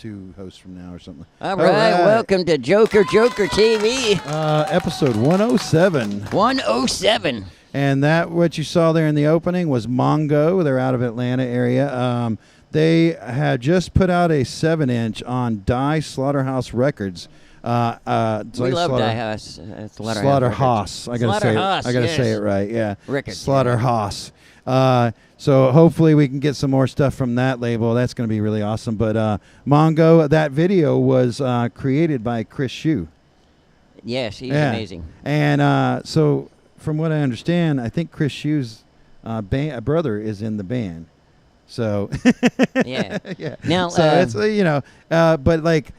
2 hosts from now or something. All right, welcome to Joker Joker TV. Episode 107. 107. And that, what you saw there in the opening was Mongo. They're out of Atlanta area. They had just put out a 7-inch on Die Slaughterhouse Records. We love Die House. Slaughterhouse. I gotta say it right. Yeah. Records. Slaughterhouse. So hopefully we can get some more stuff from that label. That's going to be really awesome. But Mongo, that video was created by Chris Shue. Yes, he's amazing. And so from what I understand, I think Chris Shue's brother is in the band. So yeah. Now, so it's but like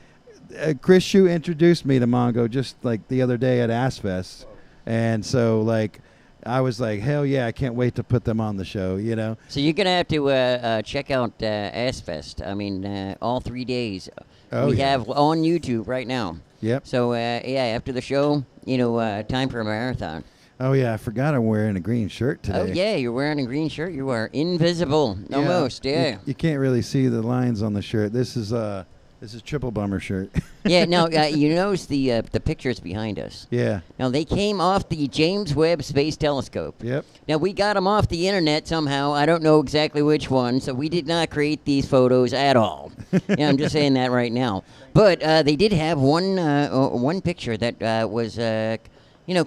Chris Shue introduced me to Mongo just like the other day at AssFest, and so like I was like, hell yeah, I can't wait to put them on the show, you know. So you're gonna have to check out AssFest. I mean, all 3 days we have on YouTube right now. Yep. So after the show, time for a marathon. Oh yeah, I forgot I'm wearing a green shirt today. Oh yeah, you're wearing a green shirt. You are invisible, almost. Yeah. You can't really see the lines on the shirt. This is Triple Bummer shirt. Yeah. Now you notice the pictures behind us. Yeah. Now they came off the James Webb Space Telescope. Yep. Now we got them off the internet somehow. I don't know exactly which one. So we did not create these photos at all. Yeah, I'm just saying that right now. But they did have one picture that was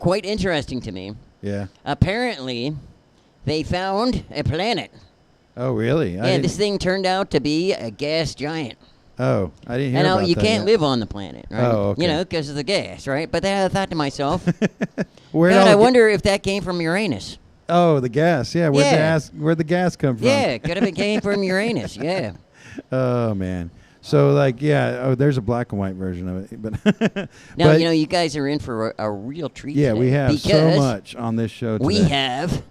quite interesting to me. Yeah. Apparently, they found a planet. Oh, really? Yeah, this thing turned out to be a gas giant. Oh, I didn't hear about that. And you can't live on the planet, right? Oh, okay. Because of the gas, right? But then I thought to myself, I wonder if that came from Uranus. Oh, the gas. Yeah, where'd the gas come from? Yeah, could have came from Uranus, yeah. Oh, man. So, there's a black and white version of it. But now, you guys are in for a real treat today. We have so much on this show today. We have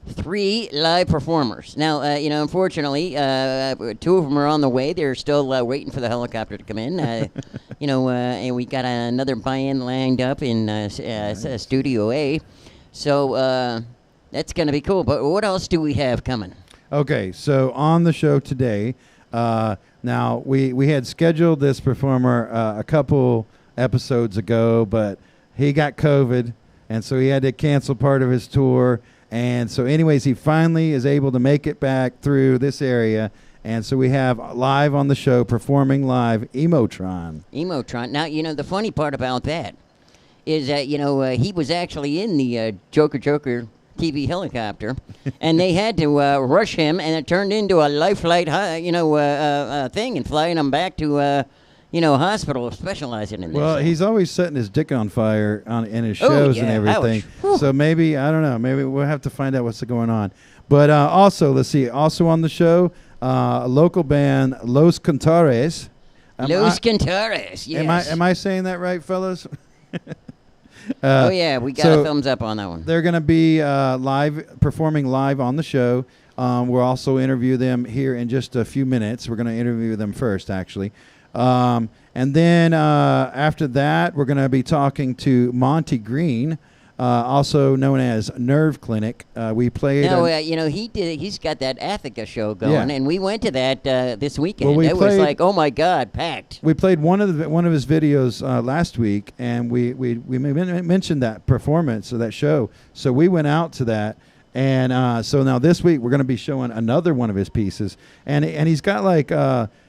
3 live performers. Now, unfortunately, 2 of them are on the way. They're still waiting for the helicopter to come in. And we got another band lined up in Studio A. So that's going to be cool. But what else do we have coming? Okay, so on the show today... now, we had scheduled this performer a couple episodes ago, but he got COVID, and so he had to cancel part of his tour. And so anyways, he finally is able to make it back through this area. And so we have live on the show, performing live, Emotron. Emotron. Now, the funny part about that is that, he was actually in the Joker Joker TV helicopter, and they had to rush him, and it turned into a life flight, thing, and flying him back to, hospital specializing in this. Well, he's always setting his dick on fire in his shows and everything. So maybe, I don't know, maybe we'll have to find out what's going on. But also, let's see, also on the show, a local band, Los Cantares. Cantares, yes. Am I saying that right, fellas? we got a thumbs up on that one. They're going to be performing live on the show. We'll also interview them here in just a few minutes. We're going to interview them first, actually. And then after that, we're going to be talking to Monty Greene, also known as Nerveclinic. We played. No, he's got that Athens show going, and we went to that this weekend. Well, it was like, oh my God, packed. We played one of his videos last week, and we mentioned that performance of that show. So we went out to that, and so now this week we're going to be showing another one of his pieces, and he's got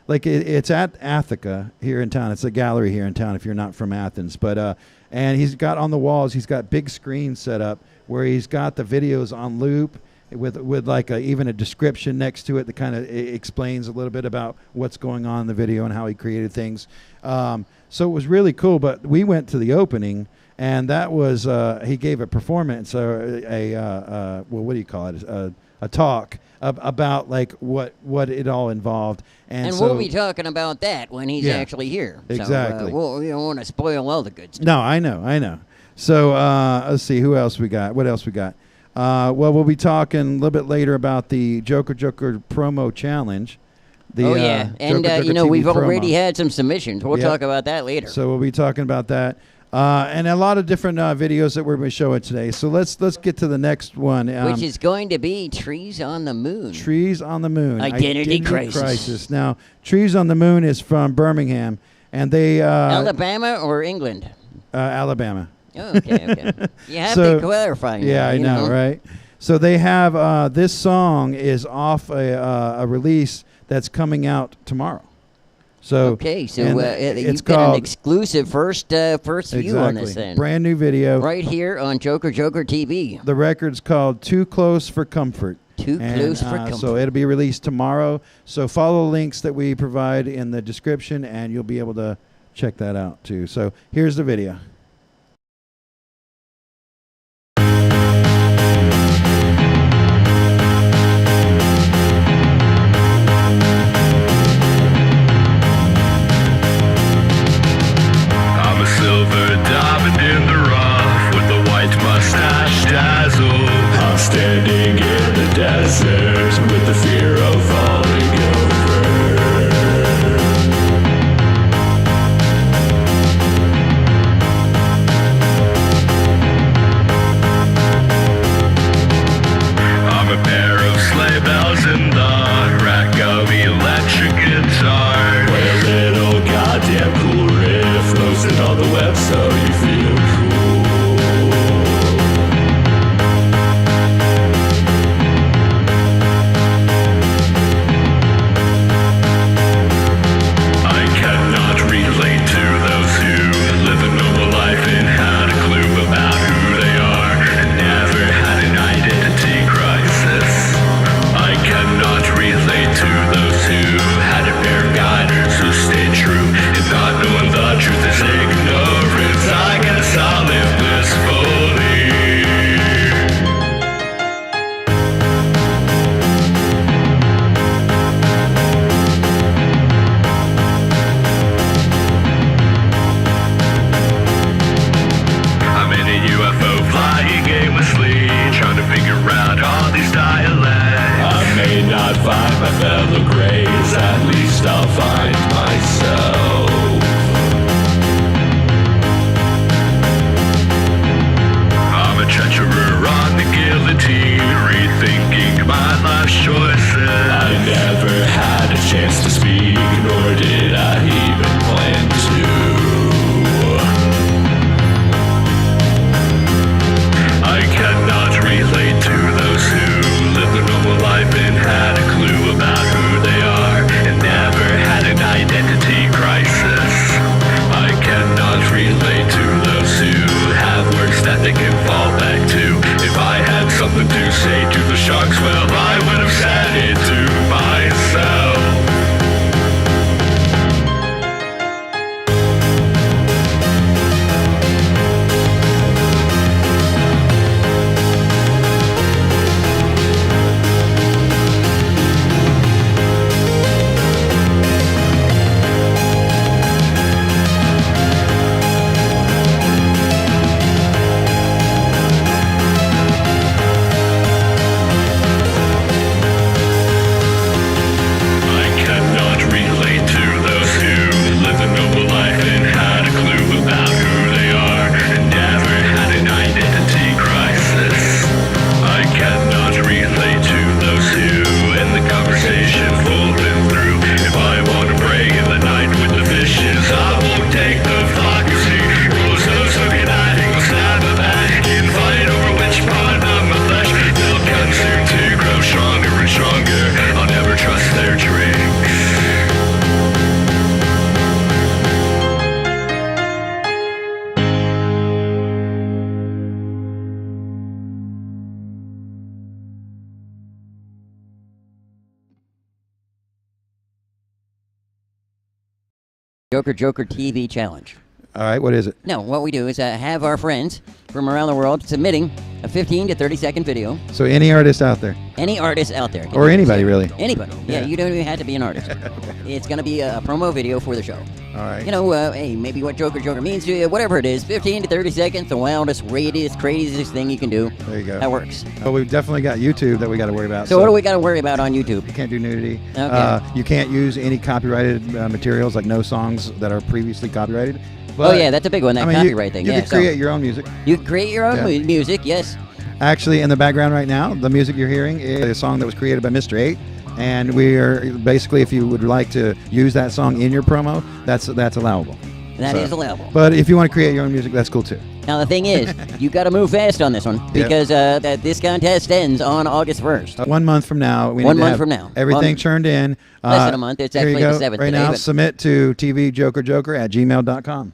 it's at Athens here in town. It's a gallery here in town if you're not from Athens, but. And he's got on the walls, he's got big screens set up where he's got the videos on loop with even a description next to it that kind of explains a little bit about what's going on in the video and how he created things. So it was really cool. But we went to the opening, and that was he gave a performance, what do you call it? A talk about what it all involved. And so, we'll be talking about that when he's actually here. Exactly. So, we don't want to spoil all the good stuff. No, I know. So let's see, who else we got? What else we got? We'll be talking a little bit later about the Joker Joker promo challenge. And Joker Joker TV we've promo. already had some submissions. We'll talk about that later. So we'll be talking about that. and a lot of different videos that we're going to show it today. So let's get to the next one, which is going to be Trees on the Moon. Trees on the Moon. Identity Crisis. Now, Trees on the Moon is from Birmingham, and they Alabama or England? Alabama. Oh, okay. You have to clarify. Yeah, I know, right? So they have this song is off a release that's coming out tomorrow. So okay, so it's you've got an exclusive first view on this then. Brand new video. Right here on Joker Joker TV. The record's called Too Close for Comfort. Too Close for Comfort. So it'll be released tomorrow. So follow the links that we provide in the description, and you'll be able to check that out too. So here's the video. Standing in the desert with the fear of falling over. I'm a pair of sleigh bells in the rack of electric guitar. Play a little goddamn cool riff, post it on the web so you feel cool. Joker Joker TV challenge. All right, what is it? No, what we do is have our friends from around the world submitting a 15 to 30 second video. So any artist out there? Any artist out there. Or anybody, really? Anybody. Yeah, you don't even have to be an artist. It's going to be a promo video for the show. All right. You know, hey, maybe what Joker Joker means to you, whatever it is, 15 to 30 seconds, the wildest, radiest, craziest thing you can do. There you go. That works. Well, we've definitely got YouTube that we got to worry about. So what do we got to worry about on YouTube? You can't do nudity. Okay. You can't use any copyrighted materials, like no songs that are previously copyrighted. But, Oh yeah, that's a big one, that copyright thing. You Yeah, can create your own music. you can create your own music, yes. Actually, in the background right now, the music you're hearing is a song that was created by Mr. 8. And we are basically, if you would like to use that song in your promo, that's allowable. That is allowable. But if you want to create your own music, that's cool too. Now the thing is, you got to move fast on this one because this contest ends on August 1st. 1 month from now, we One need to month have from now. everything churned in. Less than a month. It's here you actually the go. 7th right today, now. but- Submit to tvjokerjoker@gmail.com.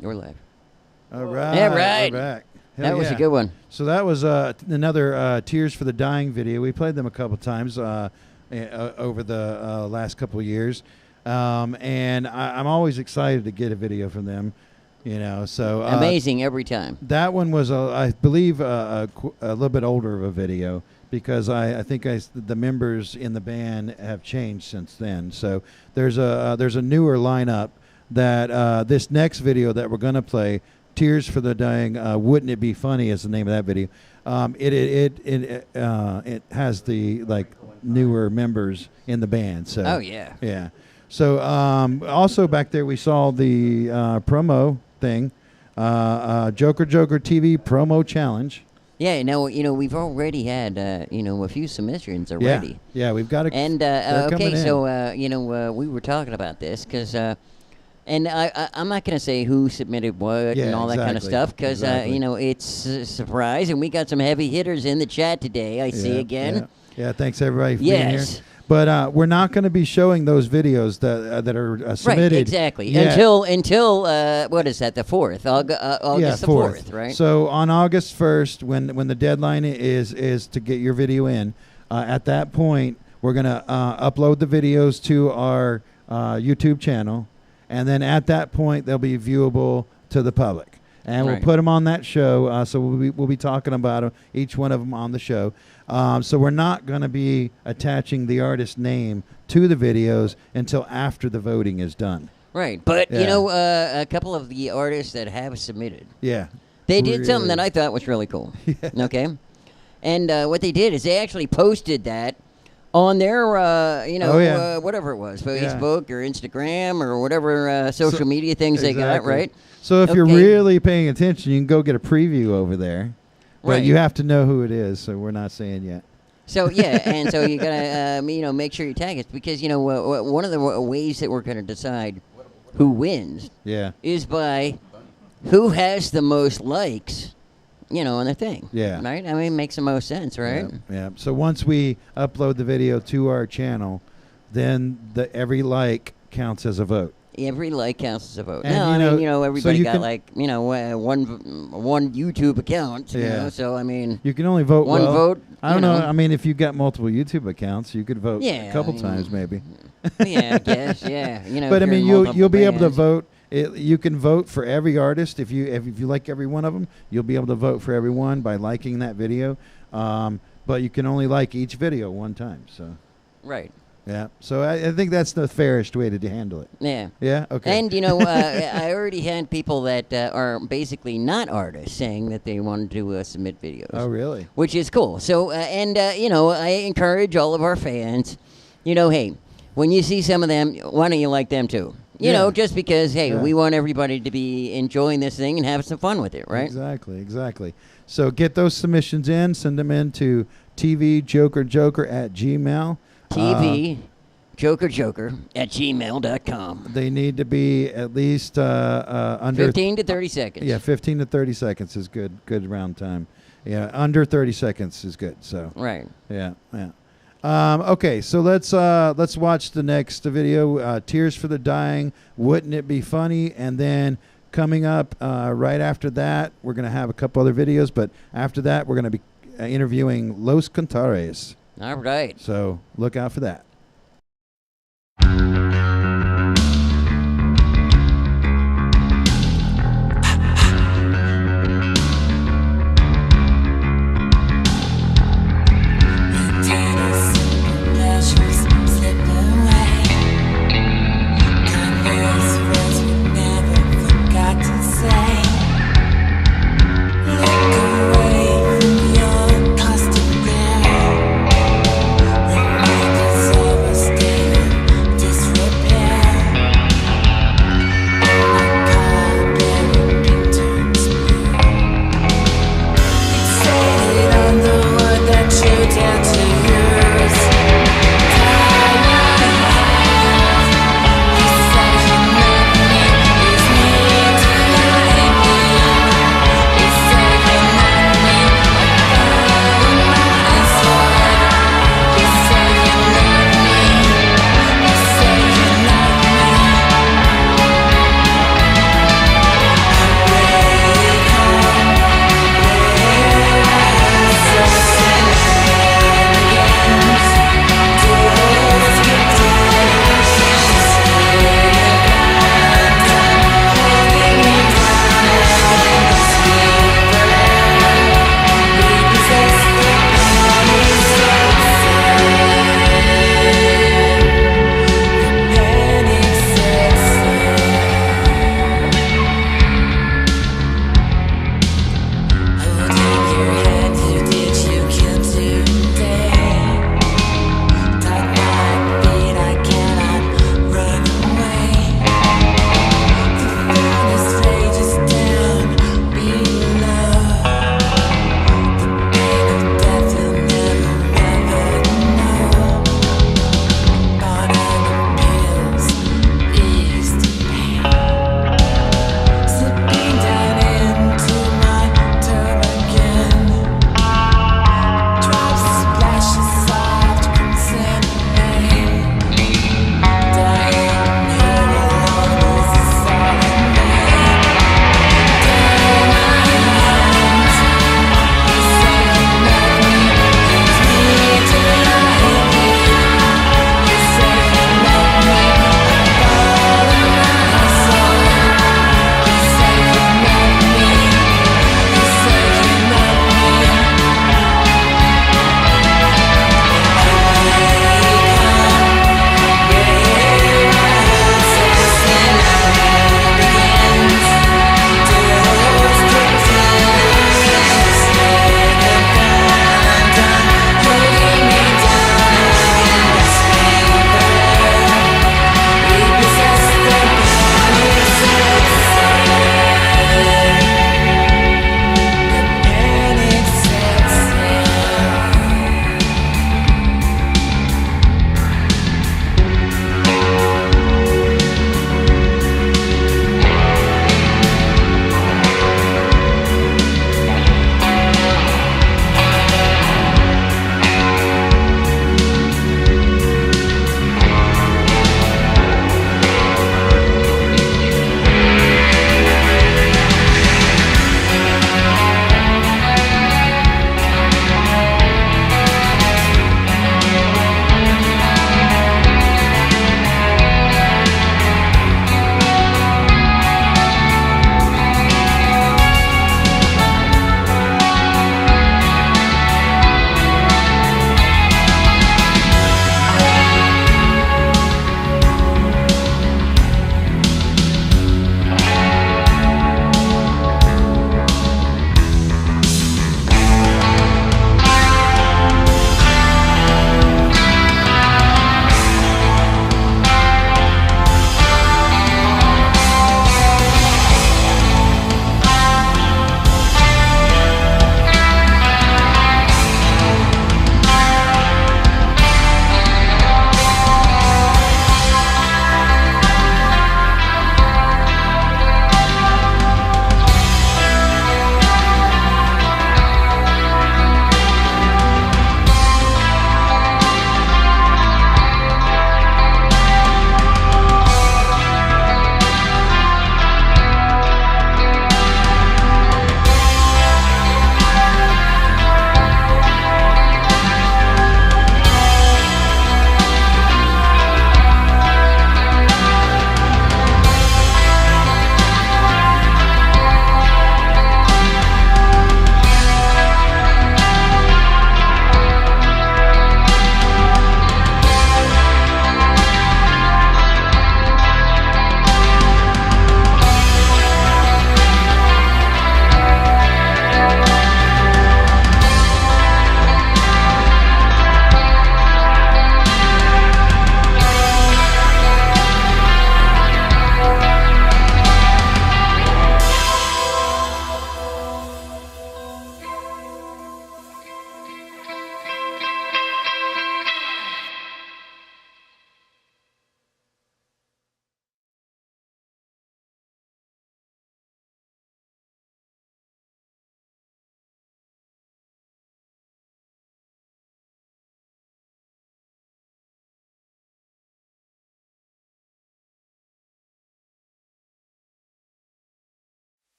You're live. All right. All right. We're back. Hell That was yeah. a good one. So that was another Tears for the Dying video. We played them a couple times over the last couple of years. And I'm always excited to get a video from them. You know, so Amazing every time. that one was, I believe, a little bit older of a video because I think the members in the band have changed since then. So there's a newer lineup that this next video that we're going to play, Tears for the Dying, Wouldn't It Be Funny is the name of that video. It has the like newer members in the band. So Oh, yeah. yeah. So also back there we saw the promo thing, Joker Joker TV promo challenge. Yeah, now, we've already had, a few submissions already. Yeah, we've got a. And, they're coming okay, in. so, we were talking about this because, and I'm not going to say who submitted what Yeah, and all that kind of exactly, stuff because, exactly. it's a surprise. And we got some heavy hitters in the chat today, I see again. Yeah, thanks everybody for being here. Yes. But we're not going to be showing those videos that are submitted. Right, exactly. yet. Until what is that? The 4th, August the 4th, right? So on August 1st, when the deadline is to get your video in, at that point we're going to upload the videos to our YouTube channel, and then at that point they'll be viewable to the public. And we'll Right. put them on that show. So we'll be talking about them, each one of them on the show. So we're not going to be attaching the artist's name to the videos until after the voting is done. Right, but Yeah. a couple of the artists that have submitted, Yeah. they did something Really. that I thought was really cool. Okay, and what they did is they actually posted that on their, whatever it was, Facebook or Instagram or whatever social media things they got, Exactly. right? So if you're Okay. really paying attention, you can go get a preview over there. But Right. you have to know who it is, so we're not saying yet. So yeah, and so you gotta make sure you tag us because one of the ways that we're gonna decide who wins Yeah. is by who has the most likes, on the thing. Yeah. Right. I mean, it makes the most sense, right? Yeah. So once we upload the video to our channel, then every like counts as a vote. Every like counts as a vote. And, No, so everybody you got can- one YouTube account. Yeah. So I mean, You can only vote one well, vote. I don't know. I mean, if you've got multiple YouTube accounts, you could vote Yeah, a couple I mean, times maybe. Yeah, I guess. Yeah. But I if you're mean, in you'll multiple be able to bands. vote. You can vote for every artist if you like every one of them. You'll be able to vote for everyone by liking that video. But you can only like each video one time. So Right. yeah. So I think that's the fairest way to handle it. Yeah. Yeah. Okay. And I already had people that are basically not artists saying that they wanted to submit videos. oh really? Which is cool. So I encourage all of our fans. Hey, when you see some of them, why don't you like them too? You Yeah. know, just because Yeah. we want everybody to be enjoying this thing and have some fun with it, right? Exactly. So get those submissions in. Send them in to tvjokerjoker@gmail. TV JOKERJOKER@gmail.com. They need to be at least under 15 to 30 seconds. Yeah, 15 to 30 seconds is good. Good round time. Yeah, under 30 seconds is good. So Right. yeah. Okay, so let's watch the next video. Tears for the Dying. Wouldn't It Be Funny? And then coming up right after that, we're gonna have a couple other videos. But after that, we're gonna be interviewing Los Cantares. All right. So look out for that. Your custom ground, the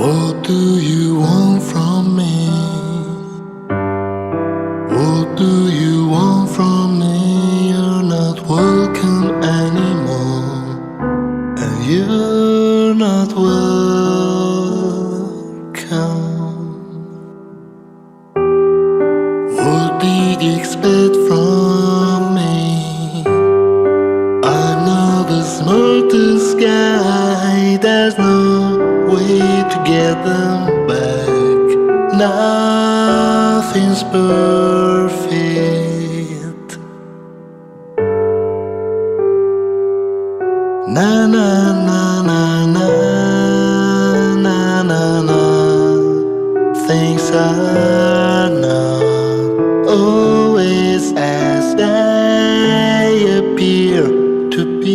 What do you want from me? What do you want from me? You're not welcome anymore, and you're not welcome. What did you expect from me? I'm not the smartest guy, there's no way to get them back. Nothing's perfect. Na na na na na na na na. Things are not always as they appear to be.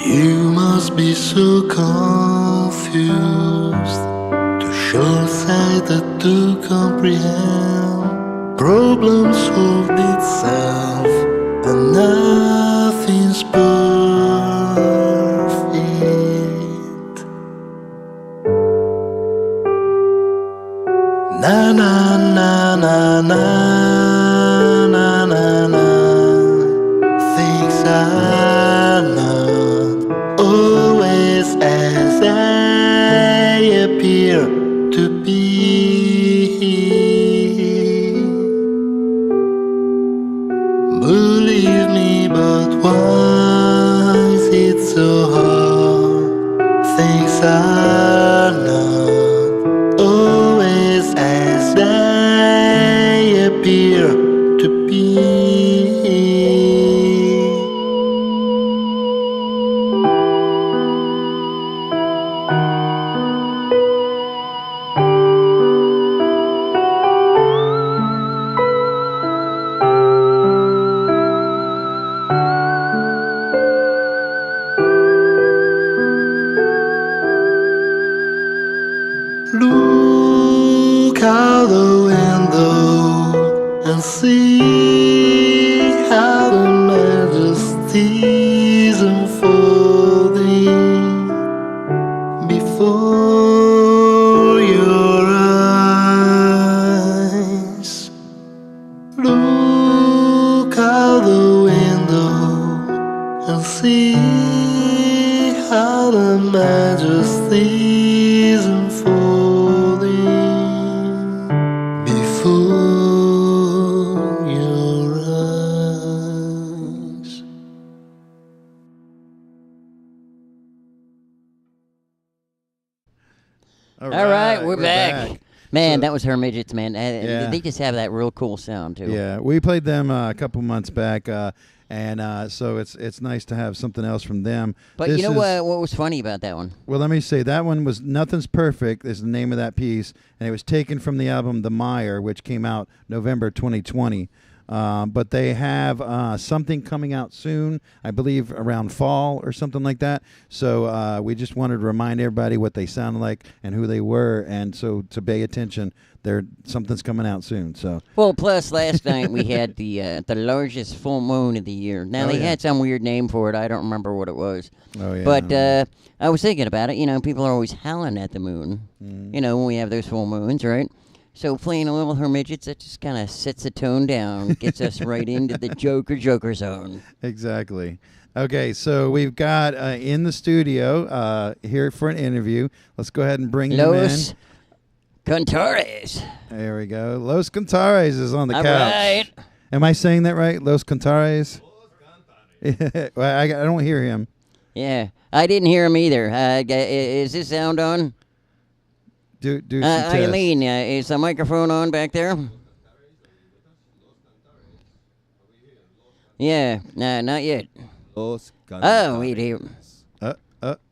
You must be so confused, too short-sighted to comprehend. Problem solved itself, and nothing's perfect. Na na na na na na na na. Things are not always as they appear to be. Believe me, but why is it so hard? Things are not always as they appear to be. Look out the window and see how the majesty's unfolding before your eyes. Look out the window and see how the majesty's unfolding before your eyes. All right, we're back. Man, So- that was Hermidgets, man. Yeah. They just have that real cool sound, too. Yeah, we played them a couple months back, and so it's nice to have something else from them. But This you know is- what was funny about that one? Well, let me say that one was Nothing's Perfect is the name of that piece, and it was taken from the album The Mire, which came out November 2020. But they have something coming out soon, I believe around fall or something like that. So we just wanted to remind everybody what they sounded like and who they were, and so to pay attention. Something's coming out soon. So Well, plus last night we had the largest full moon of the year. Now, Oh, they yeah. had some weird name for it. I don't remember what it was. oh yeah, But I was thinking about it. You know, people are always howling at the moon. You know, when we have those full moons, right? So playing a little Hermidgets, that just kind of sets the tone down, gets us right into the Joker zone. exactly. Okay, so we've got in the studio here for an interview. Let's go ahead and bring him in. Los Cantares. There we go. Los Cantares is on the All couch. right. Am I saying that right? Los Cantares? Well, I don't hear him. Yeah, I didn't hear him either. Is this sound on? Do some tests. Iylene, is the microphone on back there? Yeah, no, not yet. Oh, wait here.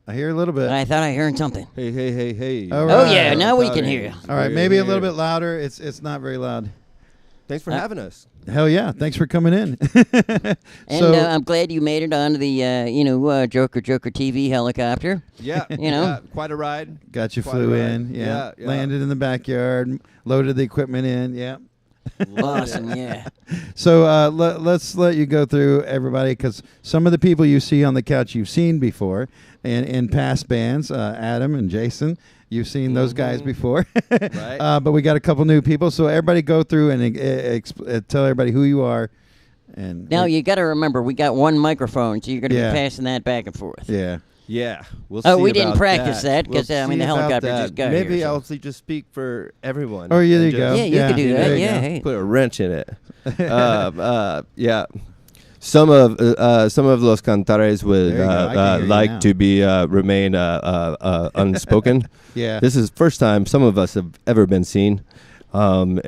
I hear a little bit. I thought I heard something. Hey. All Oh right. yeah, now we can hear you. All right, maybe a little bit louder. It's not very loud. Thanks for having us. Hell yeah! Thanks for coming in. And I'm glad you made it onto the Joker TV helicopter. Yeah, quite a ride. Got you Quite flew a ride. in. Yeah. Yeah. Landed in the backyard. Loaded the equipment in. Yeah. Awesome, yeah. So let's let you go through everybody, because some of the people you see on the couch you've seen before, and in past bands, Adam and Jason. You've seen those guys before. Right. But we got a couple new people. So everybody go through and tell everybody who you are. And Now, you got to remember, we got one microphone, so you're going to Yeah. be passing that back and forth. Yeah. Yeah, we'll Oh, see we didn't about practice that We'll because, I see mean, the about helicopter that. just got Maybe here. I'll just speak for everyone. Oh, yeah, there and you go. Yeah, you could do there that. you Yeah, go. hey. Put a wrench in it. Yeah. Some of Los Cantares would There you go. I can hear you like now. to be remain unspoken. Yeah. This is the first time some of us have ever been seen, and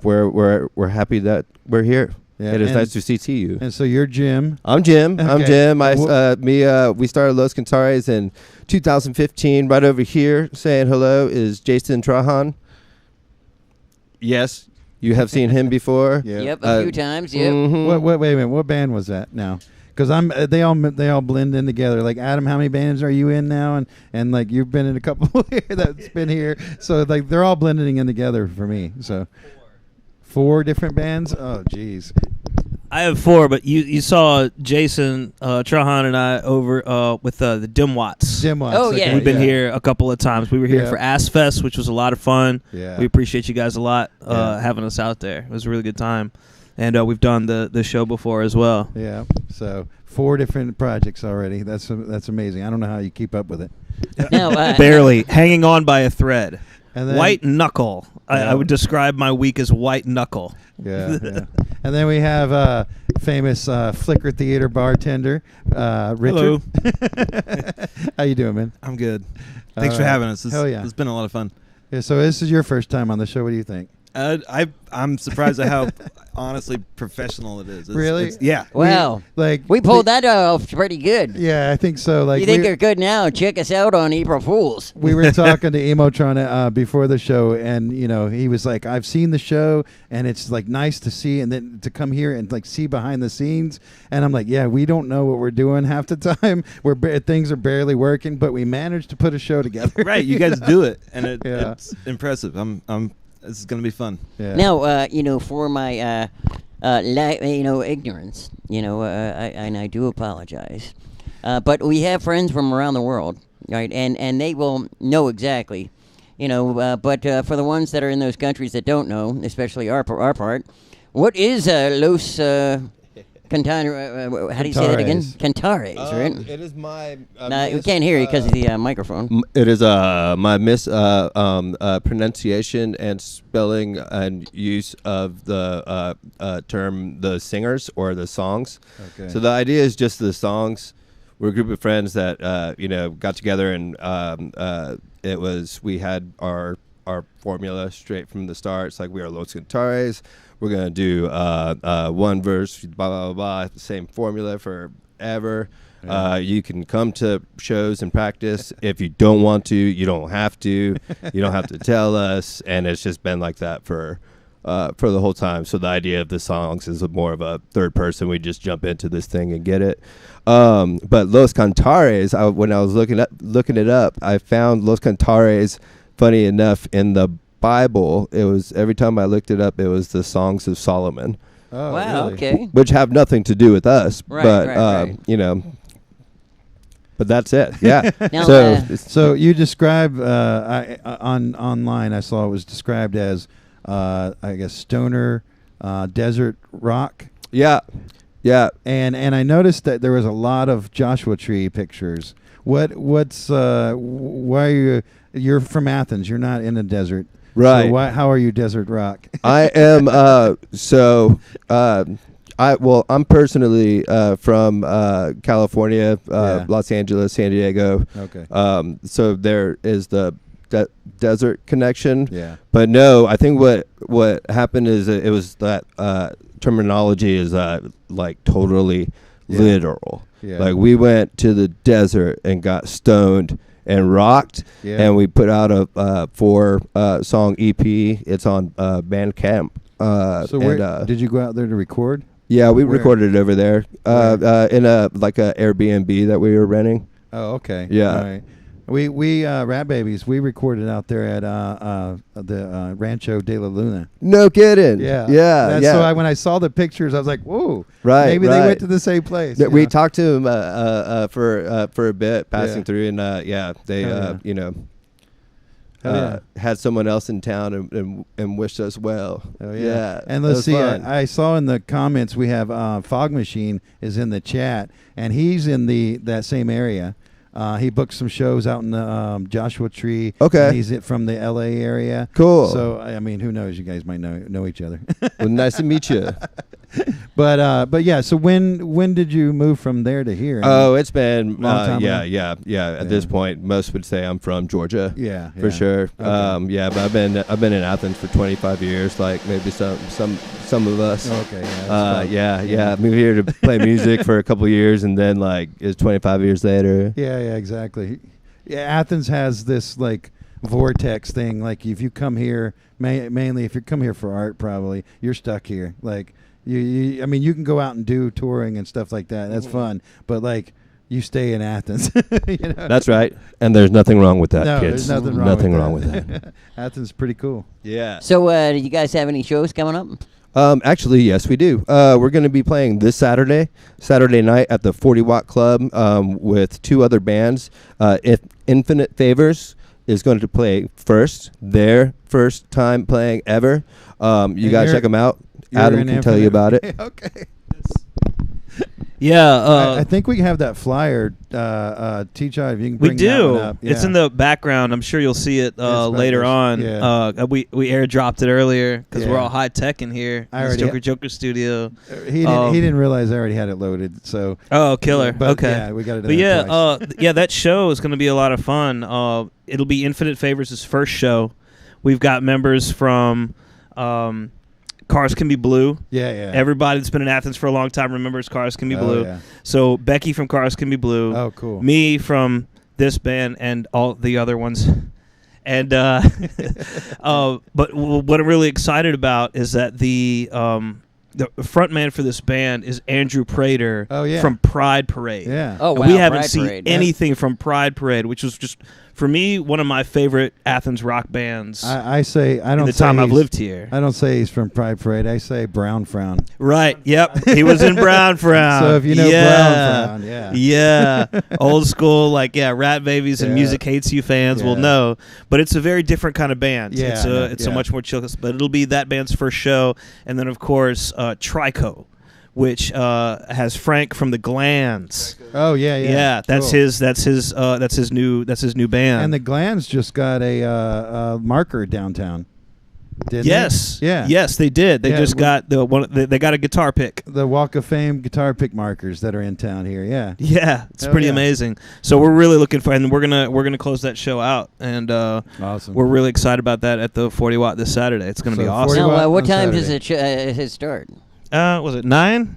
we're happy that we're here. Yeah, It is and- nice to see you. And so you're Jim. I'm Jim. I'm Okay. Jim. We started Los Cantares in 2015. Right over here, saying hello is Jason Trahan. Yes, you have seen him before. Yeah. Yep, a few times, yep. Mhm. Wait a minute. What band was that now? Because they all blend in together. Like Adam, how many bands are you in now? And like you've been in a couple here that's been here. So like they're all blending in together for me. So 4 different bands. Oh geez. I have 4, but you saw Jason Trahan and I over with the Dimwats. Dimwats. Oh, okay, yeah. We've been here a couple of times. We were here Yeah. for Ass Fest, which was a lot of fun. Yeah. We appreciate you guys a lot Yeah. having us out there. It was a really good time. And we've done the show before as well. Yeah. So 4 different projects already. That's amazing. I don't know how you keep up with it. Now, Barely. Hanging on by a thread. And then, White knuckle. Yeah. I would describe my week as white knuckle. Yeah, yeah. And then we have famous Flicker Theater bartender, Richard. Hello. How you doing, man? I'm good. Thanks All for right. having us. Hell yeah. It's been a lot of fun. Yeah, so this is your first time on the show. What do you think? I'm surprised at how honestly professional it is. Really? Yeah. wow. Like We pulled that off pretty good. Yeah, I think so. Like You think you're good now? Check us out on April Fools. we were talking to Emotron before the show, and he was like, "I've seen the show, and it's like nice to see, and then to come here and like see behind the scenes." And I'm like, "Yeah, we don't know what we're doing half the time. Things are barely working, but we managed to put a show together." Right. You guys do it, and Yeah. it's impressive. This is gonna be fun. Yeah. Now, for my, ignorance, and I do apologize, but we have friends from around the world, right? And they will know exactly, but for the ones that are in those countries that don't know, especially our part, what is Los Cantares? How do you say that again? Cantares, right? It is my. We can't hear you because of the microphone. It is my pronunciation and spelling and use of the term the singers or the songs. Okay. So the idea is just the songs. We're a group of friends that got together, and we had our formula straight from the start. It's like we are Los Cantares. We're gonna do one verse, blah blah blah, the same formula forever. Yeah. You can come to shows and practice. If you don't want to, you don't have to. You don't have to tell us. And it's just been like that for the whole time. So the idea of the songs is more of a third person. We just jump into this thing and get it. But Los Cantares, when I was looking it up, I found Los Cantares, funny enough, in the Bible. It was, every time I looked it up, it was the Songs of Solomon, Oh, Wow, really? okay. which have nothing to do with us. Right, but right. But that's it. Yeah. Now, So uh, So you describe online. I saw it was described as, I guess, stoner desert rock. yeah. And I noticed that there was a lot of Joshua Tree pictures. Why are you're from Athens? You're not in a desert, Right. So how are you desert rock? I am. I'm personally from California, Yeah. Los Angeles, San Diego. Okay. So there is the desert connection. Yeah. But no, I think what happened is it was that terminology is like totally Yeah. literal. Yeah. Like we went to the desert and got stoned and rocked, Yeah. and we put out a 4 song EP. It's on Bandcamp. So where did you go out there to record? Yeah, we Where? recorded it over there in a Airbnb that we were renting. Oh, okay. Yeah. All right. We Rat Babies, we recorded out there at the Rancho de la Luna. No kidding. Yeah. Yeah. So when I saw the pictures, I was like, whoa. Right. Maybe they went to the same place. We you know? talked to him for a bit, passing Yeah. through, and they had someone else in town and wished us well. Oh, Yeah. And it let's was see, fun. I saw in the comments we have Fog Machine is in the chat, and he's in that same area. He booked some shows out in the Joshua Tree. Okay. And he's from the L.A. area. Cool. So, I mean, who knows? You guys might know each other. Well, nice to meet you. But yeah, so when did you move from there to here? Oh, it's been Long time ago? yeah. At this point, most would say I'm from Georgia. Yeah, for sure. Okay. Yeah, but I've been in Athens for 25 years, like maybe some of us. Okay, yeah. Yeah. Moved here to play music for a couple years, and then it's 25 years later. Yeah, exactly. Yeah, Athens has this like vortex thing. Like if you come here, mainly if you come here for art, probably you're stuck here. Like I mean, you can go out and do touring and stuff like that. That's fun, but like you stay in Athens. You know? That's right, and there's nothing wrong with that, No, kids. there's nothing wrong. Nothing with wrong that. with that. Athens is pretty cool. Yeah. So, do you guys have any shows coming up? Actually, yes, we do. We're going to be playing this Saturday night at the 40 Watt Club with two other bands. Infinite Favors is going to play first, their first time playing ever. You got to check them out. Adam can tell you about it. Okay. Yeah, I think we have that flyer, T.Chodd, if you can we bring that do. one up. It's Yeah. in the background. I'm sure you'll see it later back on. there. Yeah. We airdropped it earlier because we're Yeah. all high tech in here. I This already Joker Joker studio. He didn't realize I already had it loaded. So Oh, killer. But okay. yeah, we got it. But yeah, that show is going to be a lot of fun. It'll be Infinite Favors' first show. We've got members from Cars Can Be Blue. Yeah. Everybody that's been in Athens for a long time remembers Cars Can Be Blue. Yeah. So Becky from Cars Can Be Blue. Oh, cool. Me from this band and all the other ones. And but what I'm really excited about is that the front man for this band is Andrew Prater from Pride Parade. Yeah. Oh, And wow. we haven't Pride seen Parade. anything from Pride Parade, which was just, for me, one of my favorite Athens rock bands I say I don't. in the say time I've he's- lived here. I don't say he's from Pride Parade. I say Brown Frown. Right. Yep. He was in Brown Frown. So if you know Brown Frown, yeah. Yeah. Old school, Rat Babies and Yeah. Music Hates You fans will Yeah. know. But it's a very different kind of band. Yeah, It's a much more chill. But it'll be that band's first show. And then, of course, Trico, which has Frank from the Glands. Oh yeah. Yeah, that's Cool. his new band. And the Glands just got a marker downtown. Didn't yes, they? Yeah. yes, they did. They Yeah, just got the one. They got a guitar pick. The Walk of Fame guitar pick markers that are in town here. Yeah. Yeah, it's Hell pretty yeah. amazing. So we're really looking for, and we're gonna close that show out, and Awesome. we're really excited about that at the 40 Watt this Saturday. It's gonna be So awesome. 40 Now, Watt what on time does Saturday. it start? Was it 9?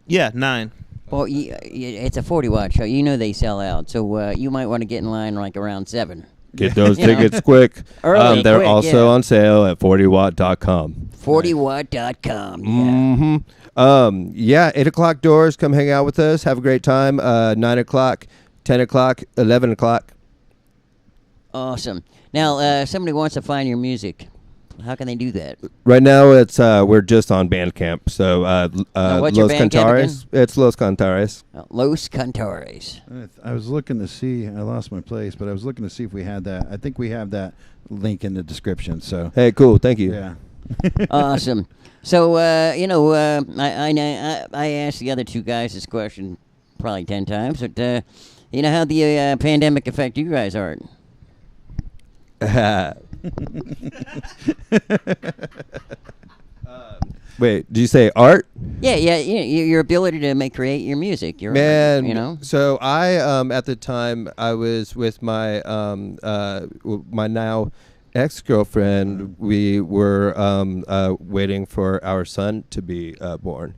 Yeah, 9. Well, it's a 40 watt show. You know they sell out, so you might want to get in line around 7. Get those You know. tickets quick. Early, they're quick, also yeah. on sale at 40watt.com. 40watt.com. Yeah. Mm-hmm. Yeah, 8 o'clock doors. Come hang out with us. Have a great time. 9 o'clock, 10 o'clock, 11 o'clock. Awesome. Now, somebody wants to find your music. How can they do that? Right now, it's we're just on Bandcamp. So what's your Los Bandcamp Cantares. It's Los Cantares. Los Cantares. I was looking to see. I lost my place, but I was looking to see if we had that. I think we have that link in the description. So Hey, cool. Thank you. yeah. Awesome. So, I asked the other two guys this question probably 10 times, but how the pandemic affect you guys' art? Wait, did you say art? Yeah, your ability to create your music. Your Man, art, you know. So I at the time I was with my my now ex-girlfriend. We were waiting for our son to be born.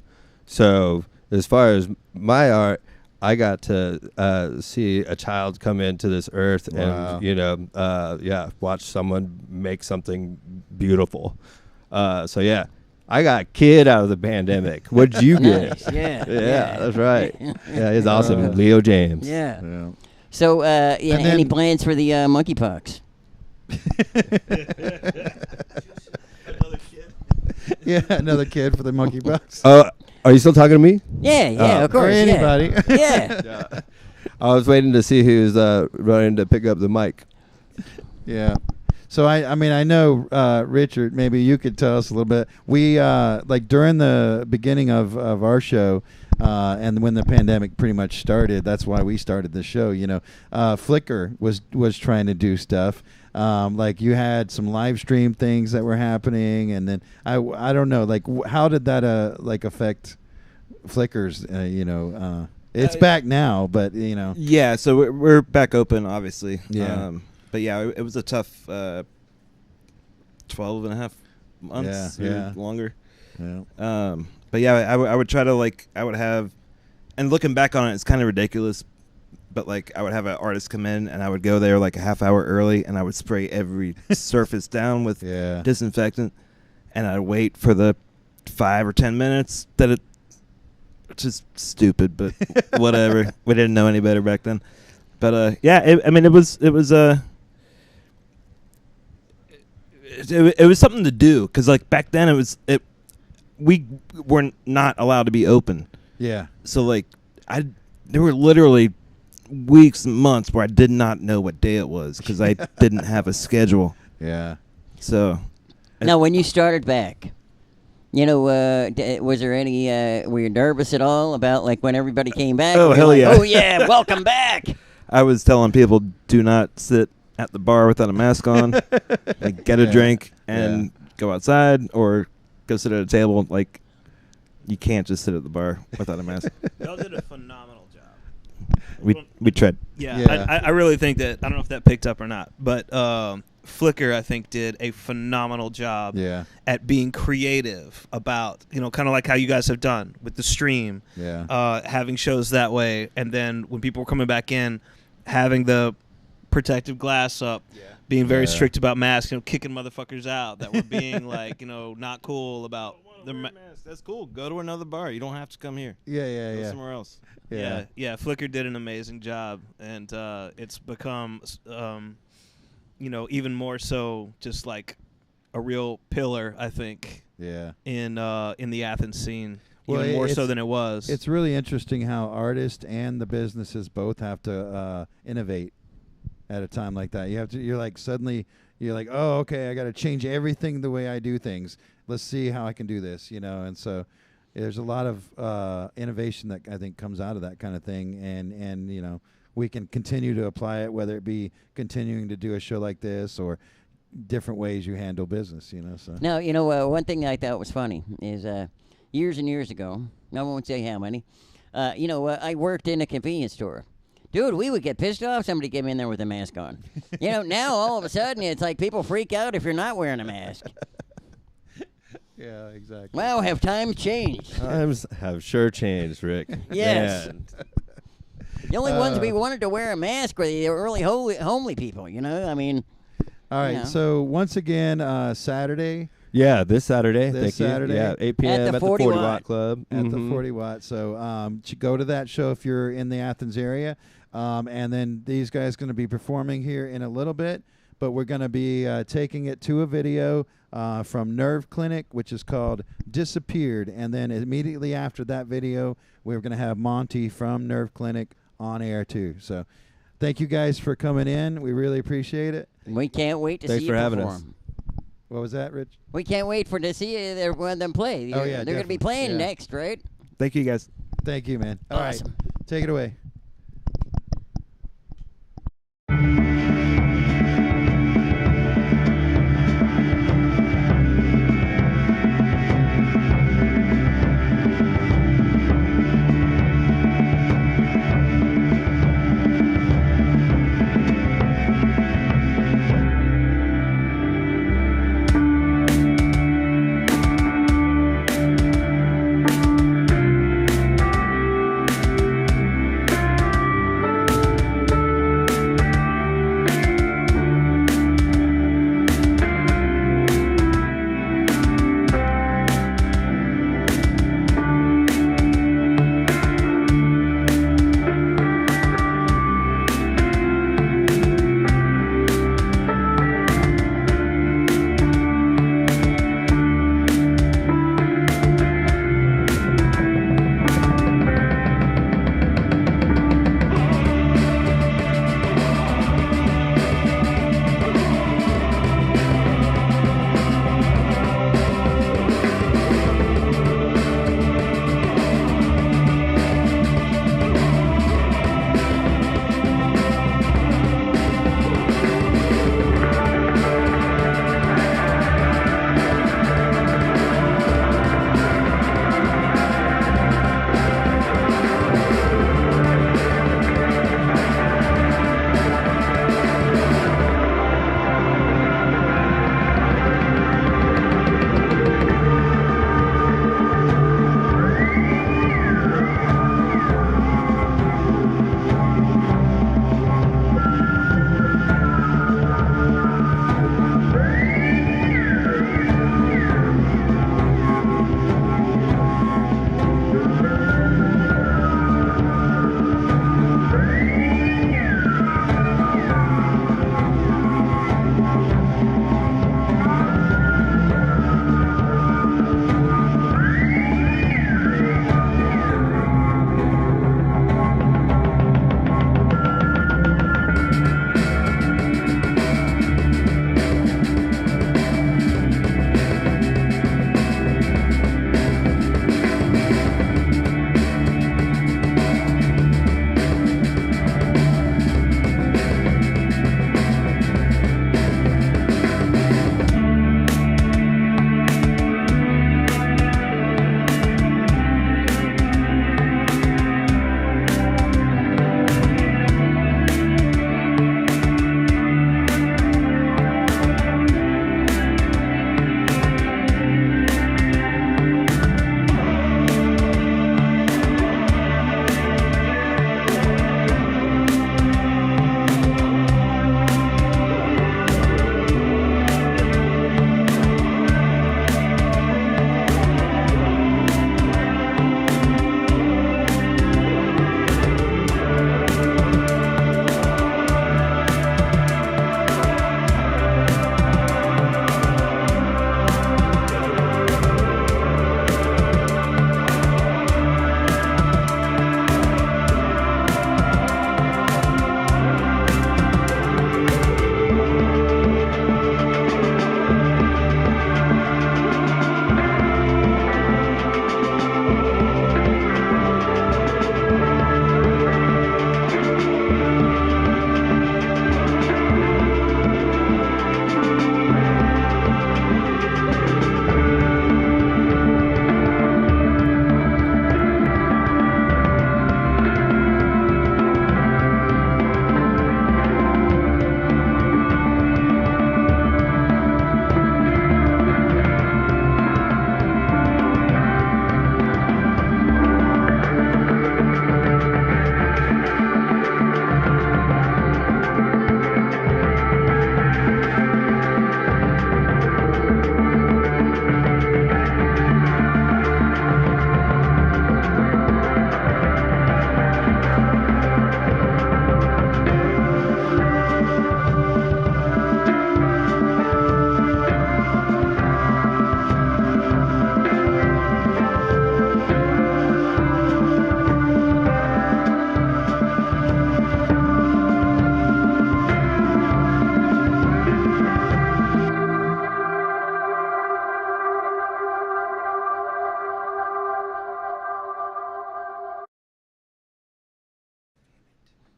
So as far as my art, I got to see a child come into this earth Wow. and watch someone make something beautiful. So yeah, I got a kid out of the pandemic. What'd you get? Nice. Yeah. Yeah, that's right. Yeah, he's awesome. Right. Leo James. Yeah. Yeah. So, any then- plans for the monkeypox? Yeah, another kid for the monkeypox. Are you still talking to me? Yeah, of Or course. anybody. Yeah. Yeah. I was waiting to see who's running to pick up the mic. Yeah. So I mean I know Richard, maybe you could tell us a little bit. We like during the beginning of our show and when the pandemic pretty much started, that's why we started the show, you know. Flickr was trying to do stuff. Like you had some live stream things that were happening, and then I don't know, like how did that like affect Flickr's you know, it's back now, but you know. Yeah, so we're back open, obviously. Yeah. But yeah, it was a tough 12 and a half months or longer. Yeah. But yeah, I would try to I would have, and looking back on it, it's kind of ridiculous, but I would have an artist come in and I would go there a half hour early and I would spray every surface down with disinfectant, and I'd wait for the 5 or 10 minutes that it, which is stupid, but whatever. We didn't know any better back then. But yeah, it was something to do, because back then we were not allowed to be open. Yeah. So there were literally weeks and months where I did not know what day it was because I didn't have a schedule. Yeah. So Now, when you started back, you know, was there any? Were you nervous at all about when everybody came back? Oh, Were you hell like, yeah. Oh yeah, welcome back. I was telling people, do not sit at the bar without a mask on. Get a drink and go outside or go sit at a table. You can't just sit at the bar without a mask. Y'all did a phenomenal job. We tried. Yeah. I really think that, I don't know if that picked up or not, but Flickr, I think, did a phenomenal job at being creative about, kind of like how you guys have done with the stream, having shows that way, and then when people were coming back in, having the protective glass up, being very strict about masks, kicking motherfuckers out that were being not cool about the mask. That's cool. Go to another bar. You don't have to come here. Go somewhere else. Yeah. Flickr did an amazing job, and it's become, even more so just a real pillar, I think. In the Athens scene, even more so than it was. It's really interesting how artists and the businesses both have to innovate at a time like that. Suddenly you're like, oh, okay, I got to change everything the way I do things. Let's see how I can do this, and so there's a lot of innovation that I think comes out of that kind of thing, and we can continue to apply it, whether it be continuing to do a show like this or different ways you handle business, So Now, one thing I thought was funny is years and years ago, I won't say how many, I worked in a convenience store. Dude, we would get pissed off somebody came in there with a mask on. Now all of a sudden it's like people freak out if you're not wearing a mask. Yeah, exactly. Wow, have times changed? Times have sure changed, Rick. Yes. Man. The only ones we wanted to wear a mask were the early homely people, I mean. All right, so once again, Saturday. Yeah, this Saturday. This Saturday. Yeah, 8 p.m. At the 40 Watt Club. At the 40 Watt. So go to that show if you're in the Athens area. And then these guys going to be performing here in a little bit. But we're going to be taking it to a video from Nerveclinic, which is called Disappeared. And then immediately after that video, we're going to have Monty from Nerveclinic on air too. So thank you guys for coming in. We really appreciate it. We can't wait to Thanks see for you having perform. us. What was that, Rich? We can't wait to see one of them play. Oh, yeah, They're going to be playing definitely. next, right? Thank you, guys. Thank you, man. All right, Awesome. take it away.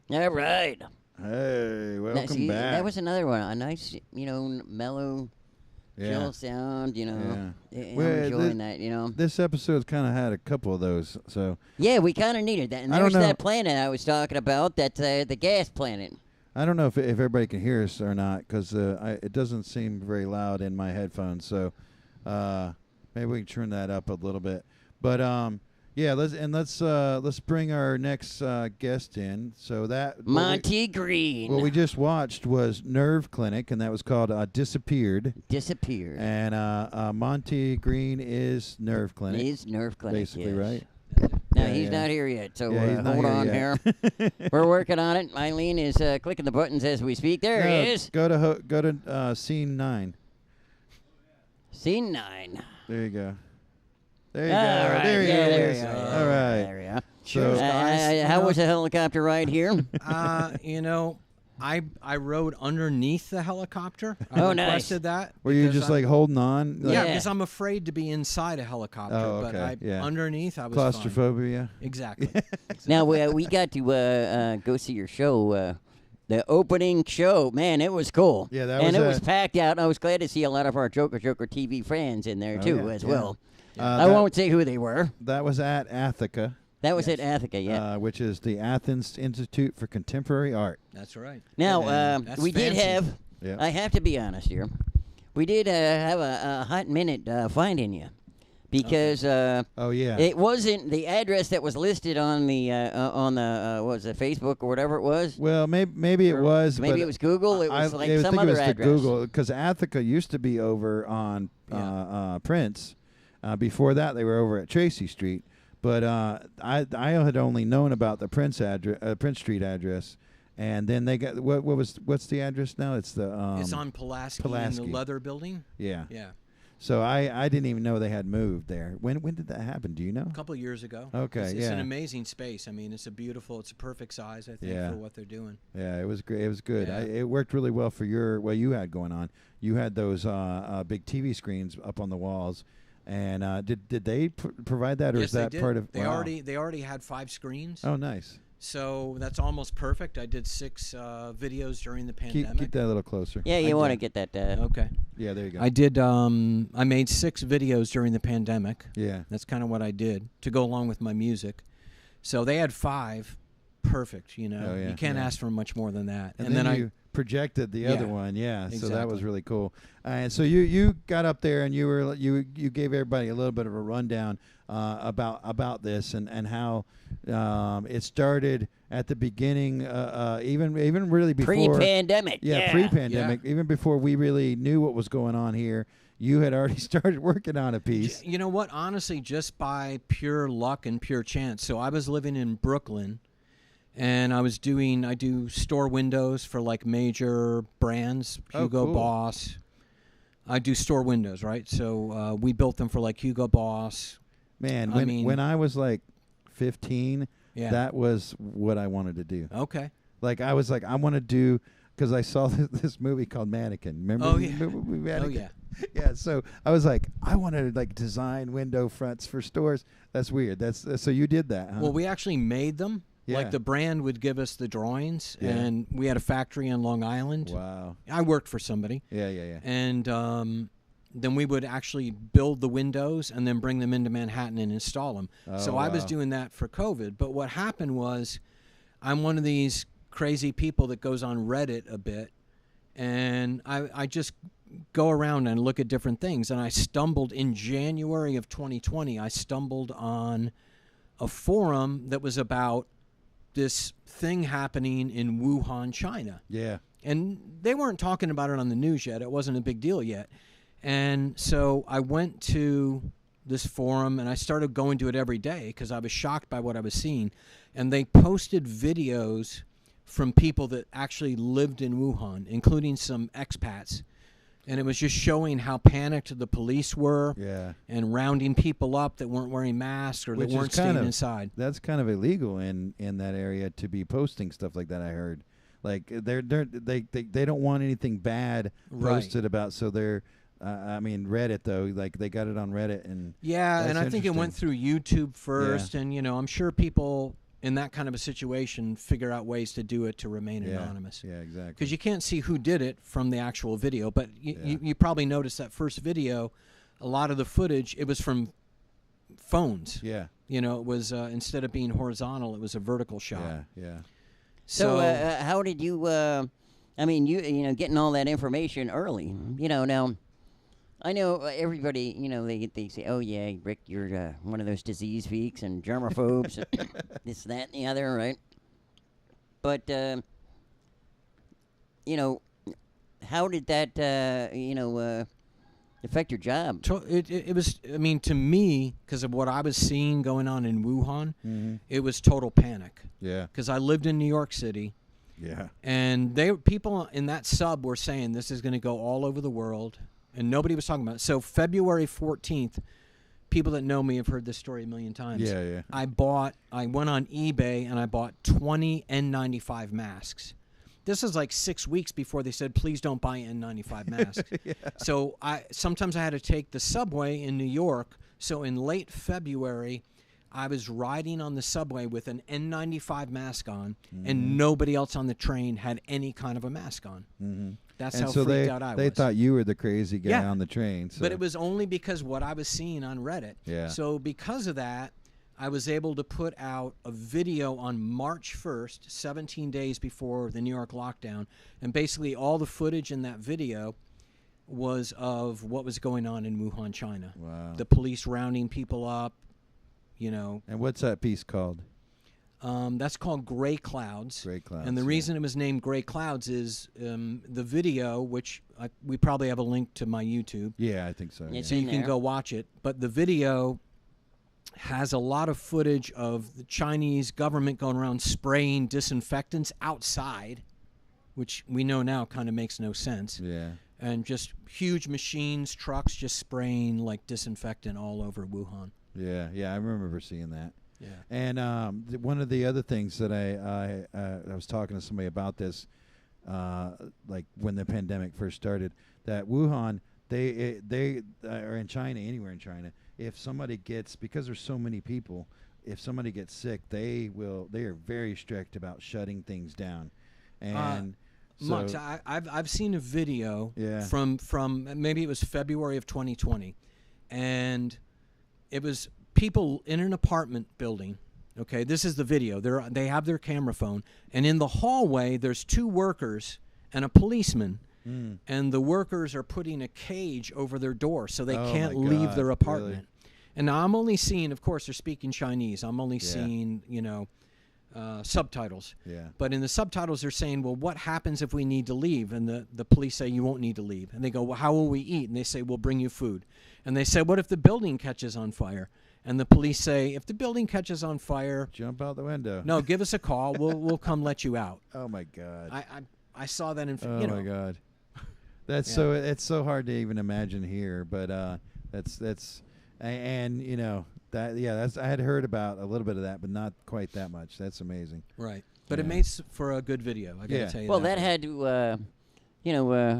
All right. Hey, welcome See, back. that was another one. A nice, mellow, chill sound, I'm enjoying that, This episode's kind of had a couple of those, so. Yeah, we kind of needed that. And I don't there's know. that planet I was talking about, that the gas planet. I don't know if everybody can hear us or not, because it doesn't seem very loud in my headphones, so maybe we can turn that up a little bit. But, yeah, let's bring our next guest in. So that Monty Greene. What we just watched was Nerveclinic, and that was called Disappeared. Disappeared. And Monty Greene is Nerveclinic. He's Nerveclinic, basically, yes. right? No, he's not here yet, so Yeah, he's not hold on here here. We're working on it. Iylene is clicking the buttons as we speak. There he is. Go to scene 9. Scene 9. There you go. There you All go. right, There he there is. you go. All right. There we are. So, How was the helicopter ride here? I rode underneath the helicopter. I Oh, nice. requested that. were you because just like holding on? Like, Yeah, because I'm afraid to be inside a helicopter. Oh, But okay, underneath, I was fine. claustrophobia? Exactly. Now, we got to go see your show, the opening show. Man, it was cool. Yeah, that and was it was packed out. I was glad to see a lot of our Joker TV fans in there, too, yeah, as yeah. well. I won't say who they were. That was at Athica. That was at Athens, yeah. Which is the Athens Institute for Contemporary Art. That's right. Now, That's we did fancy. have, Yeah. I have to be honest here, we did have a hot minute finding you. Because Oh yeah. it wasn't the address that was listed on the what was it, Facebook or whatever it was. Well, maybe it was. Maybe but it was Google. It was like I some think other it was the address. Google, because Athica used to be over on Prince. Before that, they were over at Tracy Street. But I had only known about the Prince Street address, and then they got what's the address now? It's the It's on Pulaski, in the Pulaski. leather building. Yeah. Yeah. So I didn't even know they had moved there. When did that happen? Do you know? A couple of years ago. Okay, It's an yeah. amazing space. I mean, it's a perfect size, I think, Yeah. for what they're doing. Yeah, it was great. It was good. Yeah. It worked really well for what you had going on. You had those big TV screens up on the walls, and did they provide that, or Yes, is that they did. part of? They wow. already had 5 screens. Oh, nice. So that's almost perfect. I did 6 videos during the pandemic. Keep that a little closer. Yeah, you want to get that. Okay. Yeah, there you go. I did. I made 6 videos during the pandemic. Yeah. That's kind of what I did to go along with my music. So they had 5. Perfect. Oh, yeah, You can't yeah. ask for much more than that. And then you projected the other Yeah, one, yeah. So that was exactly. really cool. And so you got up there and you gave everybody a little bit of a rundown about this and how it started at the beginning, even really before Pre-pandemic. Yeah, pre-pandemic, even before we really knew what was going on here. You had already started working on a piece. You know what? Honestly, just by pure luck and pure chance. So I was living in Brooklyn. And I do store windows for like major brands, Hugo cool. Boss. I do store windows, right? So we built them for like Hugo Boss. Man, I mean- when I was like 15, Yeah. that was what I wanted to do. Okay. Like I was like, I want to do, because I saw this movie called Mannequin. Remember? Oh, yeah. the movie Mannequin? Oh, yeah. Yeah. So I was like, I want to like design window fronts for stores. That's weird. So you did that, huh? Well, we actually made them. Yeah. Like the brand would give us the drawings, Yeah. and we had a factory on Long Island. Wow. I worked for somebody. Yeah. And then we would actually build the windows and then bring them into Manhattan and install them. Oh, So I was wow. doing that for COVID. But what happened was I'm one of these crazy people that goes on Reddit a bit, and I just go around and look at different things. And I stumbled in January of 2020, I stumbled on a forum that was about this thing happening in Wuhan, China. Yeah. And they weren't talking about it on the news yet. It wasn't a big deal yet. And so I went to this forum and I started going to it every day because I was shocked by what I was seeing. And they posted videos from people that actually lived in Wuhan, including some expats. And it was just showing how panicked the police were, Yeah. and rounding people up that weren't wearing masks or Which that is weren't kind staying of- inside. That's kind of illegal in that area to be posting stuff like that. I heard, like they don't want anything bad Right. posted about. So they're, I mean, Reddit though, like they got it on Reddit and Yeah, That's and I think it went through YouTube first, and I'm sure people in that kind of a situation, figure out ways to do it to remain anonymous. Yeah, exactly. Because you can't see who did it from the actual video. But you probably noticed that first video, a lot of the footage, it was from phones. Yeah. You know, it was instead of being horizontal, it was a vertical shot. Yeah, yeah. So how did you? I mean, you know, getting all that information early. You know, now I know everybody. You know, they say, "Oh yeah, Rick, you're one of those disease freaks and germaphobes, this, that, and the other," right? But you know, how did that affect your job? It was, I mean, to me, because of what I was seeing going on in Wuhan, it was total panic. Yeah. Because I lived in New York City. Yeah. And people in that sub were saying this is going to go all over the world, and nobody was talking about it. So February 14th, people that know me have heard this story a million times. Yeah, yeah. I went on eBay and I bought 20 N95 masks. This is like 6 weeks before they said, please don't buy N95 masks. Yeah. So sometimes I had to take the subway in New York. So in late February, I was riding on the subway with an N95 mask on, and nobody else on the train had any kind of a mask on. That's And how so freaked out I was. they thought you were the crazy guy on the train. So. But it was only because what I was seeing on Reddit. Yeah. So because of that, I was able to put out a video on March 1st, 17 days before the New York lockdown, and basically all the footage in that video was of what was going on in Wuhan, China. Wow. The police rounding people up, you know. And what's that piece called? That's called Gray Clouds. Gray Clouds. And the reason it was named Gray Clouds is the video, which we probably have a link to my YouTube. Yeah, I think so. It's So in you can there. go watch it. But the video has a lot of footage of the Chinese government going around spraying disinfectants outside, which we know now kind of makes no sense. Yeah. And just huge machines, trucks just spraying like disinfectant all over Wuhan. Yeah, yeah, I remember seeing that. Yeah. And one of the other things that I was talking to somebody about this, like when the pandemic first started, that Wuhan, they are in China, anywhere in China. If somebody gets, because there's so many people, if somebody gets sick, they are very strict about shutting things down. And Mux, I've seen a video Yeah. from maybe it was February of 2020, and it was people in an apartment building. Okay, this is the video. They have their camera phone, and in the hallway there's two workers and a policeman, and the workers are putting a cage over their door so they Oh can't my leave God, their apartment. really? And now I'm only seeing, of course, they're speaking Chinese. I'm only Yeah. seeing, subtitles. Yeah. But in the subtitles, they're saying, well, what happens if we need to leave? And the police say, you won't need to leave. And they go, well, how will we eat? And they say, we'll bring you food. And they say, what if the building catches on fire? And the police say, if the building catches on fire, Jump out the window. no, give us a call. We'll come let you out. Oh my God. I saw that in, Oh my God. That's Yeah. so it's so hard to even imagine here, but and you know that's I had heard about a little bit of that, but not quite that much. That's amazing. Right. But it Yeah. makes for a good video. I gotta Yeah. tell you Well, that. that had to,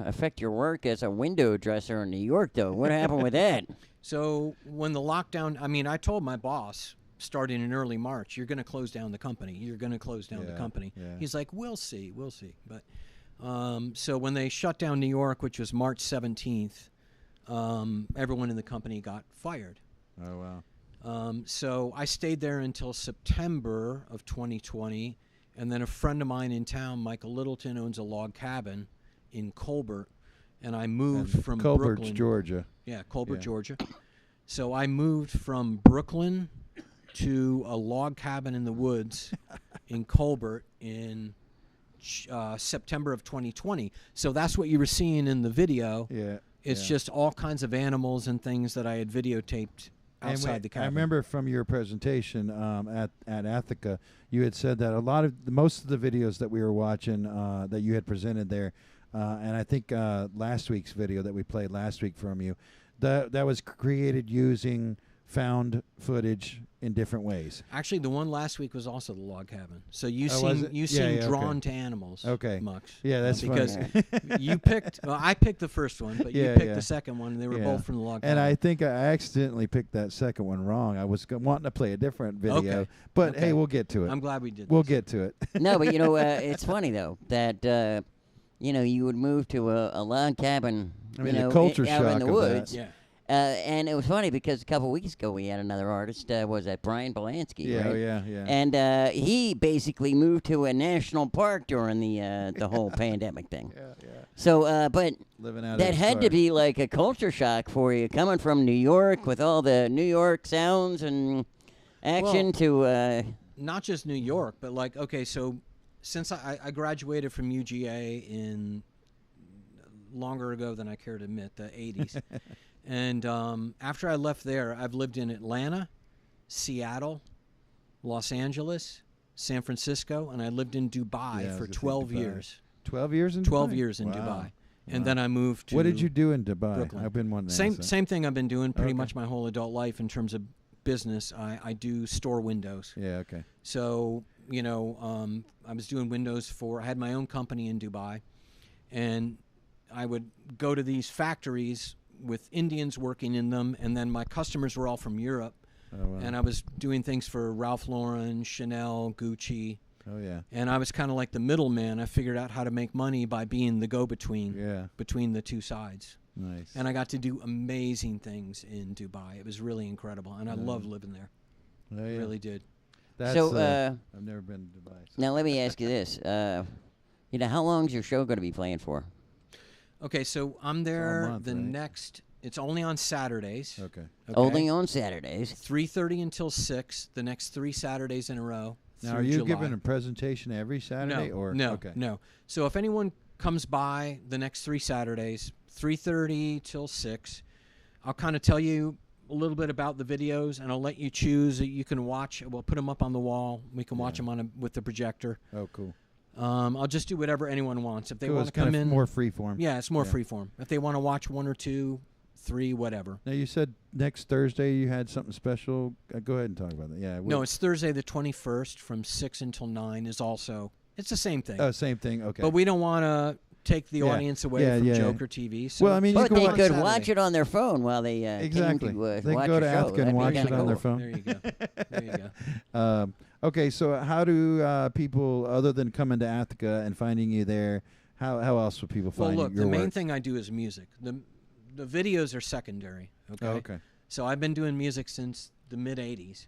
affect your work as a window dresser in New York, though. What happened with that? So when the lockdown, I told my boss starting in early March, you're going to close down the company. You're going to close down the Yeah, company. yeah. He's like, we'll see. But so when they shut down New York, which was March 17th, everyone in the company got fired. Oh wow. So I stayed there until September of 2020, and then a friend of mine in town, Michael Littleton, owns a log cabin in Colbert, and I moved And from Colbert, Brooklyn. Georgia. Yeah, Colbert, Yeah. Georgia. So I moved from Brooklyn to a log cabin in the woods in Colbert in September of 2020. So that's what you were seeing in the video. Yeah. It's yeah. just all kinds of animals and things that I had videotaped And outside the cabin. I remember from your presentation at Athica, you had said that most of the videos that we were watching that you had presented there, and I think last week's video that we played last week from you, that was created using found footage in different ways. Actually, the one last week was also the log cabin. So you Oh, was seem it? you Yeah, seem yeah, drawn okay. to animals. Okay. Mux. Yeah, that's because funny. you picked. Well, I picked the first one, but you Yeah, picked yeah. the second one. And they were Yeah. both from the log And cabin. I think I accidentally picked that second one wrong. I was wanting to play a different video, Okay. but Okay. hey, we'll get to it. I'm glad we did. We'll this. get to it. No, but it's funny though that you would move to a log cabin. I mean, you the know, culture out shock in the of that. woods. Yeah. And it was funny because a couple weeks ago we had another artist. Was that Brian Belansky? Yeah, right? yeah. And he basically moved to a national park during the whole pandemic thing. Yeah. So, but Living out of that his had car. to be like a culture shock for you, coming from New York with all the New York sounds and action to. Not just New York, but like, okay, so since I graduated from UGA in longer ago than I care to admit, the 80s. And after I left there, I've lived in Atlanta, Seattle, Los Angeles, San Francisco, and I lived in Dubai Yeah, I for was gonna say 12 Dubai. years. 12 years in 12 Dubai? years in Wow. Dubai. And Wow. then I moved to What did you do in Dubai? Brooklyn. I've been wanting to Same ask that. same thing I've been doing pretty Okay. much my whole adult life in terms of business. I do store windows. Yeah, okay. So, I was doing windows I had my own company in Dubai, and I would go to these factories with Indians working in them, and then my customers were all from Europe, Oh, wow. and I was doing things for Ralph Lauren, Chanel, Gucci, Oh, yeah. and I was kind of like the middleman. I figured out how to make money by being the go-between Yeah. between the two sides. Nice. And I got to do amazing things in Dubai. It was really incredible, and I loved living there. Oh, yeah. Really did. That's, So, I've never been to Dubai. So. Now let me ask you this: how long is your show going to be playing for? Okay, so I'm there month, the right? next. It's only on Saturdays. Okay. Only on Saturdays. 3:30 until 6. The next 3 Saturdays in a row. Now, through are you July. giving a presentation every Saturday? No, or no, okay. no. So if anyone comes by the next 3 Saturdays, 3:30 till 6, I'll kind of tell you a little bit about the videos, and I'll let you choose. You can watch. We'll put them up on the wall. We can watch them with the projector. Oh, cool. I'll just do whatever anyone wants. If they Cool, want it's to come kind of in, more free form. yeah, it's more Yeah. free form. If they want to watch 1 or 2, 3, whatever. Now, you said next Thursday you had something special. Go ahead and talk about that. Yeah. No, it's Thursday the 21st from 6 until 9 is also, it's the same thing. Oh, same thing. Okay. But we don't want to take the Yeah. audience away Yeah, from yeah. Joker TV. So Well, I mean, you But can they watch could Saturday. watch it on their phone while they Exactly. came to, They can watch go your to show. Athens and That'd be watch kinda it on their cool. phone. There you go. There you go. Okay, so how do people, other than coming to Athica and finding you there, how else would people Well, find look, your the main work? thing I do is music. The videos are secondary. Okay. Oh, okay. So I've been doing music since the mid '80s.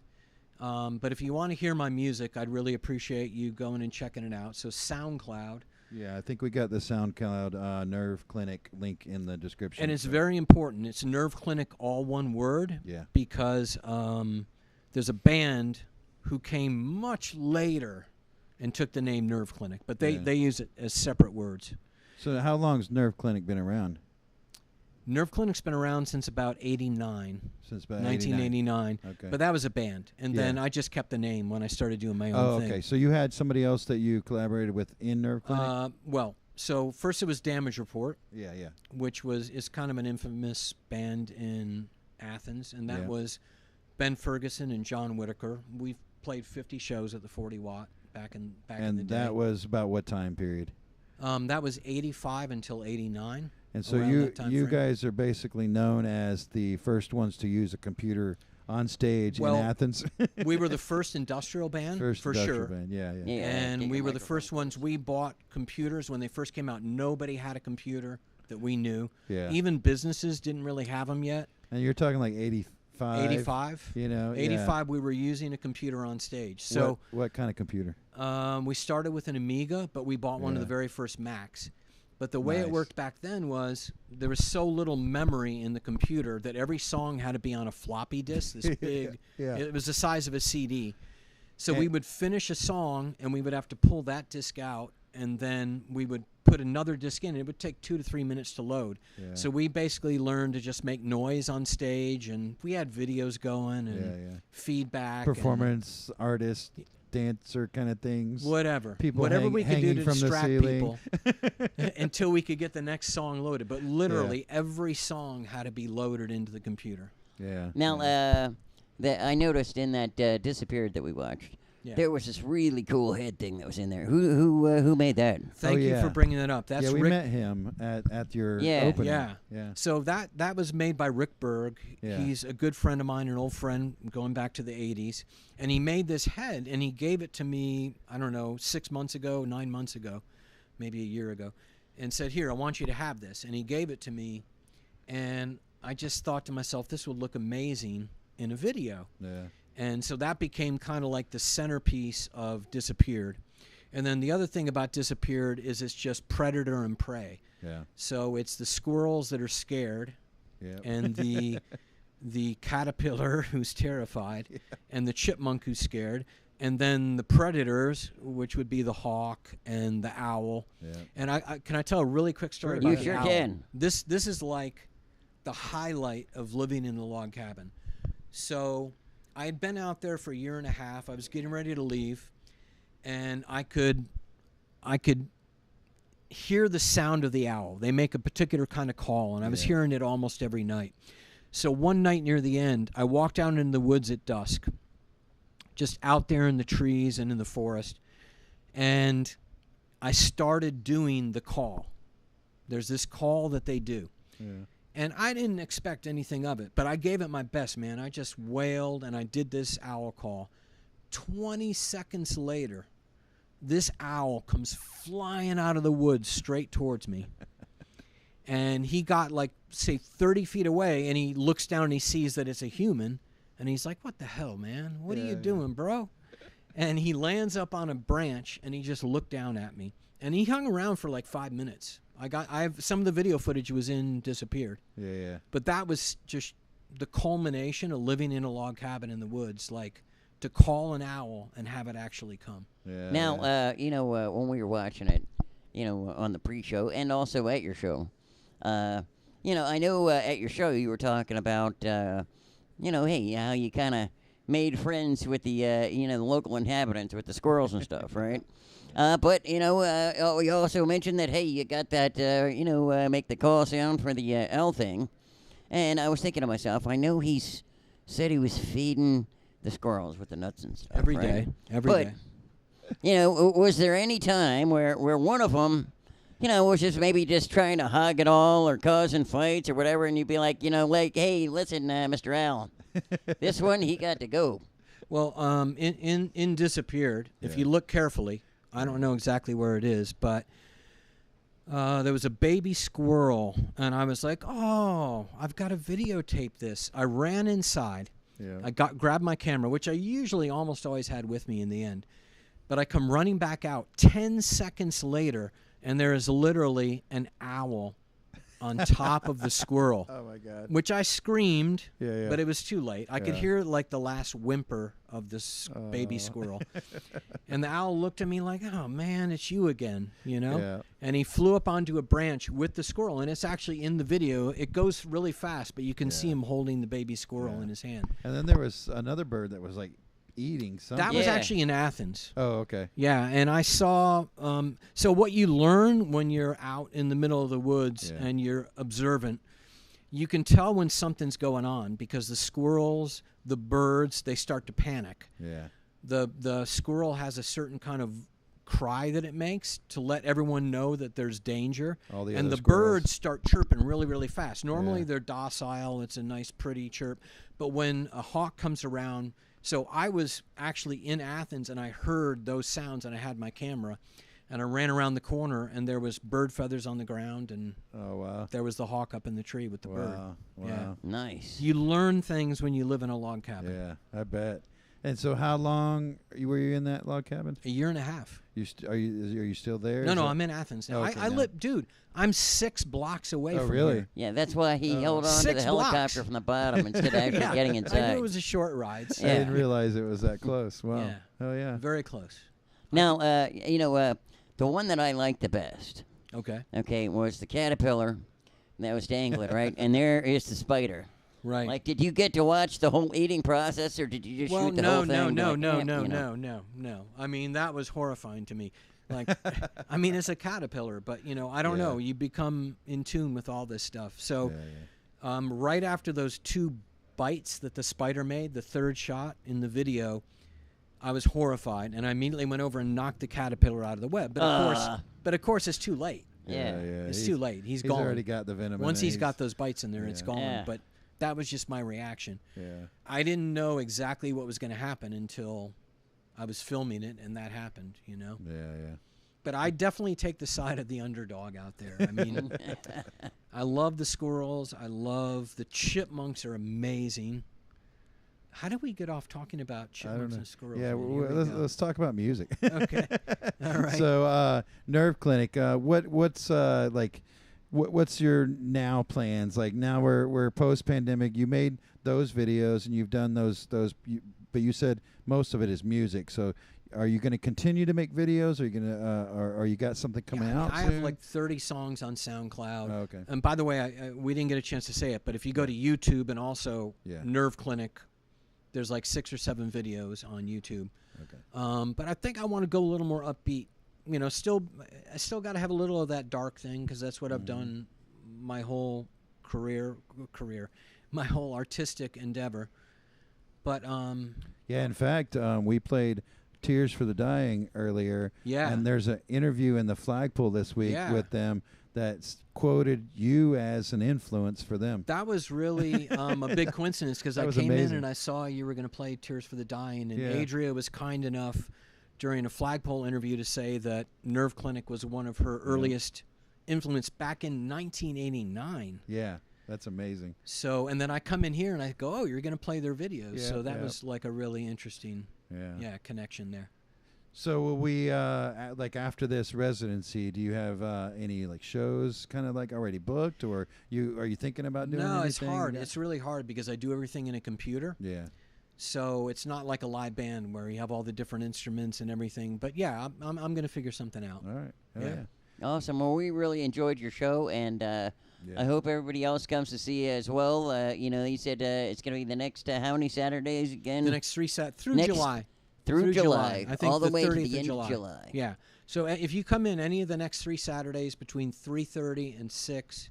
But if you want to hear my music, I'd really appreciate you going and checking it out. So SoundCloud. Yeah, I think we got the SoundCloud Nerveclinic link in the description. And it's so- very important. It's Nerveclinic, all one word. Yeah. Because there's a band who came much later and took the name Nerveclinic, but Yeah. they use it as separate words. So how long's Nerveclinic been around? Nerveclinic's been around since about '89. Since about 1989. Okay. But that was a band. And then Yeah. I just kept the name when I started doing my Oh, own thing. okay. So you had somebody else that you collaborated with in Nerveclinic? So first it was Damage Report, Yeah. which is kind of an infamous band in Athens, and that Yeah. was Ben Ferguson and John Whitaker. We've played 50 shows at the 40 Watt back in the And day. that was about what time period? That was 85 until 89. And so around that time you frame. guys are basically known as the first ones to use a computer on stage Well, in Athens. We were the first industrial band, First for industrial sure. band. Yeah. Yeah, And take we a were the microphone. first ones. We bought computers when they first came out. Nobody had a computer that we knew. Yeah. Even businesses didn't really have them yet. And you're talking like 85. 85. You know, yeah. 85, we were using a computer on stage. So what kind of computer? we started with an Amiga, but we bought one of Yeah. the very first Macs. But the way it Nice. worked back then was there was so little memory in the computer that every song had to be on a floppy disk, this big. Yeah. It was the size of a CD. So we And- would finish a song, and we would have to pull that disc out, and then we would put another disc in. It would take 2 to 3 minutes to load. Yeah. So we basically learned to just make noise on stage, and we had videos going and Yeah. feedback. and Performance artist, dancer kind of things. whatever. People Whatever we could do hanging to from the distract ceiling. people until we could get the next song loaded. But literally every song had to be loaded into the computer. Yeah. Now, yeah. that I noticed in that Disappeared that we watched. Yeah. There was this really cool head thing that was in there. Who made that? Thank you for bringing that up. That's yeah, we Rick. met him at your Yeah. opening. Yeah. So that was made by Rick Berg. Yeah. He's a good friend of mine, an old friend going back to the 80s. And he made this head, and he gave it to me, I don't know, 6 months ago, 9 months ago, maybe a year ago, and said, here, I want you to have this. And he gave it to me, and I just thought to myself, this would look amazing in a video. Yeah. And so that became kind of like the centerpiece of Disappeared. And then the other thing about Disappeared is it's just predator and prey. Yeah. So it's the squirrels that are scared, Yeah. and the caterpillar who's terrified, and the chipmunk who's scared, and then the predators, which would be the hawk and the owl. Yeah. And I can I tell a really quick story Sure. about You the sure owl? can. This is like the highlight of living in a log cabin. So I had been out there for a year and a half. I was getting ready to leave, and I could hear the sound of the owl. They make a particular kind of call, and I was hearing it almost every night. So one night near the end, I walked down in the woods at dusk, just out there in the trees and in the forest, and I started doing the call. There's this call that they do. Yeah. And I didn't expect anything of it, but I gave it my best, man. I just wailed, and I did this owl call. 20 seconds later, this owl comes flying out of the woods straight towards me. And he got, like, say, 30 feet away, and he looks down and he sees that it's a human. And he's like, what the hell, man? What are you doing, bro? And he lands up on a branch, and he just looked down at me. And he hung around for like 5 minutes. I have some of the video footage was in Disappeared. Yeah. Yeah. But that was just the culmination of living in a log cabin in the woods, like to call an owl and have it actually come. Yeah. Now, when we were watching it, on the pre-show and also at your show, I know at your show you were talking about, hey, how you kind of made friends with the, the local inhabitants with the squirrels and stuff, right? But, you also mentioned that, hey, you got that, make the call sound for the L thing. And I was thinking to myself, I know he's said he was feeding the squirrels with the nuts and stuff. Every right? day. Every day. Was there any time where one of them, was just maybe just trying to hog it all or causing fights or whatever, and you'd be like, hey, listen, Mr. Al, this one, he got to go. Well, in Disappeared, if you look carefully, I don't know exactly where it is, but there was a baby squirrel, and I was like, oh, I've got to videotape this. I ran inside. Yeah. I grabbed my camera, which I usually almost always had with me in the end. But I come running back out 10 seconds later, and there is literally an owl on top of the squirrel. Oh my God. Which I screamed, Yeah. but it was too late. I could Yeah. hear like the last whimper of this baby squirrel. And the owl looked at me like, oh man, it's you again, Yeah. And he flew up onto a branch with the squirrel, and it's actually in the video. It goes really fast, but you can see him holding the baby squirrel in his hand. And then there was another bird that was like eating something. That was Yeah. actually in Athens. Oh, okay. Yeah, and I saw. So what you learn when you're out in the middle of the woods and you're observant, you can tell when something's going on because the squirrels, the birds, they start to panic. Yeah. The squirrel has a certain kind of cry that it makes to let everyone know that there's danger. All the and other the squirrels. birds start chirping really, really fast. Normally Yeah. they're docile. It's a nice, pretty chirp. But when a hawk comes around. So I was actually in Athens, and I heard those sounds, and I had my camera, and I ran around the corner, and there was bird feathers on the ground, and Oh wow. there was the hawk up in the tree with the bird. Wow. Yeah. Wow. Nice. You learn things when you live in a log cabin. Yeah, I bet. And so, how long were you in that log cabin? A year and a half. Are you still there? No, Is no, that- I'm in Athens now. Okay, I now. live, dude. I'm 6 blocks away Oh, from really? here. Yeah, that's why he held on to 6 the helicopter blocks. from the bottom instead of actually getting I knew inside. it was a short ride. So I Yeah. didn't realize it was that close. Wow. Yeah. Oh yeah. very close. Now, the one that I liked the best, Okay. was the caterpillar that was dangling, right? And there is the spider. Right. Like, did you get to watch the whole eating process, or did you just shoot the whole thing? No. I mean, that was horrifying to me. Like, I mean, it's a caterpillar, but I don't know. You become in tune with all this stuff. So, Yeah, right after those 2 bites that the spider made, the third shot in the video, I was horrified, and I immediately went over and knocked the caterpillar out of the web. But of course, it's too late. Yeah. It's too late. He's gone. He's already got the venom. Once he's got those bites in there, it's gone. Yeah. But that was just my reaction. Yeah. I didn't know exactly what was going to happen until I was filming it, and that happened, you know? Yeah. But I definitely take the side of the underdog out there. I mean, I love the squirrels. I love the chipmunks are amazing. How did we get off talking about chipmunks and squirrels? Yeah, Man? let's talk about music. Okay. All right. So, Nerveclinic, what's your now plans? Like now we're post pandemic. You made those videos and you've done those, but you said most of it is music. So, are you going to continue to make videos? Are you going to, or you got something coming out? I soon? have like 30 songs on SoundCloud. Oh, okay. And by the way, we didn't get a chance to say it, but if you go to YouTube and also Nerveclinic, there's like 6 or 7 videos on YouTube. Okay. But I think I want to go a little more upbeat. You know, I still got to have a little of that dark thing because that's what I've done my whole career, my whole artistic endeavor. But yeah, in fact, we played Tears for the Dying earlier. Yeah. And there's an interview in the Flagpole this week with them that's quoted you as an influence for them. That was really a big coincidence because I came in and I saw you were going to play Tears for the Dying, and Adria was kind enough during a Flagpole interview to say that Nerveclinic was one of her earliest influence back in 1989. Yeah, that's amazing. So, and then I come in here and I go, oh, you're going to play their videos. So that was like a really interesting connection there. So will we, like after this residency, do you have any like shows kind of like already booked, or are you thinking about doing anything? No, it's hard. It's really hard because I do everything in a computer. Yeah. So it's not like a live band where you have all the different instruments and everything. But yeah, I'm going to figure something out. All right. Yeah. Awesome. Well, we really enjoyed your show, and I hope everybody else comes to see you as well. You know, you said it's going to be the next how many Saturdays again? The next 3 through July. Through July. I think all the way to 30th the end of of July. Yeah. So if you come in any of the next 3 Saturdays between 3:30 and 6,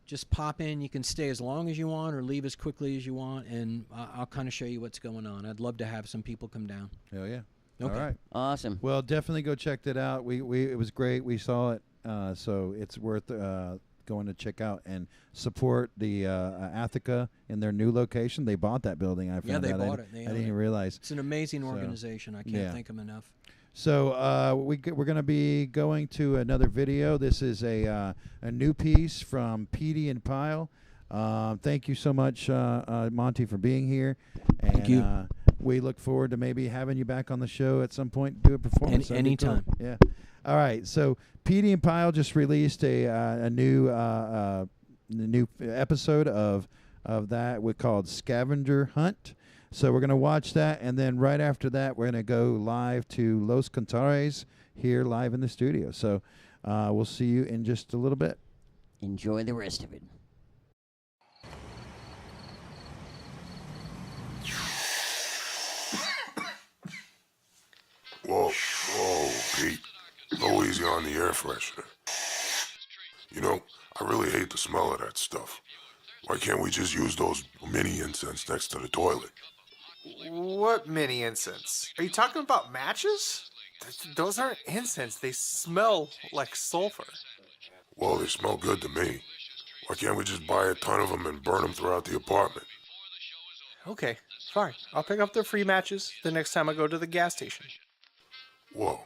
just pop in. You can stay as long as you want or leave as quickly as you want, and I'll kind of show you what's going on. I'd love to have some people come down. Hell yeah. Okay. All right. Awesome. Well, definitely go check that out. It was great. We saw it, so it's worth going to check out and support the Attica in their new location. They bought that building. I found they out. bought it. I didn't even realize. It's an amazing organization. I can't thank them enough. So we're going to be going to another video. This is a new piece from Petey Pile. Thank you so much, Monty, for being here. And, thank you. We look forward to maybe having you back on the show at some point to do a performance. Anytime. Cool. Yeah. All right. So Petey Pile just released a new episode of that we called Scavenger Hunt. So we're going to watch that, and then right after that, we're going to go live to Los Cantares here live in the studio. So we'll see you in just a little bit. Enjoy the rest of it. Whoa, Pete. Go easy on the air freshener. You know, I really hate the smell of that stuff. Why can't we just use those mini incense next to the toilet? What mini incense? Are you talking about matches? Those aren't incense. They smell like sulfur. Well, they smell good to me. Why can't we just buy a ton of them and burn them throughout the apartment? Okay, fine. I'll pick up the free matches the next time I go to the gas station. Whoa,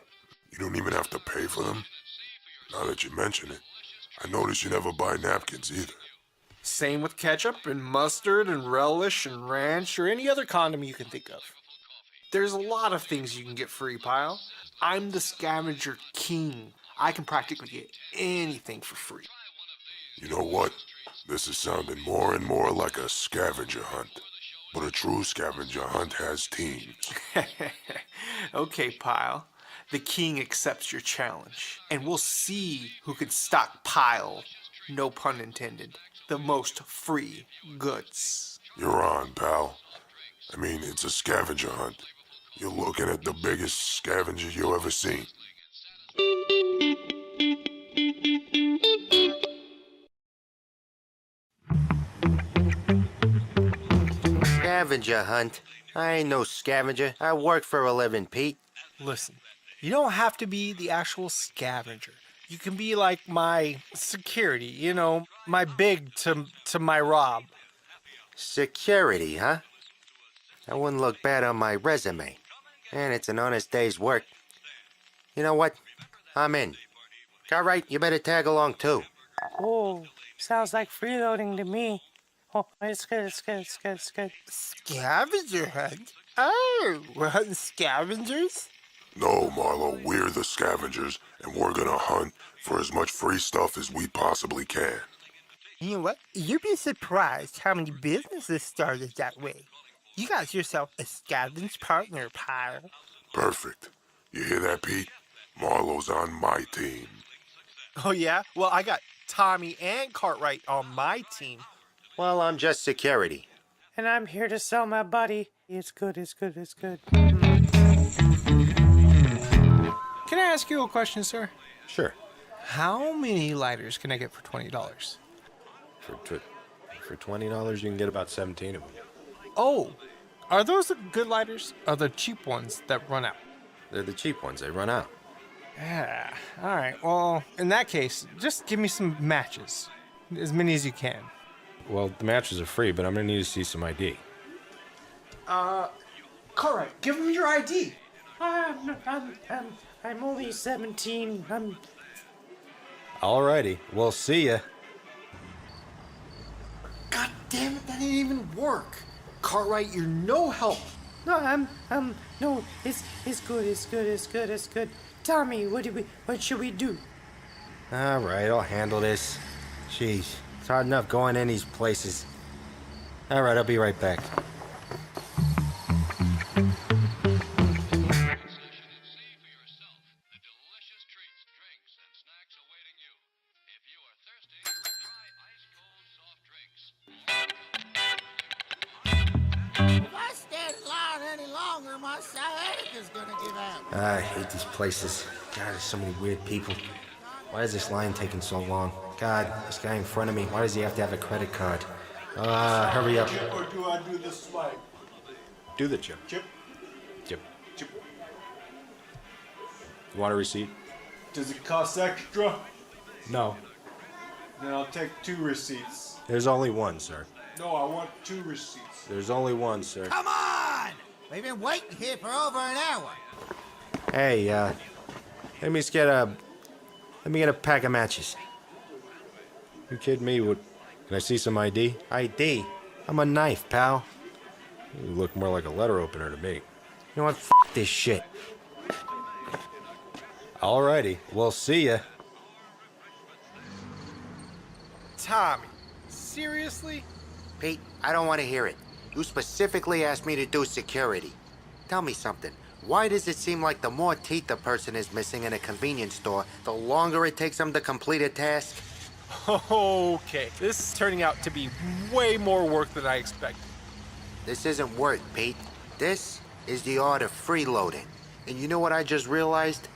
you don't even have to pay for them? Now that you mention it, I notice you never buy napkins either. Same with ketchup and mustard and relish and ranch or any other condom you can think of. There's a lot of things you can get free, Pile. I'm the scavenger king. I can practically get anything for free. You know what? This is sounding more and more like a scavenger hunt. But a true scavenger hunt has teams. Okay, Pile. The king accepts your challenge, and we'll see who can stockpile, no pun intended, the most free goods. You're on, pal. I mean, it's a scavenger hunt. You're looking at the biggest scavenger you've ever seen. scavenger hunt. I ain't no scavenger. I work for a living, Pete. Listen, you don't have to be the actual scavenger. You can be like my security, you know, my big to my Rob. Security, huh? That wouldn't look bad on my resume. And it's an honest day's work. You know what? I'm in. Alright, you better tag along too. Oh, sounds like freeloading to me. Oh, it's good, it's good, it's good, it's good. Scavenger hunt? Oh, we're hunting scavengers? No, Marlo, we're the scavengers, and we're gonna hunt for as much free stuff as we possibly can. You know what? You'd be surprised how many businesses started that way. You got yourself a scavenge partner, Pile. Perfect. You hear that, Pete? Marlo's on my team. Oh yeah? Well, I got Tommy and Cartwright on my team. Well, I'm just security. And I'm here to sell my buddy. It's good, it's good, it's good. Can I ask you a question, sir? Sure. How many lighters can I get for $20? For $20, you can get about 17 of them. Oh, are those the good lighters? Or the cheap ones that run out? They're the cheap ones. They run out. Yeah. All right. Well, in that case, just give me some matches. As many as you can. Well, the matches are free, but I'm going to need to see some ID. Cartwright, give him your ID. I'm only 17. Alrighty. We'll see ya. God damn it, that didn't even work. Cartwright, you're no help. No, no, it's good, it's good, it's good, it's good. Tommy, what should we do? Alright, I'll handle this. Jeez, it's hard enough going in these places. Alright, I'll be right back. I hate these places. God, there's so many weird people. Why is this line taking so long? God, this guy in front of me, why does he have to have a credit card? Hurry up. Or do I do the swipe? Do the chip. Chip. Chip. You want a receipt? Does it cost extra? No. Then I'll take 2 receipts. There's only one, sir. No, I want 2 receipts. There's only one, sir. Come on! We've been waiting here for over an hour. Hey, let me get a pack of matches. You kidding me? Can I see some ID? ID? I'm a knife, pal. You look more like a letter opener to me. You know what? F this shit. Alrighty, we'll see ya. Tommy, seriously? Pete, I don't want to hear it. You specifically asked me to do security. Tell me something. Why does it seem like the more teeth a person is missing in a convenience store, the longer it takes them to complete a task? Okay, this is turning out to be way more work than I expected. This isn't work, Pete. This is the art of freeloading. And you know what I just realized?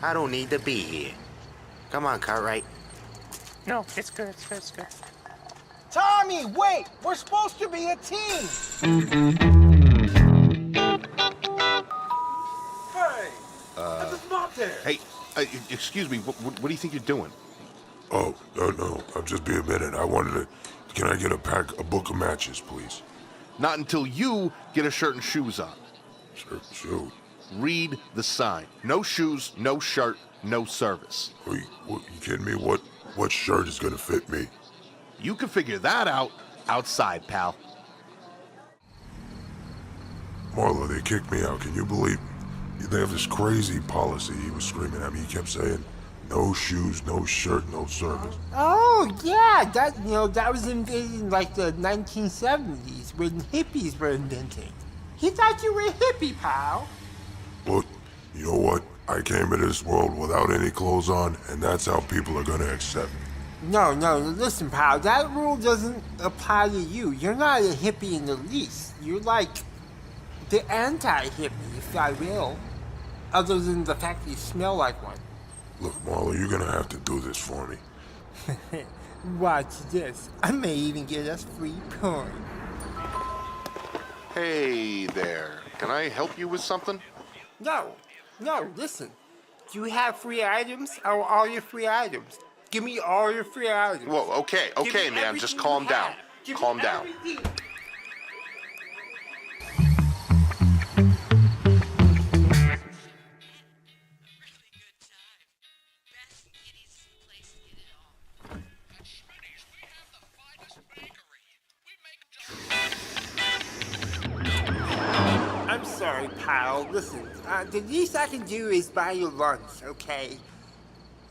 I don't need to be here. Come on, Cartwright. No, it's good, it's good, it's good. Tommy, wait! We're supposed to be a team! Hey! I just not there! Hey, excuse me, what do you think you're doing? Oh, no, I'm just being a minute. Can I get a book of matches, please? Not until you get a shirt and shoes on. Shirt and shoes? Read the sign. No shoes, no shirt, no service. Wait, you kidding me? What shirt is gonna fit me? You can figure that out outside, pal. Marlo, they kicked me out. Can you believe it? They have this crazy policy. He was screaming at me. He kept saying, no shoes, no shirt, no service. Oh, yeah, that was invented in like the 1970s when hippies were inventing. He thought you were a hippie, pal. Look, you know what? I came into this world without any clothes on, and that's how people are gonna accept me. No, listen, pal, that rule doesn't apply to you. You're not a hippie in the least. You're like the anti-hippie, if I will. Other than the fact that you smell like one. Look, Marlo, you're gonna have to do this for me. Watch this. I may even get us free porn. Hey there. Can I help you with something? No, listen. Do you have free items? I want all your free items. Give me all your free items. Whoa, okay, man. Just calm down. Calm down. I'm sorry, pal. Listen, the least I can do is buy you lunch, okay?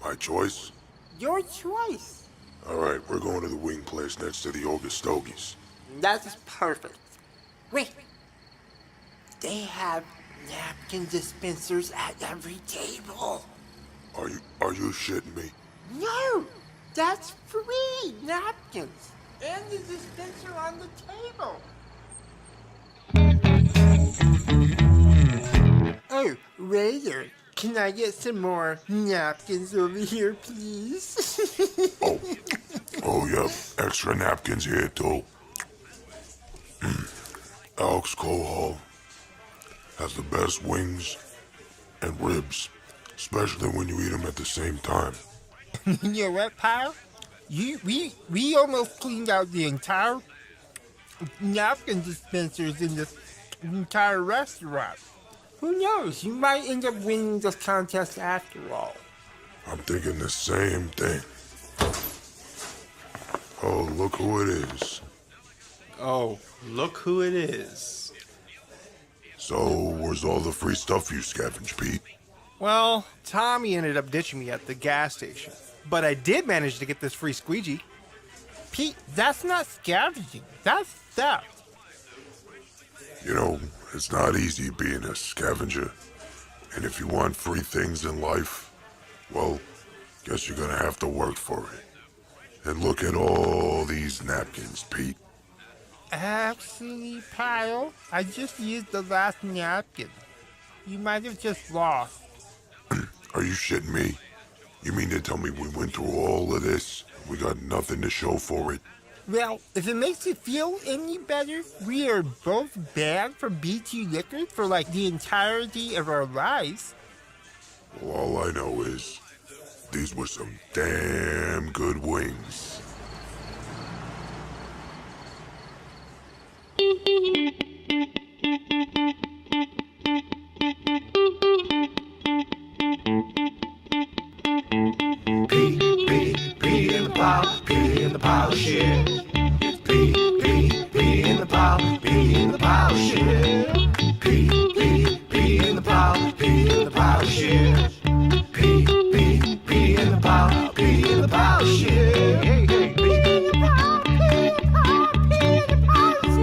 My choice? Your choice. All right, we're going to the wing place next to the Ogre Stogies. That's perfect. Wait. They have napkin dispensers at every table. Are you shitting me? No, that's free napkins. And the dispenser on the table. Oh, waiter, can I get some more napkins over here, please? Oh yeah, extra napkins here too. Alex Cohol has the best wings and ribs, especially when you eat them at the same time. You know what, pal? We almost cleaned out the entire napkin dispensers in this entire restaurant. Who knows? You might end up winning this contest after all. I'm thinking the same thing. Oh, look who it is. Oh, look who it is. So, where's all the free stuff you scavenged, Pete? Well, Tommy ended up ditching me at the gas station. But I did manage to get this free squeegee. Pete, that's not scavenging. That's theft. You know, it's not easy being a scavenger. And if you want free things in life, well, guess you're gonna have to work for it. And look at all these napkins, Pete. Absolutely, pal. I just used the last napkin. You might have just lost. Are you shitting me? You mean to tell me we went through all of this? We got nothing to show for it? Well, if it makes you feel any better, we are both banned from BT Liquor for like the entirety of our lives. Well, all I know is these were some damn good wings. Pee in the pile, pee in the pile of shit. It's pee in the pile, pee in the pile of shit. Pee in the pile, pee in the pile of shit. Pee in the pile, pee in the pile of shit. Hey, hey, pee in the pile, pee in the pile, pee in the pile of shit.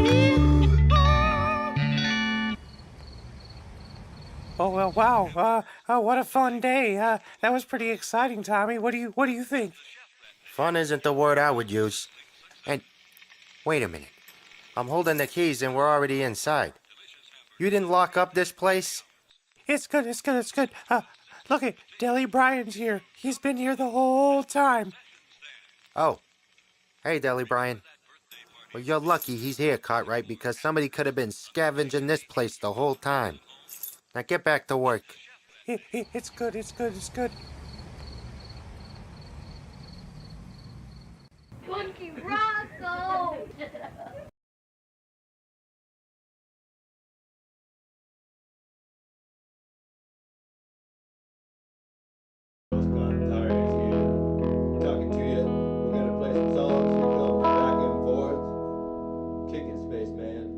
Oh well, wow! What a fun day! That was pretty exciting, Tommy. What do you think? Fun isn't the word I would use. And wait a minute. I'm holding the keys and we're already inside. You didn't lock up this place? It's good. Look at Deli Brian's here. He's been here the whole time. Oh. Hey, Deli Brian. Well, you're lucky he's here, Cartwright, because somebody could have been scavenging this place the whole time. Now get back to work. It's good. Monkey Rocco! Talking to you. We're gonna play some songs. You go back and forth. Kick it, spaceman.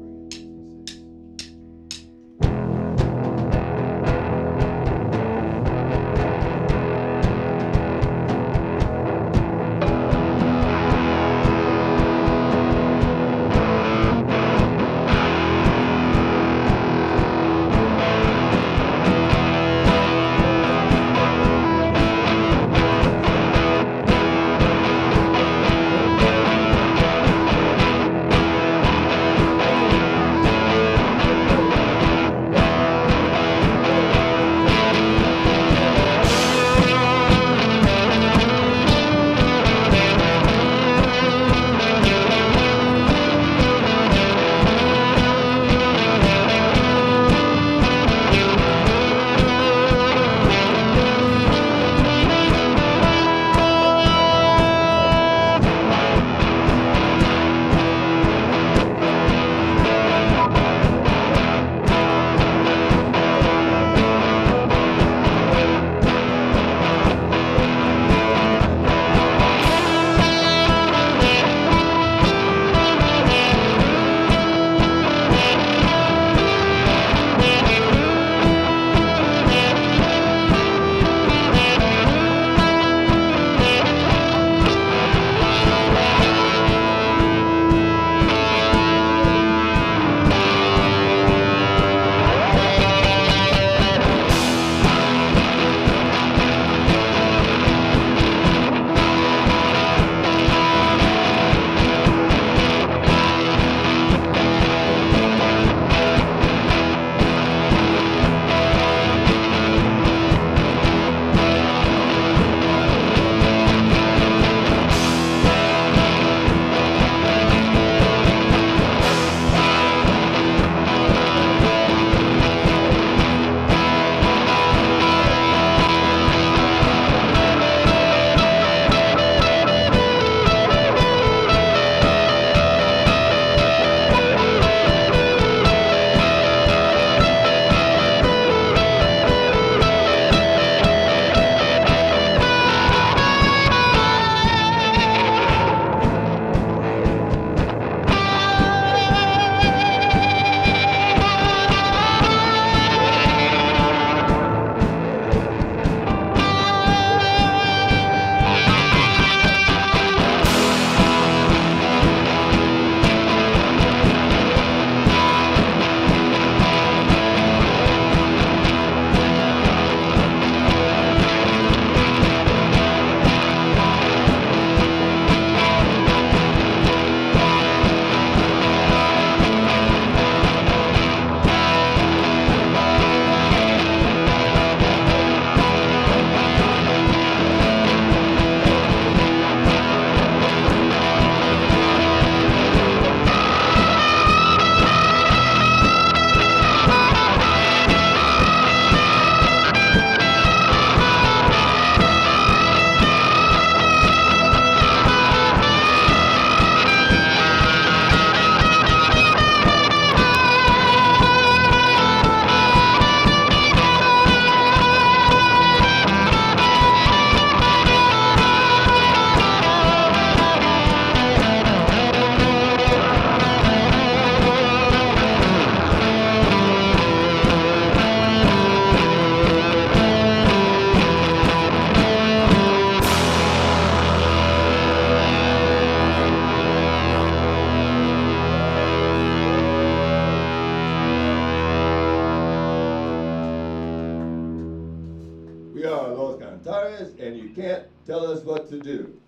are Los Cantares, and you can't tell us what to do.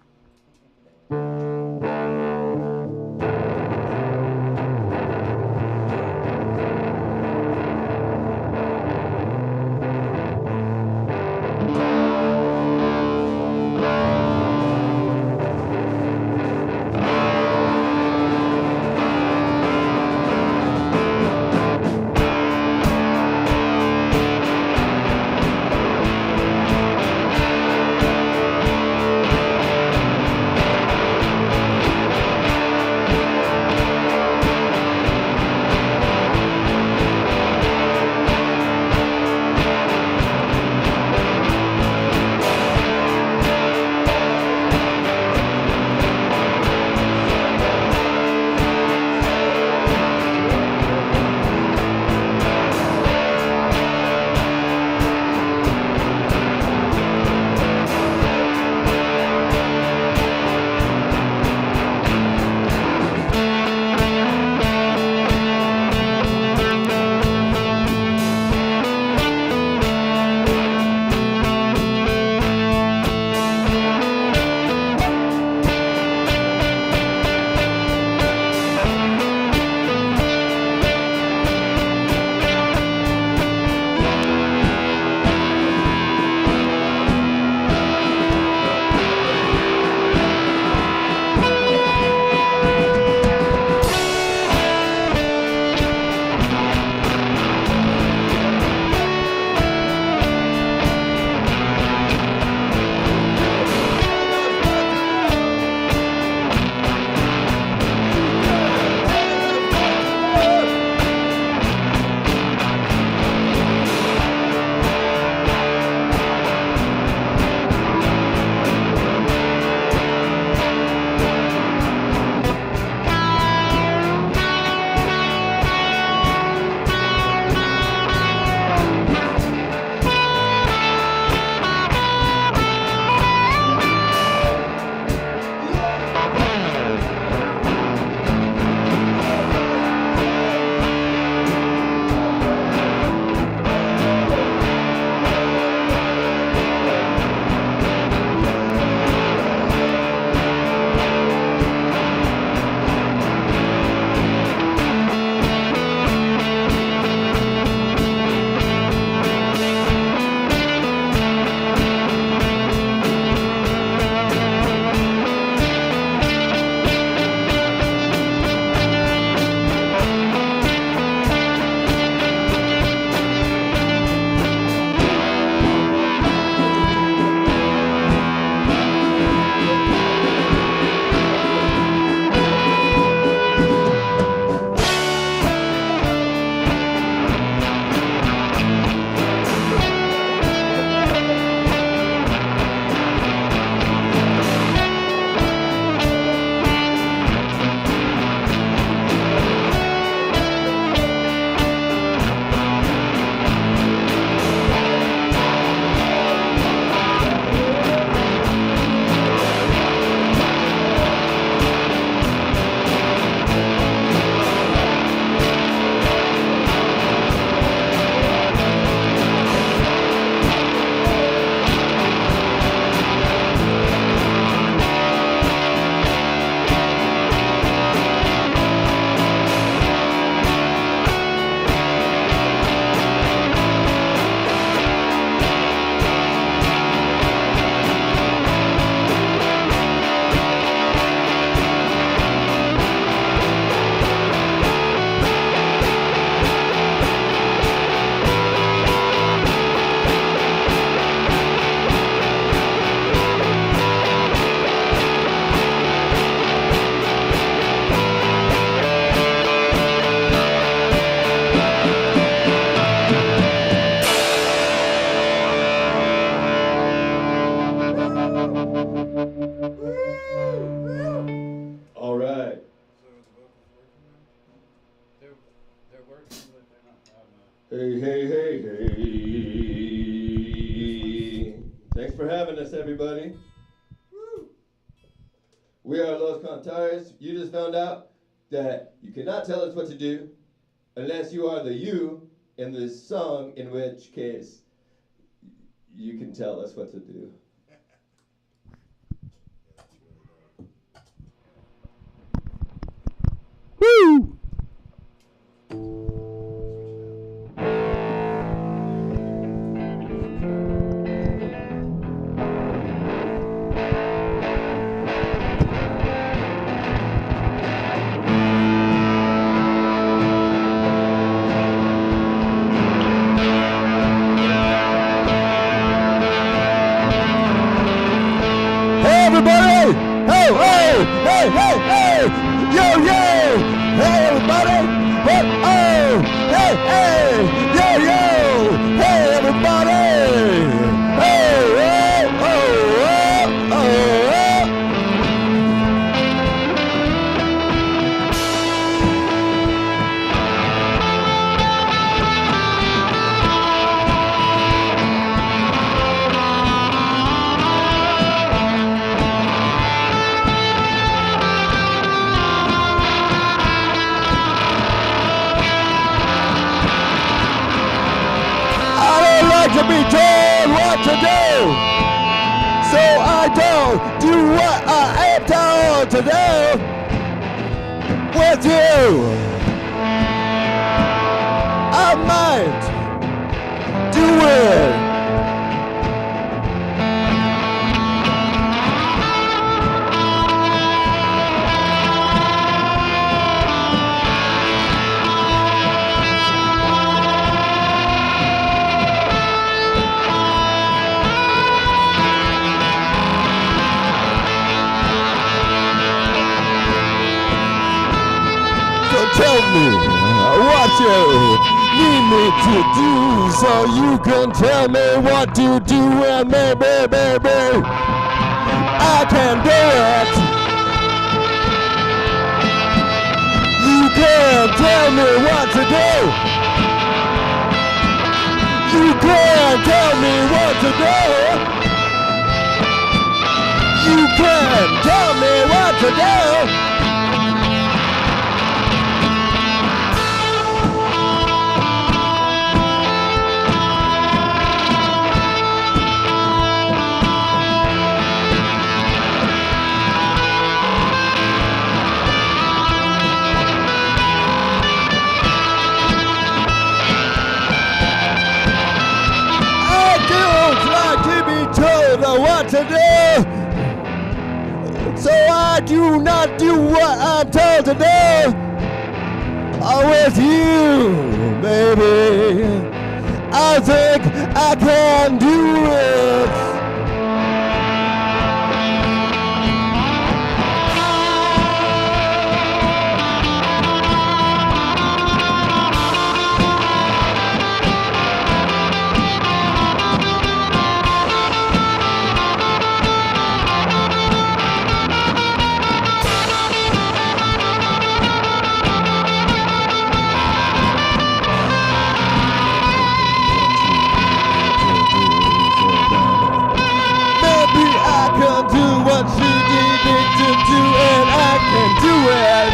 Hey, hey, hey, hey. Thanks for having us, everybody. Woo. We are Los Cantares. You just found out that you cannot tell us what to do unless you are the you in this song, in which case You can tell us what to do. Woo! Everybody! Hey, hey, hey, hey, hey! Yo, yo! Hey, everybody! What? Oh! Hey, hey! Yo, yo! Hey, everybody! Hey, oh, oh, oh, oh! To be told what to do, so I don't do what I am told to do with you. I might do it. Tell me what you need me to do, so you can tell me what to do, and maybe, baby, I can do it. You can tell me what to do. You can tell me what to do. You can tell me what to do. What to do, so I do not do what I'm told to do. With you, baby, I think I can do it. What she needed to do, and I can do it.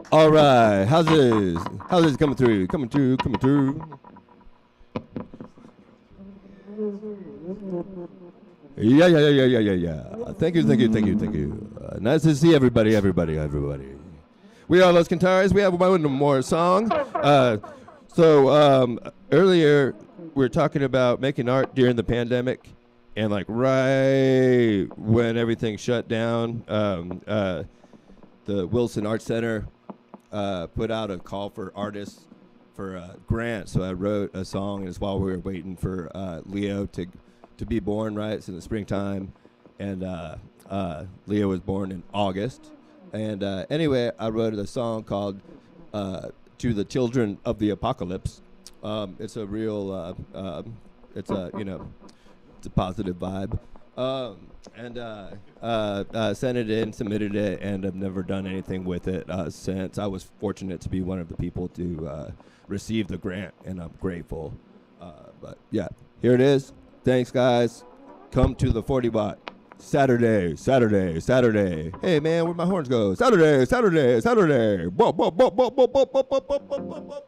All right, how's this? How's this coming through? Coming through. Yeah. Thank you. Nice to see everybody. We are Los Cantares. We have one more song. Earlier we were talking about making art during the pandemic, and like right when everything shut down, the Wilson Art Center put out a call for artists for a grant, so I wrote a song. And it's while we were waiting for Leo to be born, right? It's in the springtime, and Leo was born in August. And anyway, I wrote a song called "To the Children of the Apocalypse." It's a real, it's a positive vibe. Sent it in, submitted it, and I've never done anything with it since. I was fortunate to be one of the people to receive the grant, and I'm grateful. But yeah, here it is. Thanks, guys. Come to the 40 Watt. Saturday. Hey, man, where'd my horns go? Saturday. Whoa, whoa, whoa, whoa, whoa, whoa, whoa, whoa, whoa, whoa, whoa.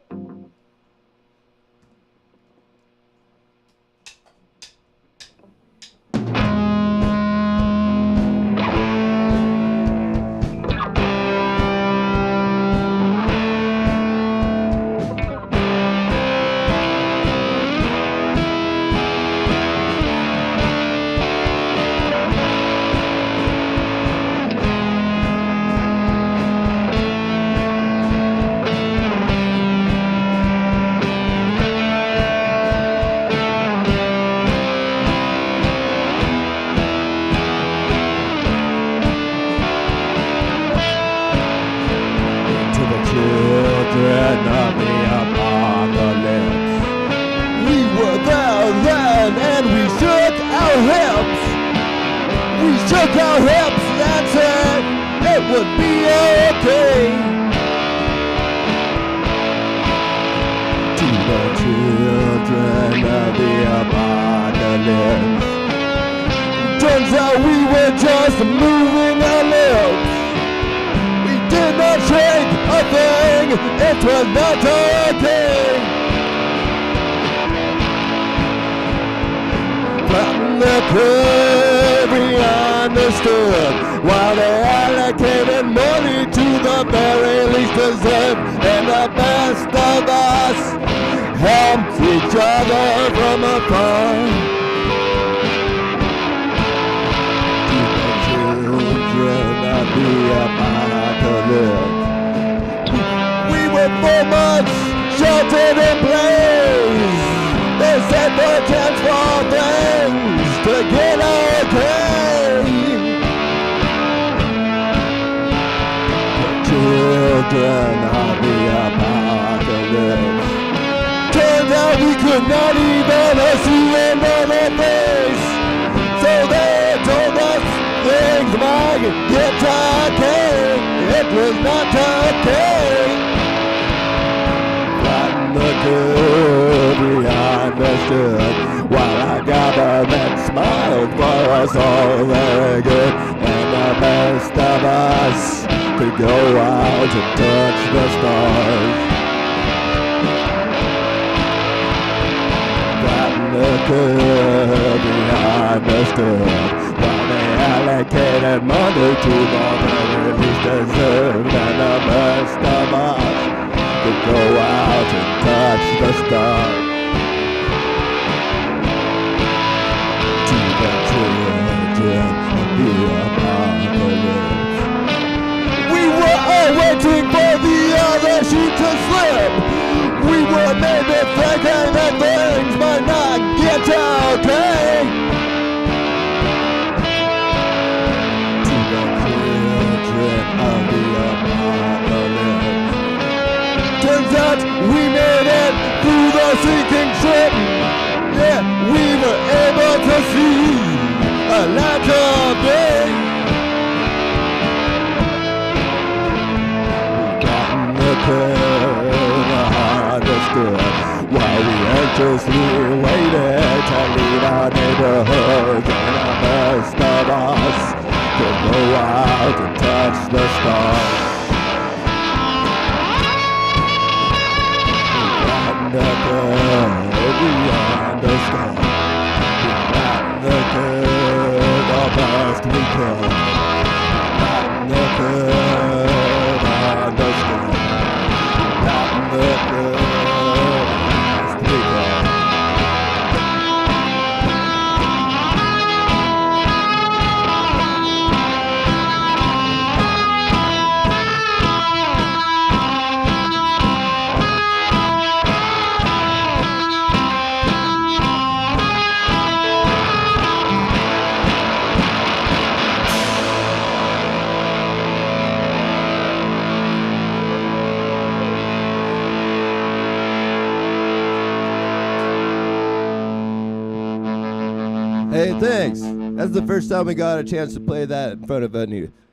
Hey, thanks. That's the first time we got a chance to play that in front of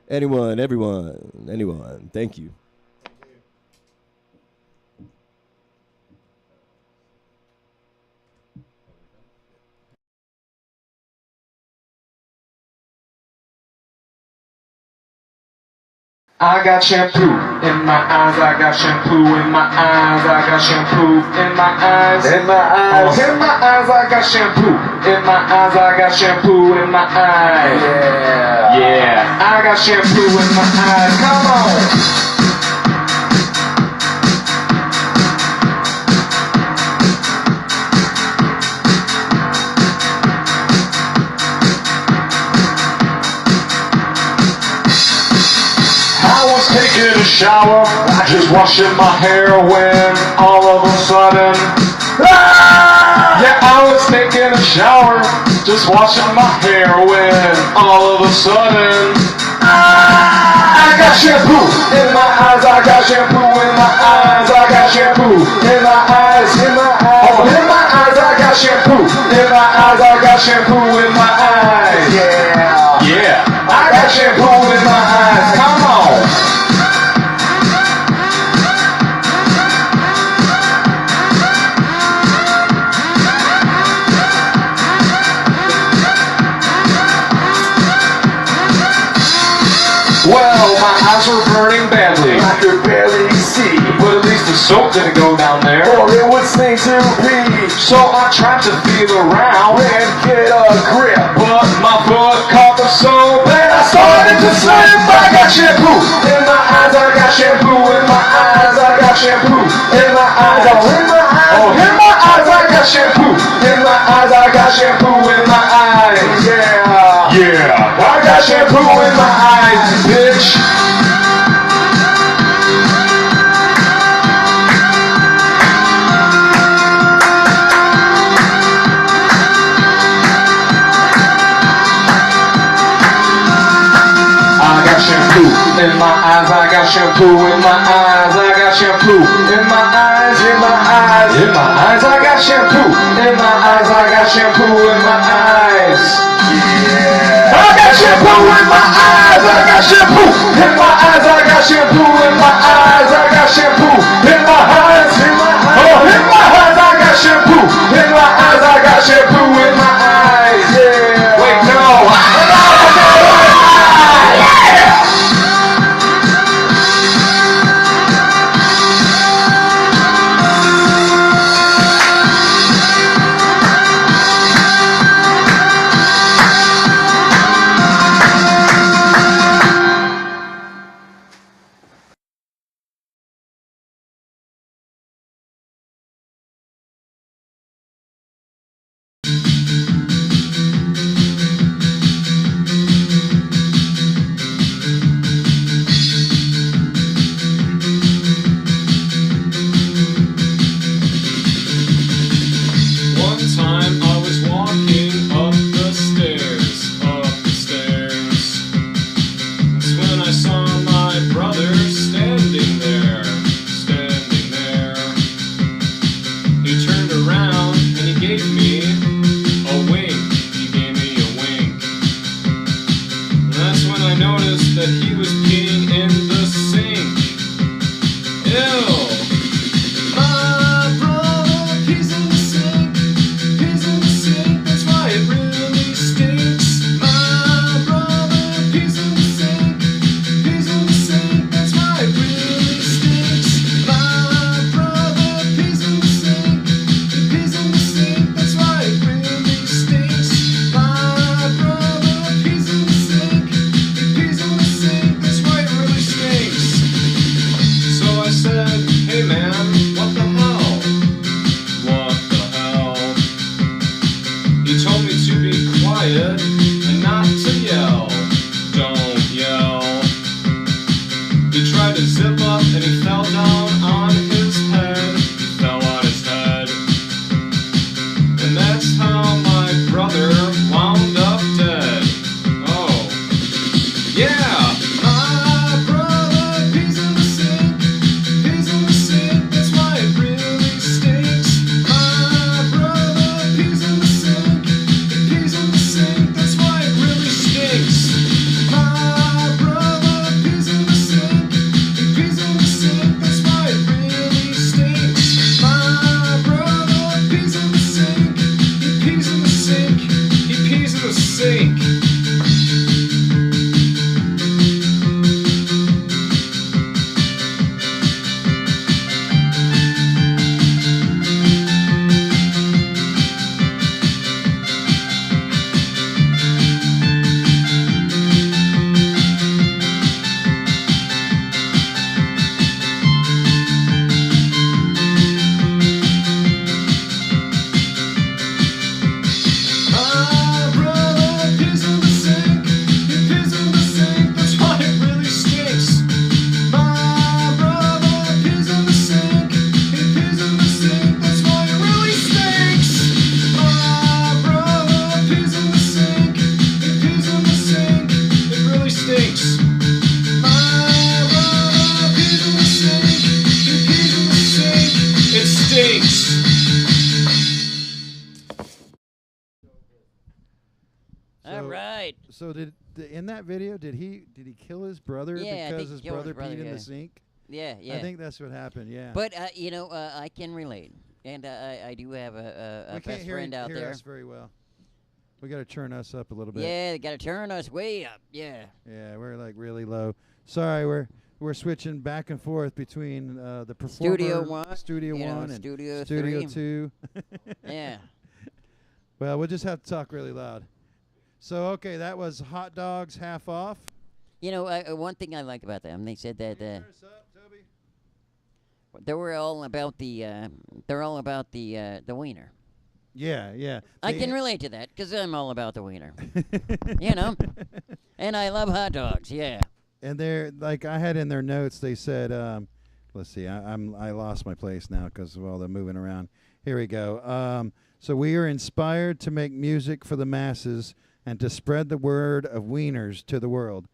anyone, everyone. Thank you. I got shampoo in my eyes, I got shampoo in my eyes, I got shampoo in my eyes, in my eyes, in my eyes, I got shampoo in my eyes, I got shampoo in my eyes, yeah, I got shampoo in my eyes, come on. Taking a shower, just washing my hair when all of a sudden, yeah, I was taking a shower, just washing my hair when all of a sudden, I got shampoo in my eyes, I got shampoo in my eyes, I got shampoo in my eyes, in my eyes, oh, in my eyes, I got shampoo in my eyes, I got shampoo in my eyes, yeah, I got shampoo in my eyes, come on. Well, my eyes were burning badly. I could barely see, but at least the soap didn't go down there, or it would sting to pee. So I tried to feel around and get a grip, but my foot caught the soap and I started to slip. I got shampoo in my eyes, I got shampoo in my eyes, I got shampoo in my eyes, oh in my eyes, oh in my eyes, I got shampoo in my eyes, I got shampoo in my eyes, yeah, I got shampoo in my eyes, bitch. I got shampoo in my eyes, I got shampoo in my eyes, I got shampoo in my eyes, in my eyes, in my eyes, I got shampoo in my eyes, I got shampoo in my eyes, yeah. I got shampoo in my eyes, I got shampoo in my eyes, I got shampoo in my eyes, I got shampoo in my eyes, in my eyes, oh in my eyes, I got shampoo in my eyes, I got shampoo in my eyes, yeah. Wait, no. That's why All right. So in that video, did he kill his brother Yeah, I because think his he killed brother his brother, peed in yeah. the sink? Yeah, yeah. I think that's what happened. Yeah. But I can relate, and I do have a best friend out there. Us very well. We got to turn us up a little bit. Yeah, they got to turn us way up. Yeah. Yeah, we're like really low. Sorry, we're switching back and forth between the performer, Studio 1, Studio you know, 1, and Studio Studio 3. 2. Yeah. Well, we'll just have to talk really loud. So, okay, that was hot dogs half off. You know, one thing I liked about them, they said that they were all about the wiener. Yeah, yeah. I can relate to that because I'm all about the wiener. You know, and I love hot dogs. Yeah. And they're like I had in their notes. They said, "Let's see, I lost my place now because of all the moving around." Here we go. So we are inspired to make music for the masses and to spread the word of wieners to the world.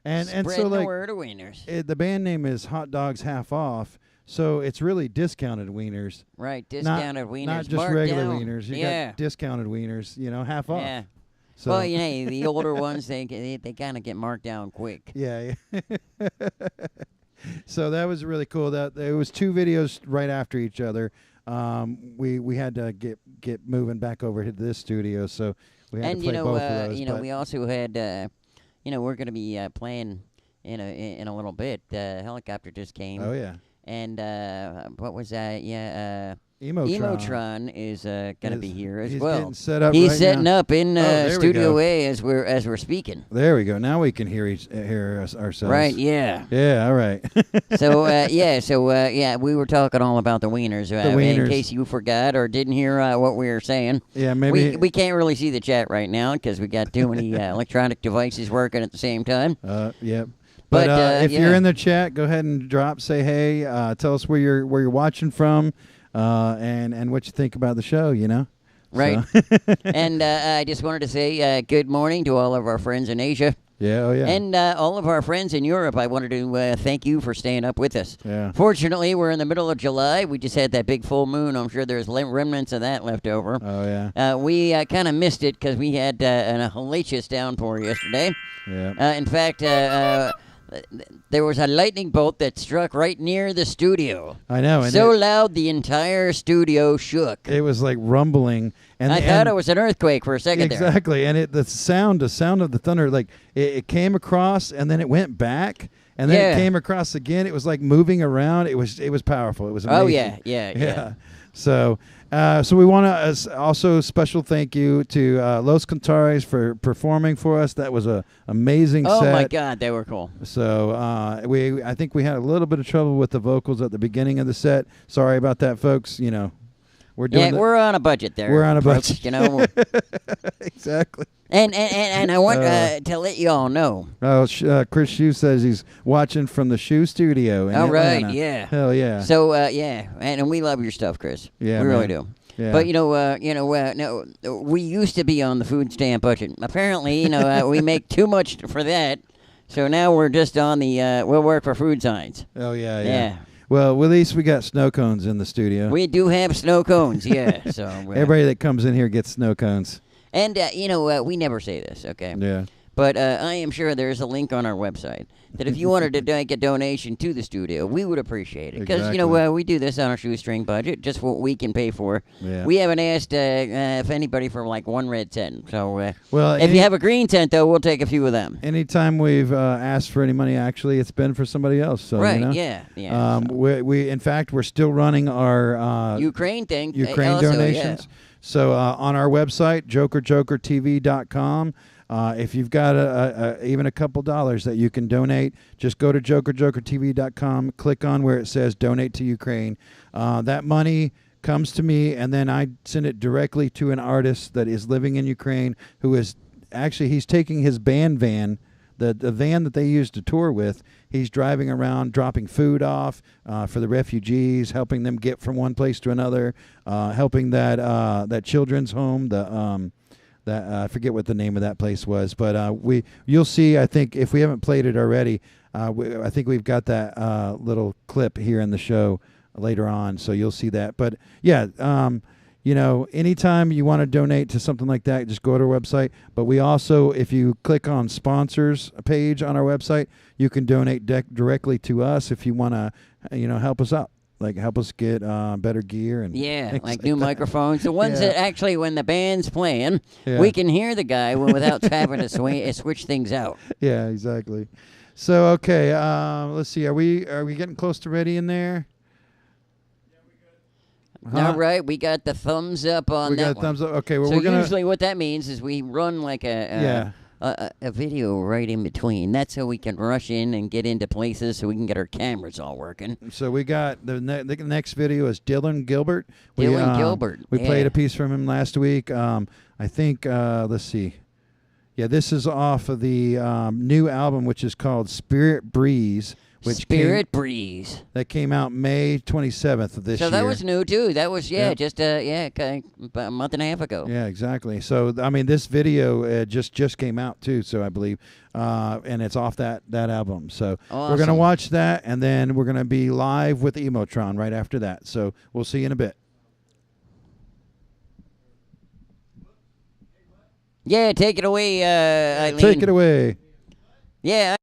And so Spreading like the word of wieners. the band name is Hot Dogs Half Off. So it's really discounted wieners. Right, discounted wieners. Not just marked regular down. wieners. You Yeah. got discounted wieners, half off. Yeah. So Well, the older ones, they kind of get marked down quick. Yeah. So that was really cool. That it was 2 videos right after each other. We had to get moving back over to this studio, so we had to play both of those. We also had, we're going to be playing in a little bit. The helicopter just came. Oh yeah. And what was that? Yeah. Emotron is going to be here as he's well. getting set up He's right setting now. up in there we Studio go. A as we're speaking. There we go. Now we can hear ourselves. Right. Yeah. Yeah. All right. So we were talking all about the wieners. In wieners. case you forgot or didn't hear what we were saying. Yeah, maybe we can't really see the chat right now because we got too many electronic devices working at the same time. Yep. But if you're yeah. in the chat, go ahead and say hey. Tell us where you're watching from, and what you think about the show. Right. So. And I just wanted to say good morning to all of our friends in Asia. Yeah. Oh yeah. And all of our friends in Europe. I wanted to thank you for staying up with us. Yeah. Fortunately, we're in the middle of July. We just had that big full moon. I'm sure there's remnants of that left over. Oh yeah. We kind of missed it because we had a hellacious downpour yesterday. Yeah. In fact, there was a lightning bolt that struck right near the studio. I know. And so loud the entire studio shook. It was like rumbling. And I thought it was an earthquake for a second there. Exactly. And the sound of the thunder, like it came across and then it went back. And then it came across again. It was like moving around. It was powerful. It was amazing. Oh, yeah. So we want to also special thank you to Los Cantares for performing for us. That was a amazing set. Oh my God, they were cool. So I think we had a little bit of trouble with the vocals at the beginning of the set. Sorry about that, folks. We're doing. We're on a budget there. We're on a folks, budget. Exactly. And I want to let you all know. Oh, Chris Shue says he's watching from the Shue Studio in Atlanta. Right, yeah. Hell yeah. So and we love your stuff, Chris. Yeah, we really man. do. Yeah. But no, we used to be on the food stamp budget. Apparently, we make too much for that. So now we're just on the we'll work for food signs. Oh yeah. Yeah. Well, at least we got snow cones in the studio. We do have snow cones, yeah. So everybody that comes in here gets snow cones. And we never say this, okay? Yeah. But I am sure there's a link on our website that if you wanted to make a donation to the studio, we would appreciate it. Because, Exactly. we do this on a shoestring budget, just what we can pay for. Yeah. We haven't asked if anybody for, like, one red tent. So Well, if you have a green tent, though, we'll take a few of them. Anytime we've asked for any money, actually, it's been for somebody else. So, Right, yeah. We in fact, we're still running our Ukraine thing. Ukraine also, donations. Yeah. So on our website, JOKERJOKERtv.com, if you've got even a couple dollars that you can donate, just go to JOKERJOKERtv.com, click on where it says Donate to Ukraine. That money comes to me, and then I send it directly to an artist that is living in Ukraine who is actually, he's taking his band van, the van that they used to tour with. He's driving around, dropping food off for the refugees, helping them get from one place to another, helping that children's home. I forget what the name of that place was, but you'll see. I think if we haven't played it already, I think we've got that little clip here in the show later on, so you'll see that. But yeah. you know, anytime you want to donate to something like that, just go to our website. But we also, if you click on sponsors page on our website, you can donate directly to us if you want to, you know, help us out. Like help us get better gear and like new microphones. The ones that actually, when the band's playing, Yeah. we can hear the guy without having to switch things out. Yeah, exactly. So okay, let's see. Are we getting close to ready in there? All right, we got the thumbs up on We that got one. thumbs up. Okay, well so we're gonna usually what that means is we run like a video right in between. That's so we can rush in and get into places so we can get our cameras all working. So we got the next video is Dylan Gilbert. Dylan Gilbert. We played a piece from him last week. I think let's see. Yeah, this is off of the new album, which is called Spirit Breeze. Breeze. That came out May 27th of this year. So that was new too. That was just about a month and a half ago. Yeah, exactly. So I mean, this video just came out too. So I believe, and it's off that album. So we're gonna watch that, and then we're gonna be live with Emotron right after that. So we'll see you in a bit. Yeah, take it away, Iylene. Take it away. Yeah.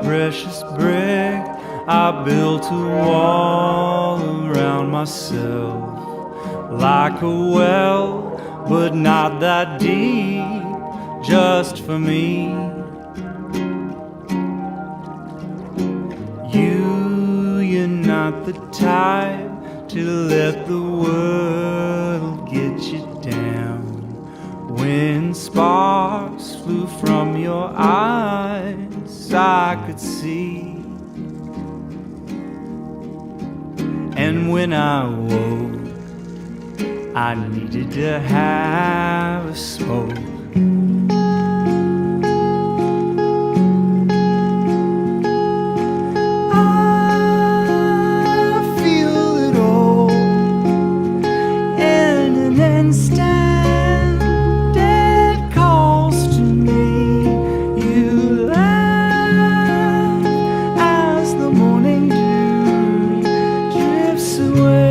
Precious brick, I built a wall around myself, like a well, but not that deep, just for me. You're not the type to let the world get you down. When sparks flew from your eyes, I could see. And when I woke, I needed to have a smoke. I feel it all in an instant. It calls to me. You laugh as the morning dew drifts away.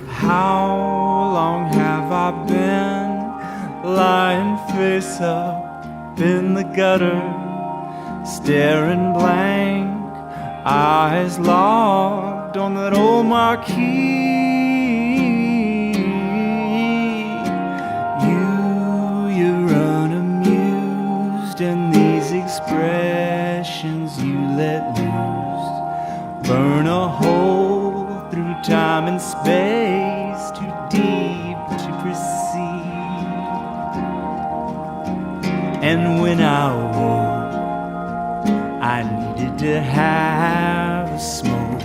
How long have I been lying face up in the gutter, staring blank, eyes locked on that old marquee? You're unamused, and these expressions you let loose burn a hole through time and space, too deep to proceed. And when I woke, I needed to have a smoke.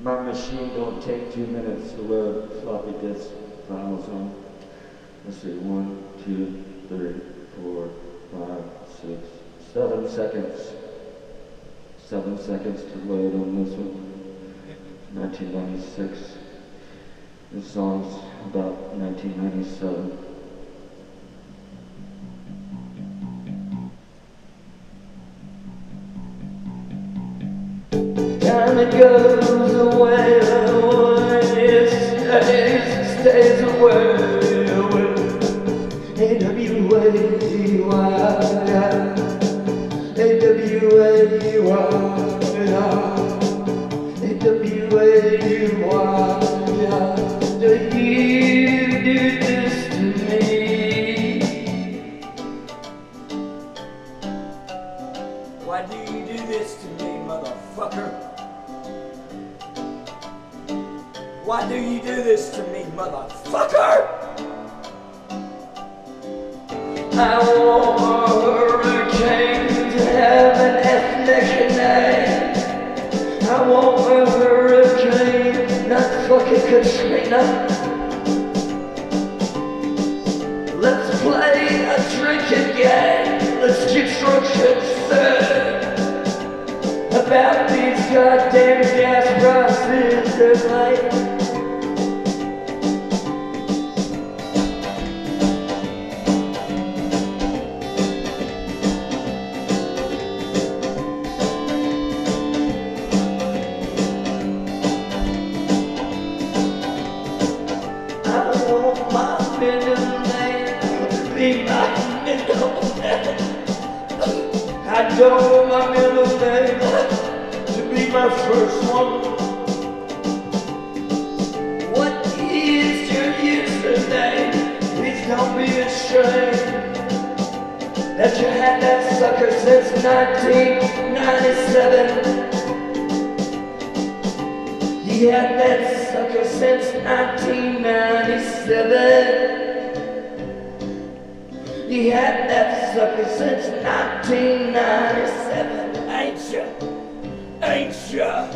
My machine don't take 2 minutes to load floppy disk files on. Let's see, 1, 2, 3, 4, 5, 6, 7 seconds. 7 seconds to load on this one. 1996. This song's about 1997. Time it goes away, stays away, do you do this to me? Why do you do this to me, motherfucker? Why do you do this to me, motherfucker? I want a hurricane to have an ethnic name. I want a hurricane, not fucking Katrina. Let's play a drinking game. Let's get drunk and sing about these goddamn gas prices tonight. I don't want my middle name to be my first one. What is your username? Please don't be ashamed that you had that sucker since 1997. You had that sucker since 1997. You had that sucker since 1997, ain't ya? Ain't ya?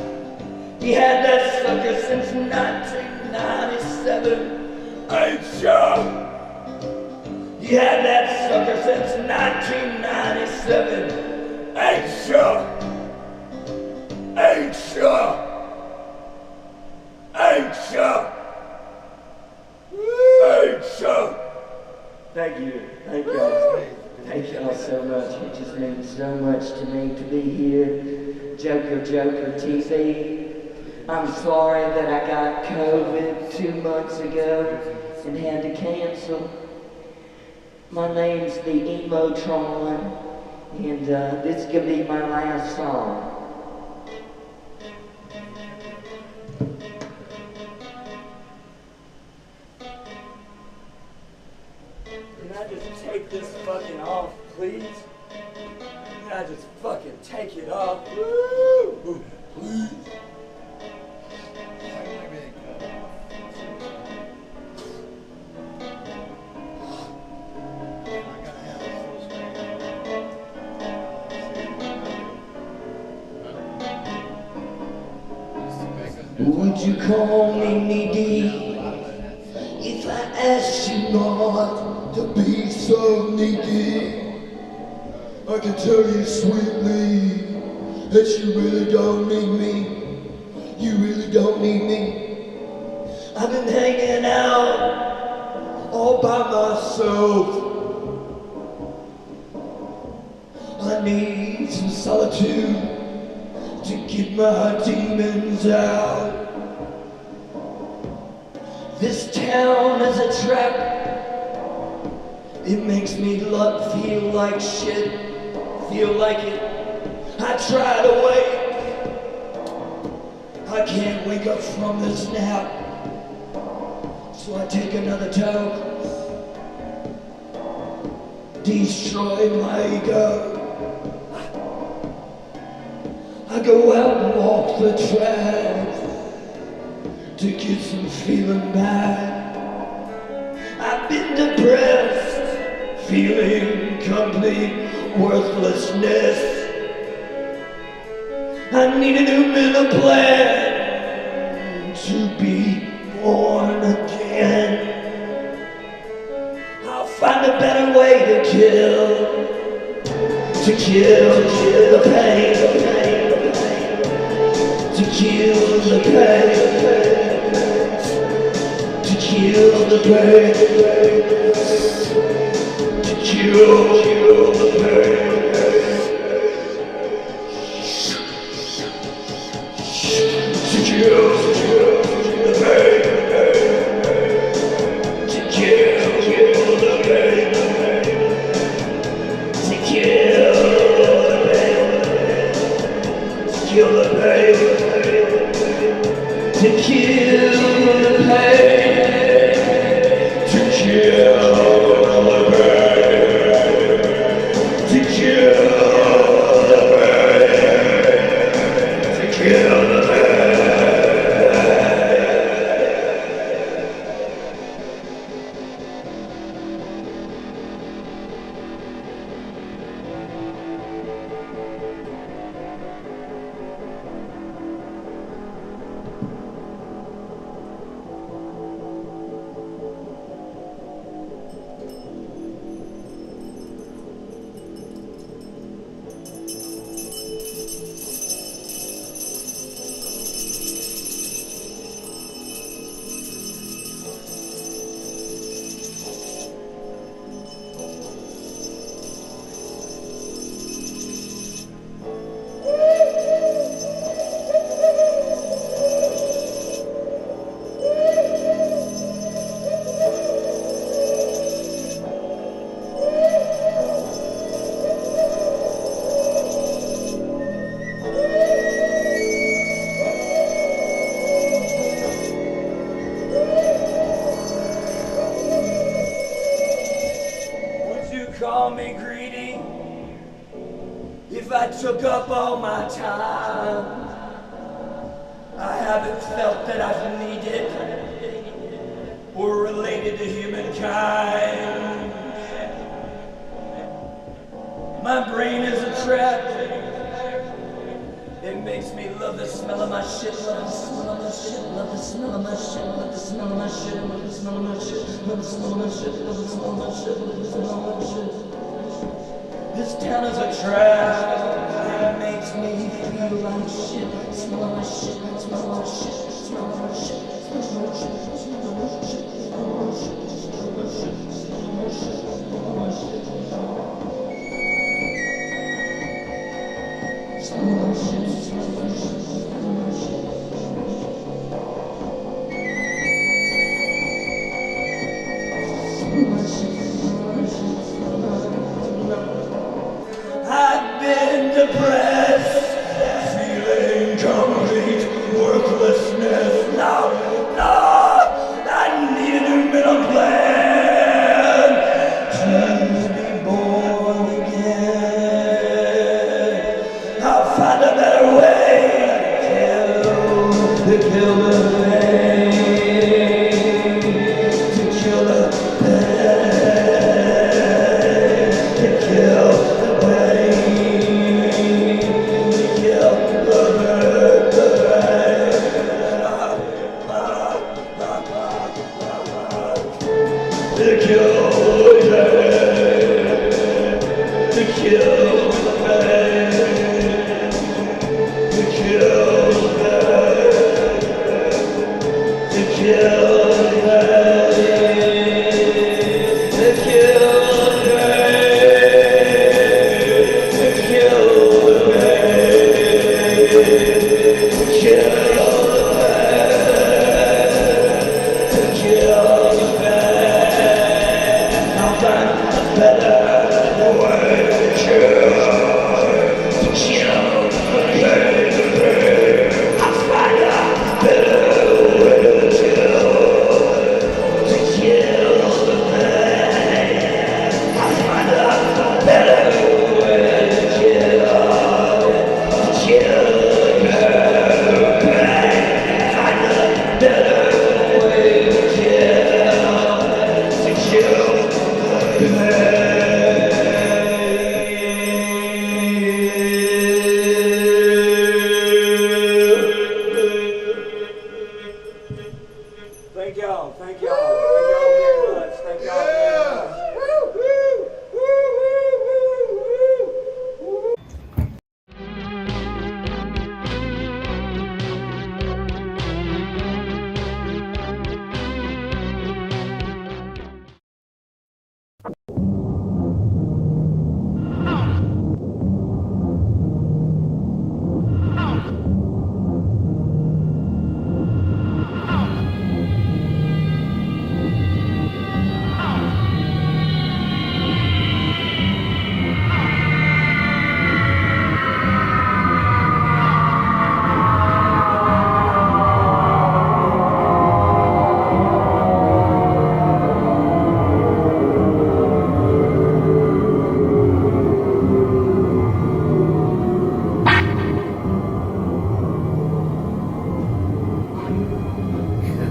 You had that sucker since 1997, ain't ya? You had that sucker since 1997, ain't ya? Ain't ya? Ain't ya? Ain't ya? Thank you. Thank y'all. Thank y'all so much. It just means so much to me to be here. JOKERJOKER I'm sorry that I got COVID 2 months ago and had to cancel. My name's the Emotron, and this is gonna be my last song. Can I just take this fucking off, please? Can I just fucking take it off? Woo! Please. Would you call me needy if I asked you not to be so needy? I can tell you sweetly that you really don't need me. You really don't need me. I've been hanging out all by myself. I need some solitude to get my demons out. This town is a trap. It makes me feel like shit. Feel like it. I try to wake. I can't wake up from this nap. So I take another toke. Destroy my ego. I go out and walk the track to get some feeling back. I've been depressed, feeling complete worthlessness. I need a new mental plan to be born again. I'll find a better way to kill the pain. To kill the pain, to kill the pain, to kill the pain, to kill the pain, to kill the pain, to kill the pain. To kill the pain, to kill the pain, to kill the pain, to kill the call me greedy if I took up all my time. I haven't felt that I've needed or related to humankind. My brain is a trap. It makes me love the smell of my shit, love the smell of my shit, love the smell of my shit, love the smell of my shit, love the smell of my shit, love the smell of my shit, love the smell of my shit, love the smell of my shit. This town is a trap. It makes me feel like shit. Smell of my shit, smell of my shit, smell of my shit, smell of my shit, smell of my shit, smell of my shit, smell of my shit, smell of my shit. depressed, feeling complete worthlessness. No, I need a new middle plan. Please be born again. I'll find a better way to kill the pain, to kill the pain, to kill the pain, to kill the pain, to kill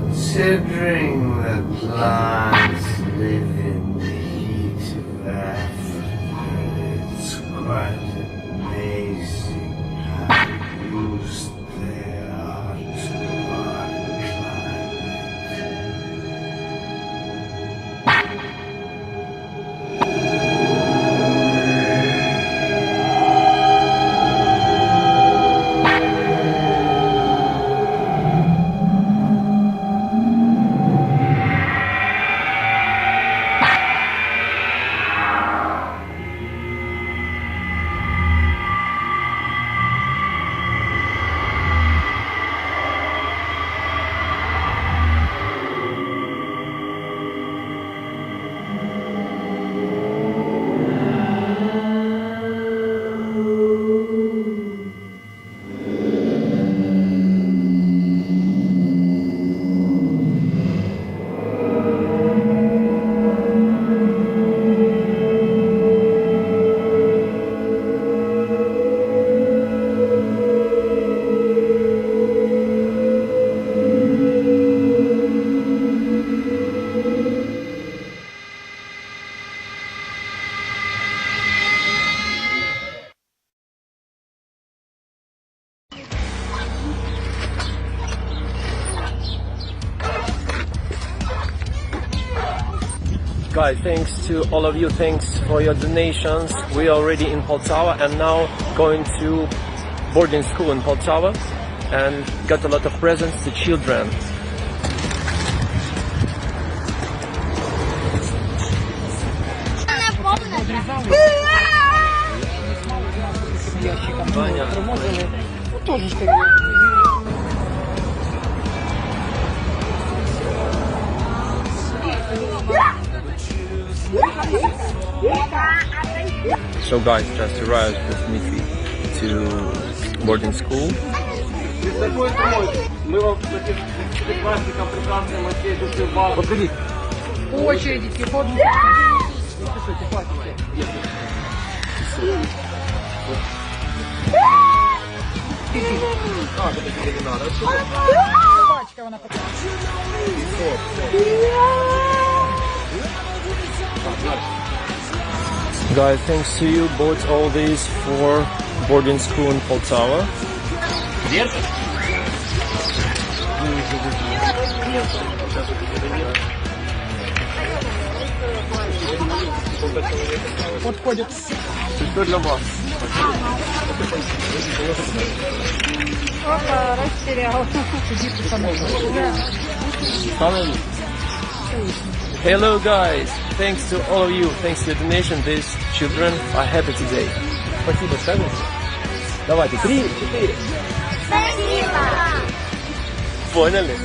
Considering that plants live in the heat of Africa, it's quite amazing how used they are to our Guys, thanks to all of you, thanks for your donations. We are already in Poltava and now going to boarding school in Poltava and got a lot of presents to children. So guys, just arrived with Mickey to to boarding school. Guys, thanks to you, bought all these for boarding school in Poltava. Подходит. Что для вас? Опа, растерял. Hello guys, thanks to all of you, thanks to your donation, these children are happy today. Спасибо, скажем? Давайте, 3, 4. Спасибо. Поняли?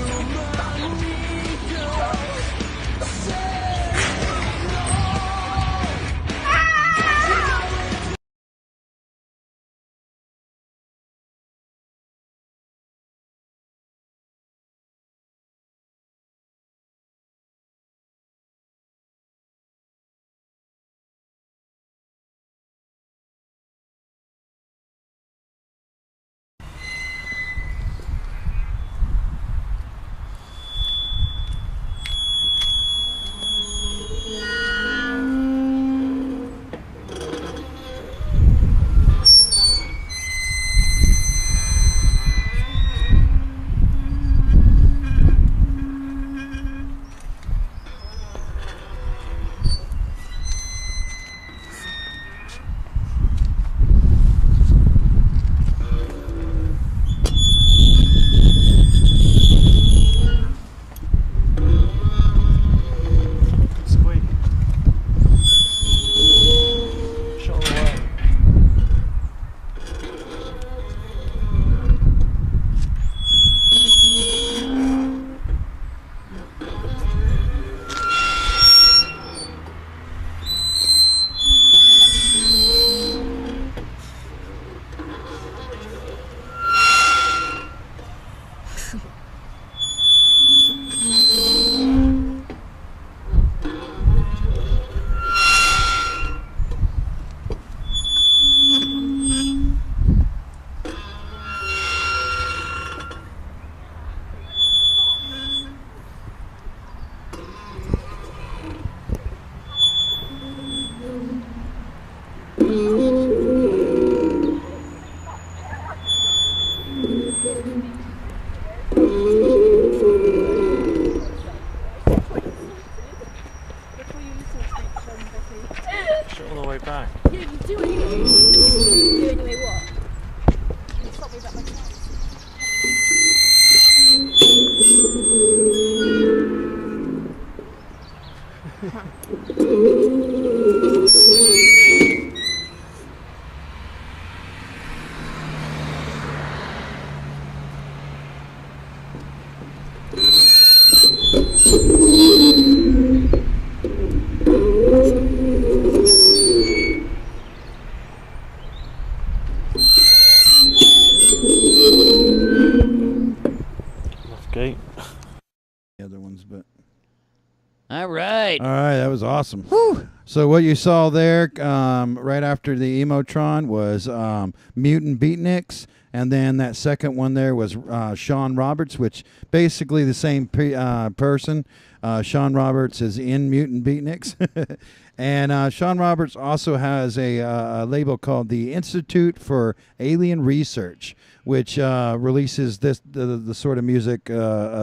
All the way back. Yeah, you do anyway. You do anyway what? You stop me back my time. Gate. The other ones, but all right, that was awesome. So what you saw there, right after the Emotron, was Mutant Beatniks, and then that second one there was Shaun Roberts, which basically the same person. Shaun Roberts is in Mutant Beatniks, and Shaun Roberts also has a label called the Institute for Alien Research, which releases the sort of music,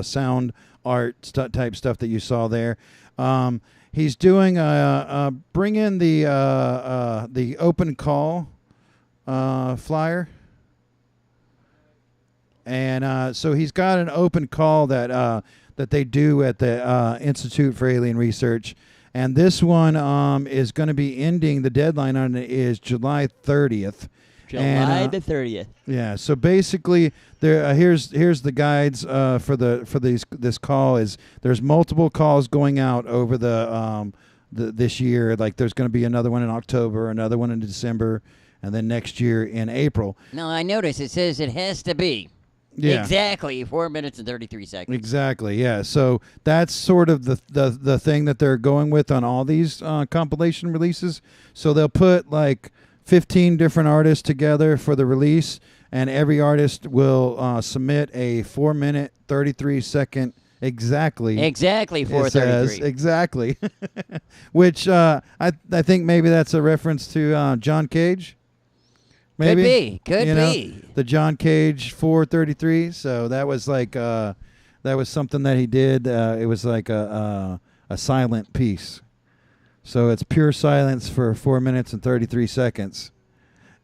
sound art type stuff that you saw there. He's doing bring in the open call flyer, and so he's got an open call that they do at the Institute for Alien Research, and this one is going to be ending. The deadline on it is July 30th. July the 30th. Yeah. So basically, there here's the guides for this call. Is there's multiple calls going out over the this year. Like there's going to be another one in October, another one in December, and then next year in April. Now, I notice it says it has to be exactly 4 minutes and 33 seconds. Exactly, yeah. So that's sort of the thing that they're going with on all these compilation releases. So they'll put like 15 different artists together for the release, and every artist will submit a 4 minute, 33 second exactly 4:33 exactly, which I think maybe that's a reference to John Cage. Maybe could be the John Cage 4:33. So that was like that was something that he did. It was like a silent piece. So it's pure silence for 4 minutes and 33 seconds,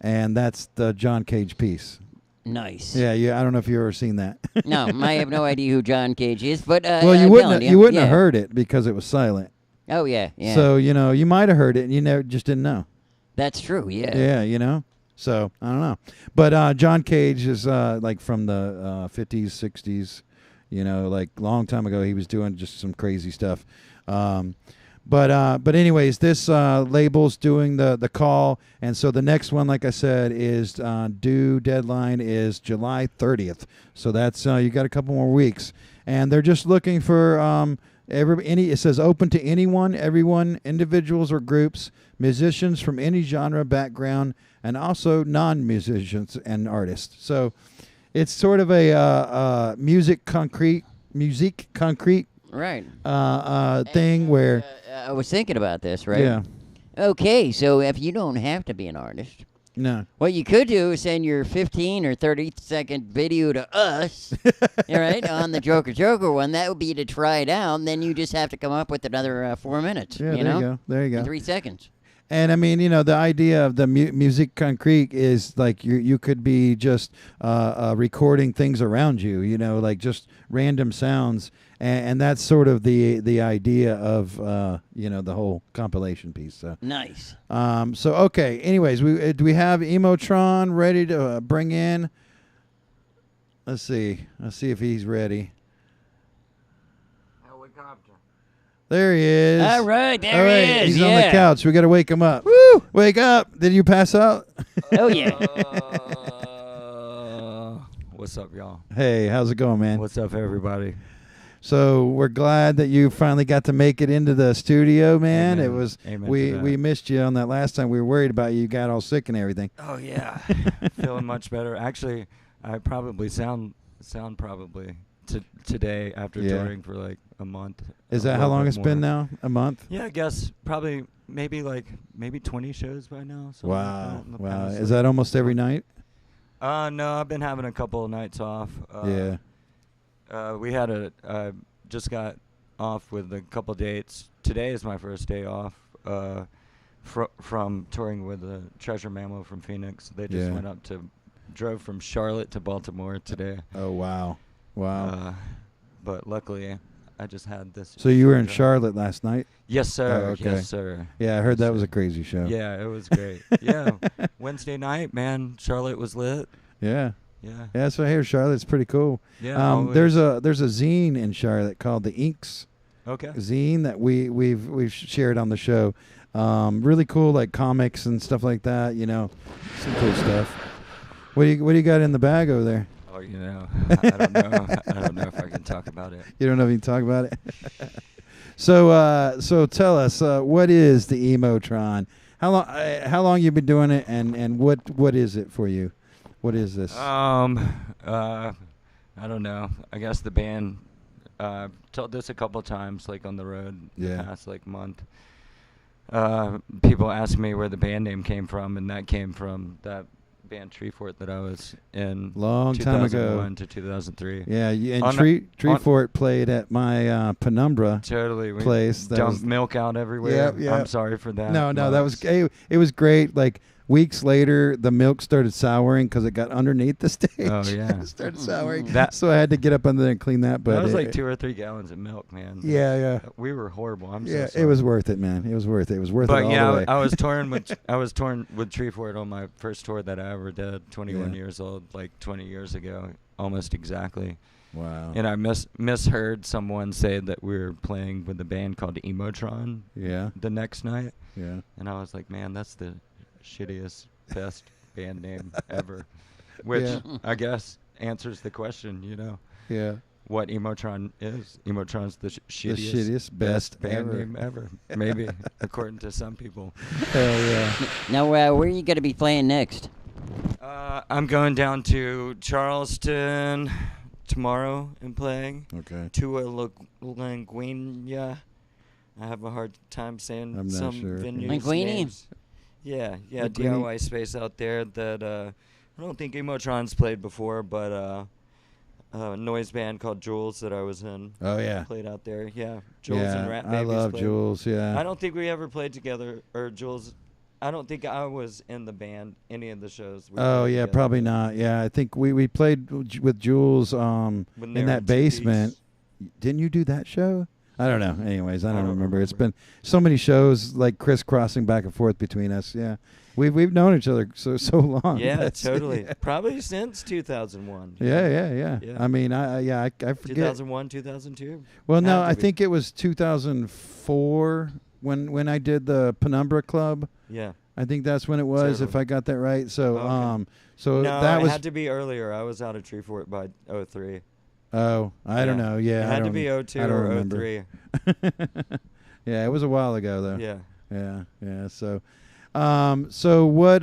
and that's the John Cage piece. Nice. Yeah. I don't know if you've ever seen that. No, I have no idea who John Cage is, but well, you wouldn't have heard it because it was silent. Oh yeah. So you might have heard it and you just didn't know. That's true. Yeah. Yeah. So I don't know, but John Cage is like from the 50s, 60s, like long time ago. He was doing just some crazy stuff. But anyways, this label's doing the call, and so the next one, like I said, is due deadline is July 30th. So that's you got a couple more weeks, and they're just looking for it says open to anyone, everyone, individuals or groups, musicians from any genre, background, and also non-musicians and artists. So it's sort of a music concrete right thing where I was thinking about this, right? Yeah. Okay, so if you don't have to be an artist, no, what you could do is send your 15 or 30-second video to us, all right, on the Joker Joker one. That would be to try it out, and then you just have to come up with another 4 minutes. Yeah, you there you go. There you go. In 3 seconds. And I mean, the idea of the music concrete is like you could be just recording things around you, like just random sounds, and that's sort of the idea of the whole compilation piece. So nice. So okay. Anyways, do we have Emotron ready to bring in? Let's see if he's ready. There he is. All right, there he is. He's on the couch. We got to wake him up. Woo! Wake up. Did you pass out? Oh, yeah. What's up, y'all? Hey, how's it going, man? What's up, everybody? So we're glad that you finally got to make it into the studio, man. Amen. It was Amen we missed you on that last time. We were worried about you. You got all sick and everything. Oh, yeah. Feeling much better. Actually, I probably sound probably today after touring for like a month. Is that how long it's been now? A month? Yeah, I guess probably maybe 20 shows by now. Wow. Like Wow. Is that almost every night? No, I've been having a couple of nights off. Yeah. We had just got off with a couple dates. Today is my first day off from touring with the Treasure Mammo from Phoenix. They just drove from Charlotte to Baltimore today. Oh, wow. Wow. But luckily, I just had this. So you were in Charlotte last night? Yes, sir. Oh, okay. Yes, sir. Yeah, I heard that was a crazy show. Yeah, it was great. Yeah. Wednesday night, man, Charlotte was lit. Yeah. Yeah. Yeah, so here Charlotte's pretty cool. Yeah. There's a zine in Charlotte called the Inks. Okay. Zine that we've shared on the show. Really cool, like comics and stuff like that. Some cool stuff. What do you got in the bag over there? Oh, I don't know. I don't know if I can talk about it. You don't know if you can talk about it. So tell us, what is the Emotron? How long you been doing it, and what is it for you? What is this? I don't know. I guess the band told this a couple times, like on the road. Yeah. The past month. People ask me where the band name came from, and that came from that band Treefort that I was in long time ago, 2001 to 2003. Yeah, and Treefort played at my Penumbra place. Dumped milk out everywhere. Yeah. I'm sorry for that. No, that was it was great. Like weeks later, the milk started souring because it got underneath the stage. Oh yeah, it started souring. So I had to get up under there and clean that. But that was like 2 or 3 gallons of milk, man. Yeah. We were horrible. I'm so sorry. sorry. It was worth it, man. It was worth it. It was worth it all the way. I was torn with Treefort on my first tour that I ever did. 21 years old, like 20 years ago, almost exactly. Wow. And I misheard someone say that we were playing with a band called Emotron. Yeah. The next night. Yeah. And I was like, man, that's the shittiest best band name ever, which Yeah. I guess answers the question, you know. Yeah. What Emotron is. Emotron's the shittiest, shittiest, best band ever. name ever. Maybe, according to some people. Hell yeah. Now, where are you going to be playing next? I'm going down to Charleston tomorrow and playing. Okay. Linguina. I have a hard time saying I'm not some sure. venues Linguini? names. Yeah, Linguini? DIY space out there that I don't think Emotron's played before, but a noise band called Jules that I was in. Oh, yeah. Played out there. Yeah, Jules Yeah, and Rat I Babies love played. Jules, yeah. I don't think we ever played together, or Jules. I don't think I was in the band any of the shows. We Oh played yeah, together. probably not. Yeah, I think we played with Jules When they in were that in basement. Didn't you do that show? I don't know. Anyways, I don't remember. It's been so many shows like crisscrossing back and forth between us. Yeah, we've known each other so long. Yeah, That's- totally. Yeah. Probably since 2001. Yeah. I mean, I forget. 2001, 2002. Well, no, Had to I be. think it was 2004 when I did the Penumbra Club. Yeah. I think that's when it was, Totally. if I got that right. So, Okay. so no, that it was. had to be earlier. I was out of Treefort by 03. Oh, I don't know. Yeah, It I had to don't- be 02 I don't or remember. 03. Yeah, it was a while ago though. Yeah. Yeah. So, so what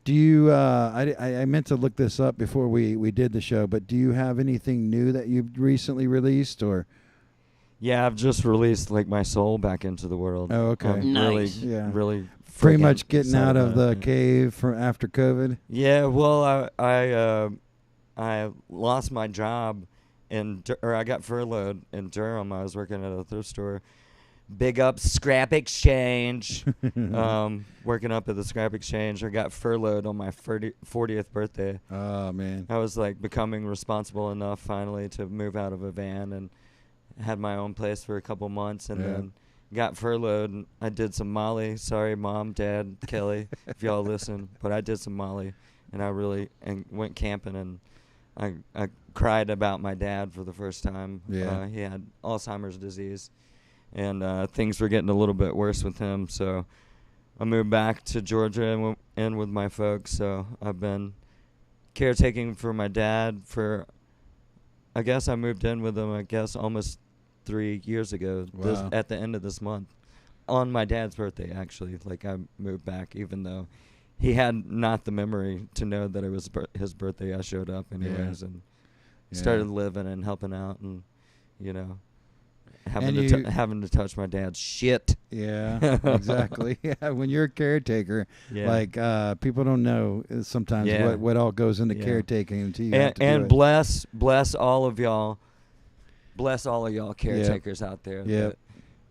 do you? I meant to look this up before we did the show, but do you have anything new that you've recently released or? Yeah, I've just released like my soul back into the world. Oh, okay. I'm Nice. Really Pretty freaking much getting excited out of about the it. cave from after COVID. Yeah, well, I lost my job or I got furloughed in Durham. I was working at a thrift store. Big up Scrap Exchange. Working up at the Scrap Exchange. I got furloughed on my 40th birthday. Oh man. I was like becoming responsible enough finally to move out of a van and had my own place for a couple months and Yeah. then got furloughed and I did some Molly. Sorry, Mom, Dad, Kelly, if y'all listen, but I did some Molly and I really went camping and I cried about my dad for the first time. Yeah. He had Alzheimer's disease and things were getting a little bit worse with him, so I moved back to Georgia and went in with my folks. So I've been caretaking for my dad for, I guess I moved in with him, almost 3 years ago. Wow. At the end of this month. On my dad's birthday, actually. Like, I moved back, even though he had not the memory to know that it was his birthday. I showed up anyways and started living and helping out and, you know, having to touch my dad's shit. Yeah, exactly. Yeah, when you're a caretaker, Yeah. like people don't know sometimes Yeah. what all goes into Yeah. caretaking until you have to do And it. bless all of y'all. Bless all of y'all caretakers out there. Yep. That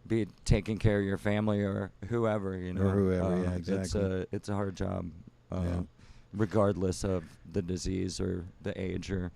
be taking care of your family or whoever, you know. Or whoever, yeah, exactly. It's a hard job, Yeah. regardless of the disease or the age or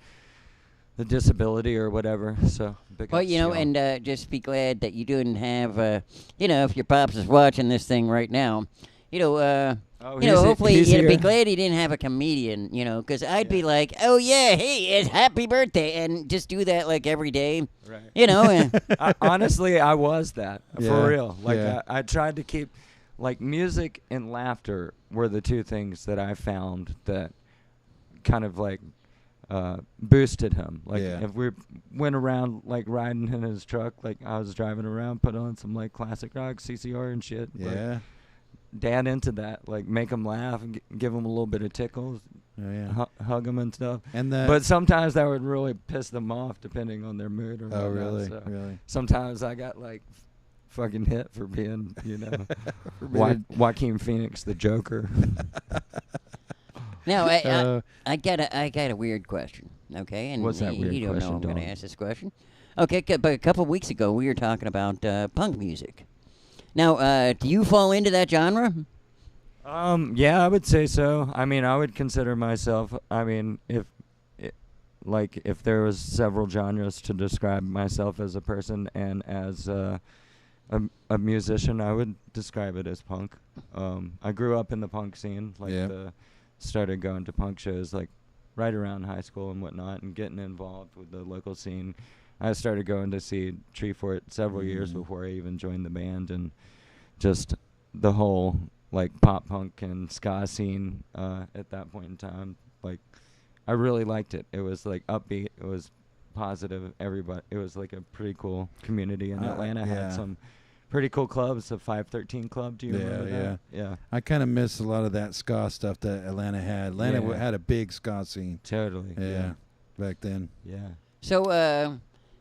the disability or whatever. So big Well, ups you to know, y'all. and just be glad that you didn't have, you know, if your pops is watching this thing right now, you know, hopefully he's you'd be here. glad he didn't have a comedian, you know, because I'd be like, oh yeah, hey, it's happy birthday, and just do that like every day, Right. you know. And Honestly, I was that Yeah, for real. Like yeah. I tried to keep, like, music and laughter were the two things that I found that kind of like boosted him. Like Yeah. if we went around like riding in his truck, like I was driving around, put on some like classic rock, CCR and shit. like, Yeah. Dad into that, like make him laugh and give him a little bit of tickles, Oh, yeah. hug him and stuff. And But sometimes that would really piss them off depending on their mood or Oh, whatnot, really? so Really? sometimes I got like fucking hit for being, you know, For being- Joaquin Phoenix the Joker. now I got a weird question, okay? And What's that weird you don't question, know I'm going to Dawn? ask this question. Okay, but a couple weeks ago we were talking about punk music. Now, do you fall into that genre? Yeah, I would say so. I mean, I would consider myself, I mean, if there was several genres to describe myself as a person and as a musician, I would describe it as punk. I grew up in the punk scene, like started going to punk shows like right around high school and whatnot and getting involved with the local scene. I started going to see Treefort several years before I even joined the band, and just the whole like pop punk and ska scene at that point in time. Like, I really liked it. It was like upbeat. It was positive. Everybody. It was like a pretty cool community, and Atlanta had some pretty cool clubs. The 513 Club. Do you remember that? Yeah. I kind of miss a lot of that ska stuff that Atlanta had. Atlanta had a big ska scene. Totally. Yeah. Back then. Yeah. So,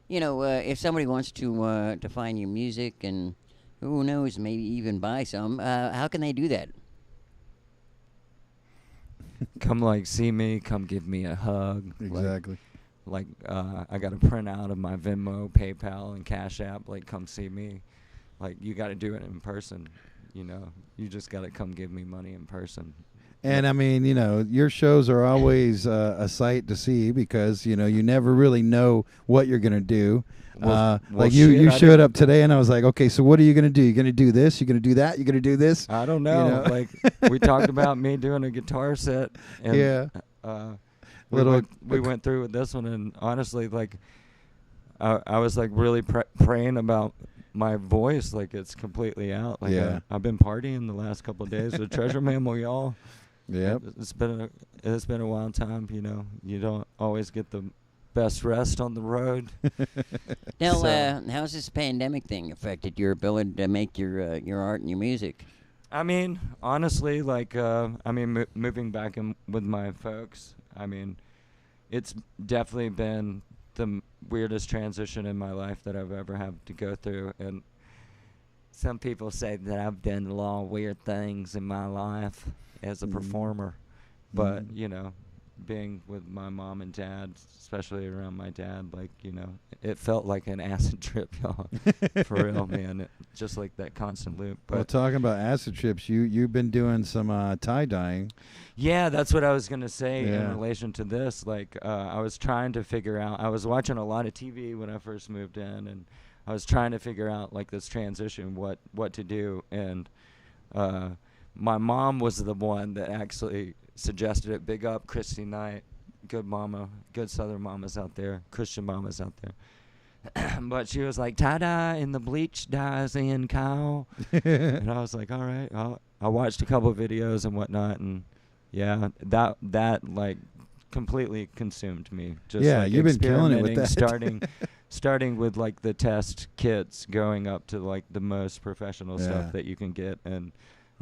if somebody wants to find your music and who knows, maybe even buy some, how can they do that? Come see me. Come give me a hug. Exactly. I got a printout of my Venmo, PayPal, and Cash App. Come see me. You got to do it in person. You just got to come give me money in person. And I mean, your shows are always a sight to see because you never really know what you're gonna do. You showed up today, and I was like, okay, so what are you gonna do? You're gonna do this? You're gonna do that? You're gonna do this? I don't know. We talked about me doing a guitar set. And, we went through with this one, and honestly, I was really praying about my voice. It's completely out. I've been partying the last couple of days with Treasure Mammal, y'all. Yeah, it's been a wild time. You don't always get the best rest on the road. Now, how's this pandemic thing affected your ability to make your art and your music? I mean, honestly, moving back in with my folks. I mean, it's definitely been the weirdest transition in my life that I've ever had to go through, and some people say that I've done a lot of weird things in my life as a performer, but being with my mom and dad, especially around my dad, it felt like an acid trip, y'all. For real, man. Just like that constant loop. But well, talking about acid trips, you've been doing some tie-dyeing. Yeah, that's what I was gonna say in relation to this. I was trying to figure out. I was watching a lot of TV when I first moved in, and I was trying to figure out this transition, what to do, and my mom was the one that actually suggested it. Big up Christy Knight, good mama, good Southern mamas out there, Christian mamas out there. But she was like, tie-dye and the bleach dyes in, Kyle. And I was like, all right. I watched a couple of videos and whatnot, and yeah, that completely consumed me. Just you've been killing it with that. starting with the test kits, going up to the most professional stuff that you can get, and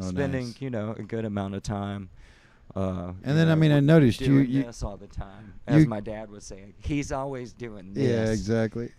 spending a good amount of time. And then I noticed doing this all the time, as my dad would say. He's always doing this. Yeah, exactly.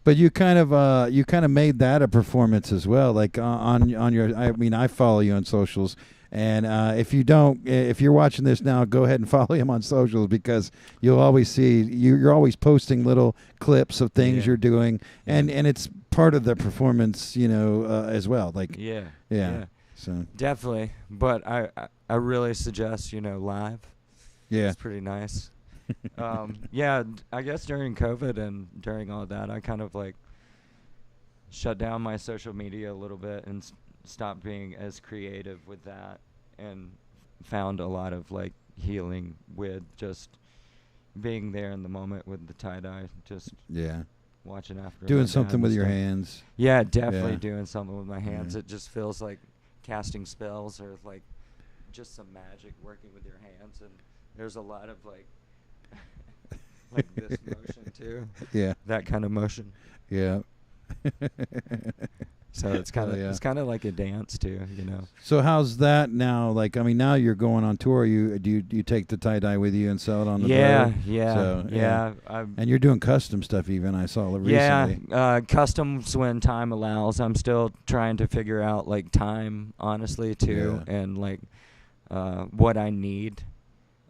But you kind of made that a performance as well. On your, I follow you on socials, and if you're watching this now, go ahead and follow him on socials because you'll always see you're always posting little clips of things you're doing, and it's part of the performance, as well. Yeah. So definitely, but I really suggest live. Yeah, it's pretty nice. I guess during COVID and during all that, I kind of shut down my social media a little bit and stopped being as creative with that, and found a lot of healing with just being there in the moment with the tie-dye, just watching after doing something with your hands. Yeah, definitely doing something with my hands. It just feels like casting spells or just some magic working with your hands, and there's a lot of this motion too. Yeah, that kind of motion. Yeah. So it's kind of like a dance too, So how's that now? Now you're going on tour. Do you take the tie-dye with you and sell it on the road? Yeah. And you're doing custom stuff even. I saw recently. Yeah, customs when time allows. I'm still trying to figure out time, honestly, too, and what I need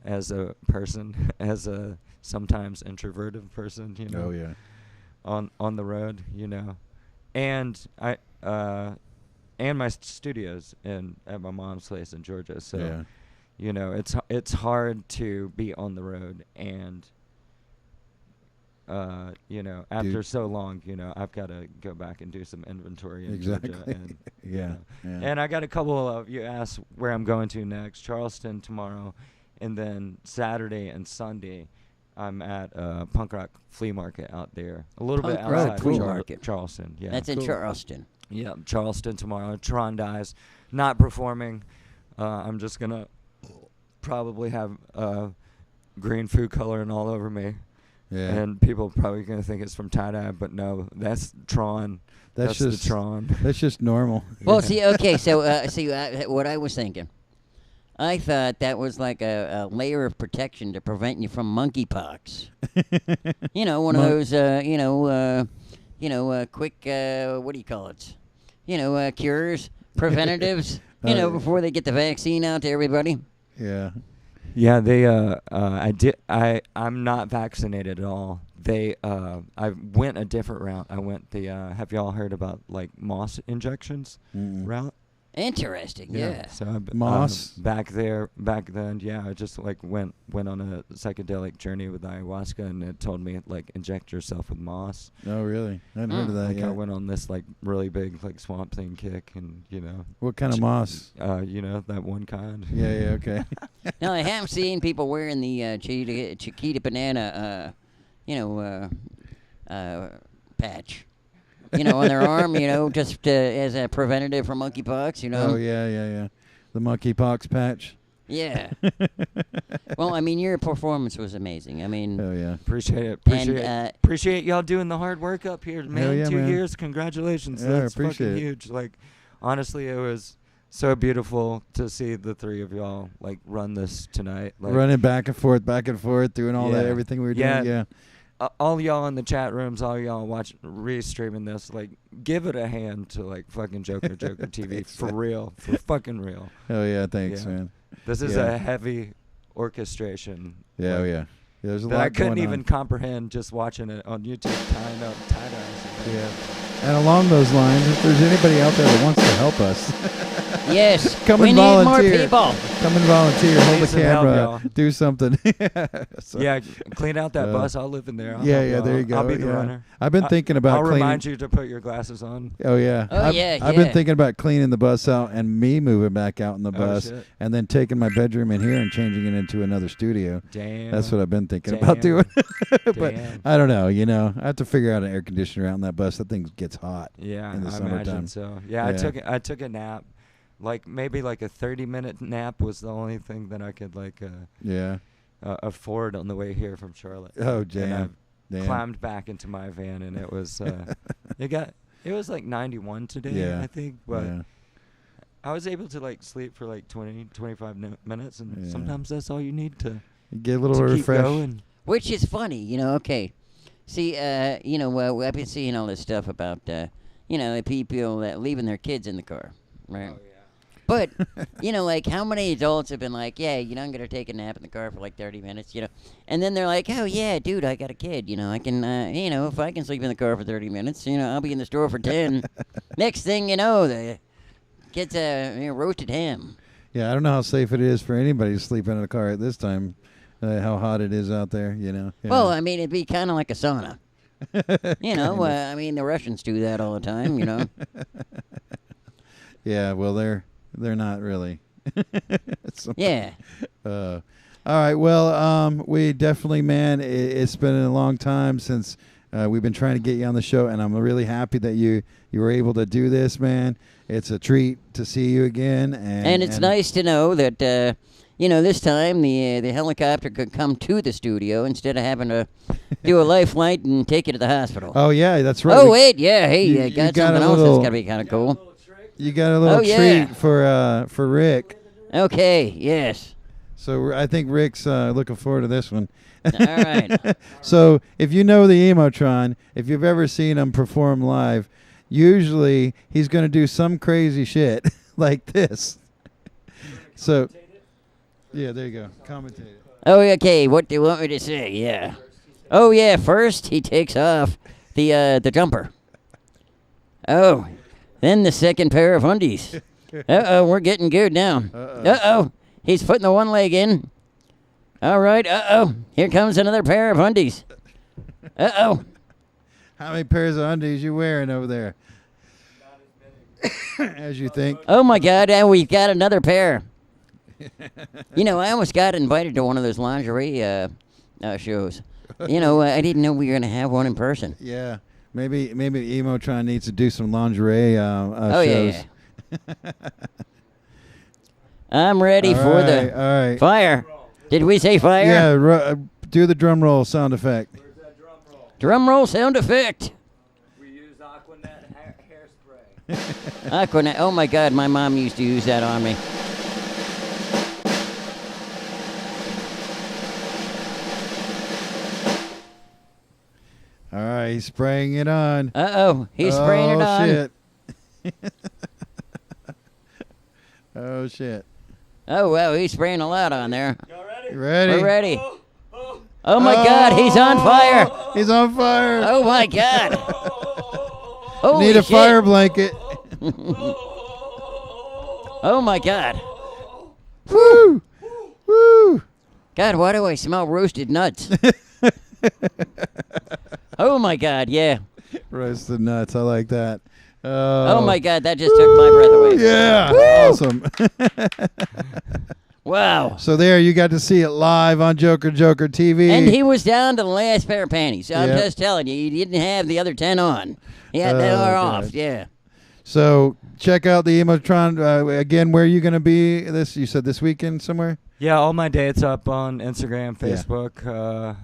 as a person, as a sometimes introverted person, Oh yeah. On the road, and I and my studios at my mom's place in Georgia. So, it's hard to be on the road, and after so long, I've got to go back and do some inventory in Georgia. And, yeah. And I got a couple of, you asked where I'm going to next, Charleston tomorrow, and then Saturday and Sunday, I'm at a punk rock flea market out there, a little bit outside of Charleston. Yeah, that's in Charleston. Yeah, Charleston tomorrow. Tron Dies. not performing. I'm just gonna probably have green food coloring all over me. Yeah. And people are probably gonna think it's from tie-dye, but no, that's Tron. That's just the Tron. That's just normal. Well, see, okay, so what I was thinking, I thought that was like a layer of protection to prevent you from monkeypox. You know, one of those, quick, what do you call it? Cures, preventatives. Before they get the vaccine out to everybody. Yeah. Yeah, they. I'm not vaccinated at all. I went a different route. I went the. Have y'all heard about like moss injections route? Interesting. Yeah. So moss back then. Yeah, I just like went on a psychedelic journey with ayahuasca, and it told me like inject yourself with moss. Oh, really? I hadn't heard of that. Like yet. I went on this like really big like swamp thing kick, and What kind of moss? That one kind. Yeah. Okay. Now I have seen people wearing the Chiquita banana, patch. On their arm, just as a preventative for monkeypox, Oh, yeah. The monkeypox patch. Yeah. Well, I mean, your performance was amazing. I mean... Oh, yeah. Appreciate it. Appreciate y'all doing the hard work up here, man. Hell yeah, 2 man. years. Congratulations. Yeah, That's appreciate fucking it. huge. Like, honestly, it was so beautiful to see the three of y'all, like, run this tonight. Like, running back and forth, doing all that, everything we were doing. Yeah. All y'all in the chat rooms, all y'all re-streaming this, like, give it a hand to, like, fucking Joker TV. For real. For fucking real. Oh, yeah. Thanks, man. This is a heavy orchestration. Yeah, like, yeah. There's a that lot I couldn't going even on. comprehend just watching it on YouTube, tying up tie-dyes. Yeah. And along those lines, if there's anybody out there that wants to help us, yes, come we and need volunteer. more people. Come and volunteer. Hold the Please help, camera. y'all. Do something. So, Yeah, clean out that bus. I'll live in there. I'll yeah, help yeah. y'all. There you go. I'll be the yeah. runner. I've been thinking about I'll cleaning. remind you to put your glasses on. Oh yeah. Oh, yeah, I've been thinking about cleaning the bus out and me moving back out in the bus, shit. and then taking my bedroom in here and changing it into another studio. Damn. That's what I've been thinking about doing. But Damn. I don't know. I have to figure out an air conditioner out in that bus. That thing gets hot. Yeah, in the I summertime. imagine so. Yeah, I took a nap. Like maybe like a 30-minute nap was the only thing that I could like afford on the way here from Charlotte. Oh, And damn. I climbed back into my van, and it was it was like 91 today, I think, but I was able to like sleep for like 20, 25 minutes, and sometimes that's all you need to get a little to refresh. keep going. Which is funny, okay. See, I've been seeing all this stuff about, people leaving their kids in the car, right? Oh, yeah. But, like, how many adults have been like, yeah, I'm going to take a nap in the car for like 30 minutes, And then they're like, oh, yeah, dude, I got a kid, I can, if I can sleep in the car for 30 minutes, I'll be in the store for 10. Next thing you know, the kid's a roasted ham. Yeah, I don't know how safe it is for anybody to sleep in a car at this time. How hot it is out there, Yeah. Well, I mean, it'd be kind of like a sauna. I mean, the Russians do that all the time, Yeah, well, they're not really. Yeah. All right. Well, we definitely, man. It's been a long time since we've been trying to get you on the show, and I'm really happy that you were able to do this, man. It's a treat to see you again, and it's nice to know that this time the helicopter could come to the studio instead of having to do a life flight and take you to the hospital. Oh yeah, that's right. Oh wait, yeah. Hey, you got got something a else little- that's gotta be kind of cool. You got a little treat for Rick. Okay. Yes. So I think Rick's looking forward to this one. All right. So if you know the Emotron, if you've ever seen him perform live, usually he's going to do some crazy shit like this. So, yeah, there you go. Commentate it. Oh, okay. What do you want me to say? Yeah. Oh, yeah. First, he takes off the jumper. Oh, then the second pair of undies. Uh-oh, we're getting good now. Uh-oh, he's putting the one leg in. All right, uh-oh, here comes another pair of undies. Uh-oh. How many pairs of undies you wearing over there? As you think. Oh, my God, and we've got another pair. I almost got invited to one of those lingerie shows. I didn't know we were going to have one in person. Yeah. Maybe Emotron needs to do some lingerie shows. Oh, yeah. I'm ready for the all right. fire. Did we say fire? Yeah, do the drum roll sound effect. Drum roll sound effect. We use Aquanet hairspray. Aquanet. Oh my God, my mom used to use that on me. All right, he's spraying it on. Uh-oh, he's spraying it on. Shit. Oh, shit. Oh, well, he's spraying a lot on there. Ready? We're ready. Oh, my God, he's on fire. He's on fire. Oh, my God. Holy Need a shit. fire blanket. Oh, my God. Woo! Woo! God, why do I smell roasted nuts? Oh, my God, yeah. Roasted nuts. I like that. Oh, my God, that just took my breath away. Yeah. Woo! Awesome. Wow. So there, you got to see it live on Joker Joker TV. And he was down to the last pair of panties. I'm Yep. just telling you, he didn't have the other 10 on. He had that Oh, off, God. yeah. So check out the Emotron. Again, where are you going to be? You said this weekend somewhere? Yeah, all my dates up on Instagram, Facebook,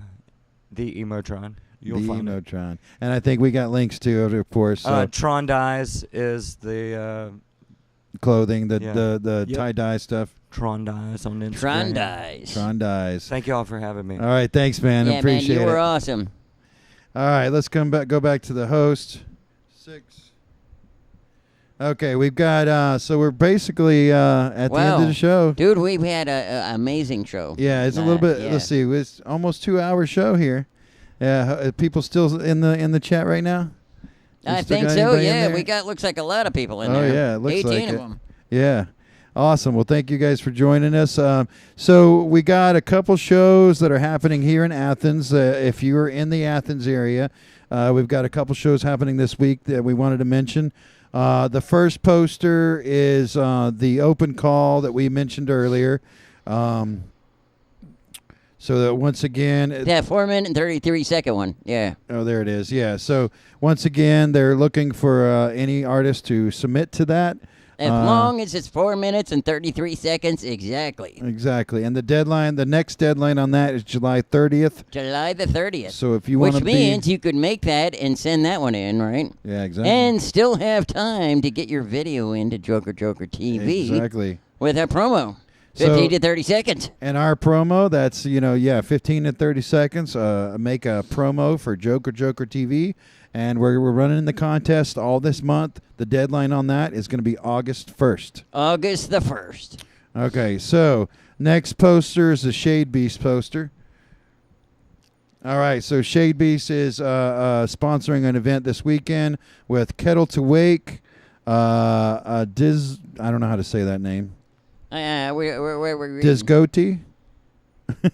the Emotron. You'll the find it. Emotron. And I think we got links too, of course. So Tron Dyes is the clothing, the Yep. tie-dye stuff. Tron Dyes on Instagram. Tron Dyes. Tron Dyes. Thank you all for having me. All right, thanks, man. Yeah, Appreciate man, you were it. awesome. All right, let's go back to the host. 6. Okay, we've got, so we're basically at the end of the show. Dude, we've had an amazing show. Yeah, it's a little bit, yeah. let's see, it's almost 2-hour show here. Yeah, are people still in the chat right now? You I still think got so, anybody in yeah. there? We got, looks like a lot of people in Oh, there. yeah, it looks 18 like of it. them. Yeah. Awesome. Well, thank you guys for joining us. So we got a couple shows that are happening here in Athens. If you're in the Athens area, we've got a couple shows happening this week that we wanted to mention. The first poster is the open call that we mentioned earlier. So that once again... Yeah, 4-minute and 33-second one. Yeah. Oh, there it is. Yeah. So once again, they're looking for any artist to submit to that. As long as it's 4 minutes and 33 seconds, exactly. Exactly. And the next deadline on that is July 30th. July the 30th. So if you want to Which means you could make that and send that one in, right? Yeah, exactly. And still have time to get your video into Joker Joker TV. Exactly. With a promo. 15 to 30 seconds. And our promo, that's, 15 to 30 seconds. Make a promo for Joker Joker TV. And we're running the contest all this month. The deadline on that is going to be August 1st. August the 1st. Okay, so next poster is the Shade Beast poster. All right, so Shade Beast is sponsoring an event this weekend with Kettle to Wake, I don't know how to say that name. We're Dizgoty?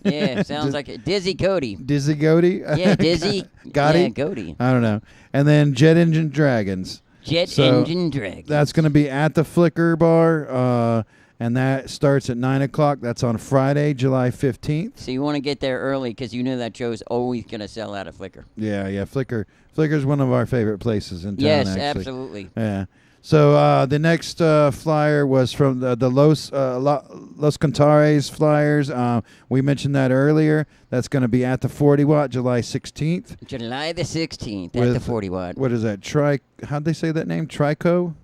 Yeah, sounds like it. Dizzy Cody. Dizzy Goaty? Yeah, Dizzy. Gotti? Yeah, Goaty. I don't know. And then Jet Engine Dragons. Engine Dragons. That's going to be at the Flicker Bar, and that starts at 9 o'clock. That's on Friday, July 15th. So you want to get there early because you know that show's always going to sell out of Flicker. Yeah, Flicker. Flicker's one of our favorite places in town, Yes, actually. absolutely. Yeah. So the next flyer was from the Los Cantares flyers. We mentioned that earlier. That's going to be at the 40 Watt, July 16th. July the 16th at the 40 Watt. What is that? How'd they say that name? Trico?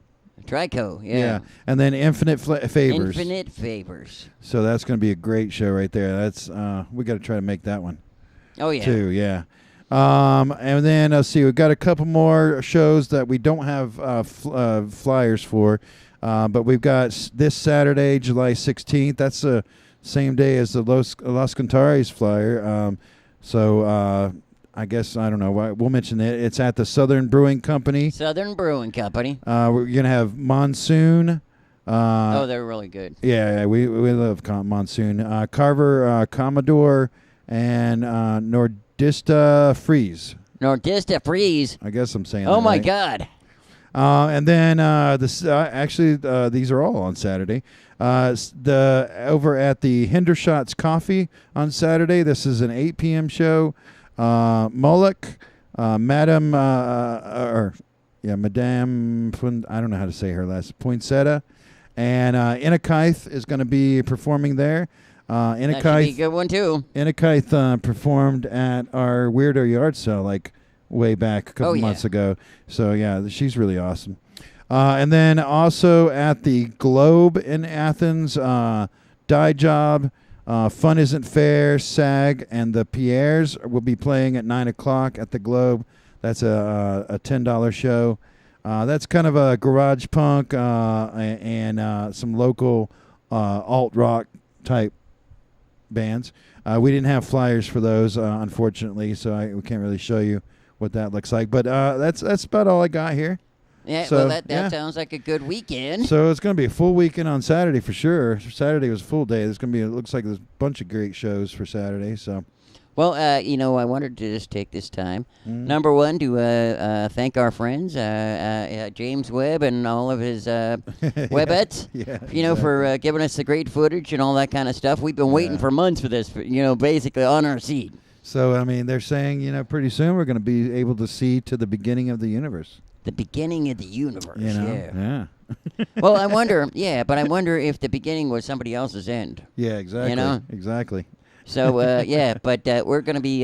Trico, yeah. And then Infinite Favors. Infinite Favors. So that's going to be a great show right there. That's we got to try to make that one. Oh, yeah. Too, yeah. And then let's see, we've got a couple more shows that we don't have flyers for, but we've got this Saturday, July 16th. That's the same day as the Los Cantares flyer. So I guess, I don't know, we'll mention it. It's at the Southern Brewing Company. Southern Brewing Company. We're going to have Monsoon. Oh, they're really good. Yeah, we love Monsoon. Carver Commodore and Nordista Freeze. Nordista Freeze. I guess I'm saying Oh, that my right. God. And then these are all on Saturday. Over at the Hendershots Coffee on Saturday. This is an 8 p.m. show. Moloch, Madame, Madame, I don't know how to say her last, Poinsettia, And Inakith is going to be performing there. That should be a good one, too. Inakith performed at our Weirdo Yard Sale, like, way back a couple months ago. So, yeah, she's really awesome. And then also at the Globe in Athens, Die Job, Fun Isn't Fair, SAG, and the Pierres will be playing at 9 o'clock at the Globe. That's a $10 show. That's kind of a garage punk and some local alt-rock type bands. We didn't have flyers for those, unfortunately, so we can't really show you what that looks like. But that's about all I got here. Yeah, So, well, that sounds like a good weekend. So it's going to be a full weekend on Saturday for sure. Saturday was a full day. There's going to be, it looks like there's a bunch of great shows for Saturday. So, well, I wanted to just take this time, number one, to thank our friends, James Webb and all of his Webettes, for giving us the great footage and all that kind of stuff. We've been waiting for months for this, basically on our seat. So, I mean, they're saying, pretty soon we're going to be able to see to the beginning of the universe. The beginning of the universe, yeah. Well, I wonder, but I wonder if the beginning was somebody else's end. Yeah, exactly. Exactly. So, but we're going to be,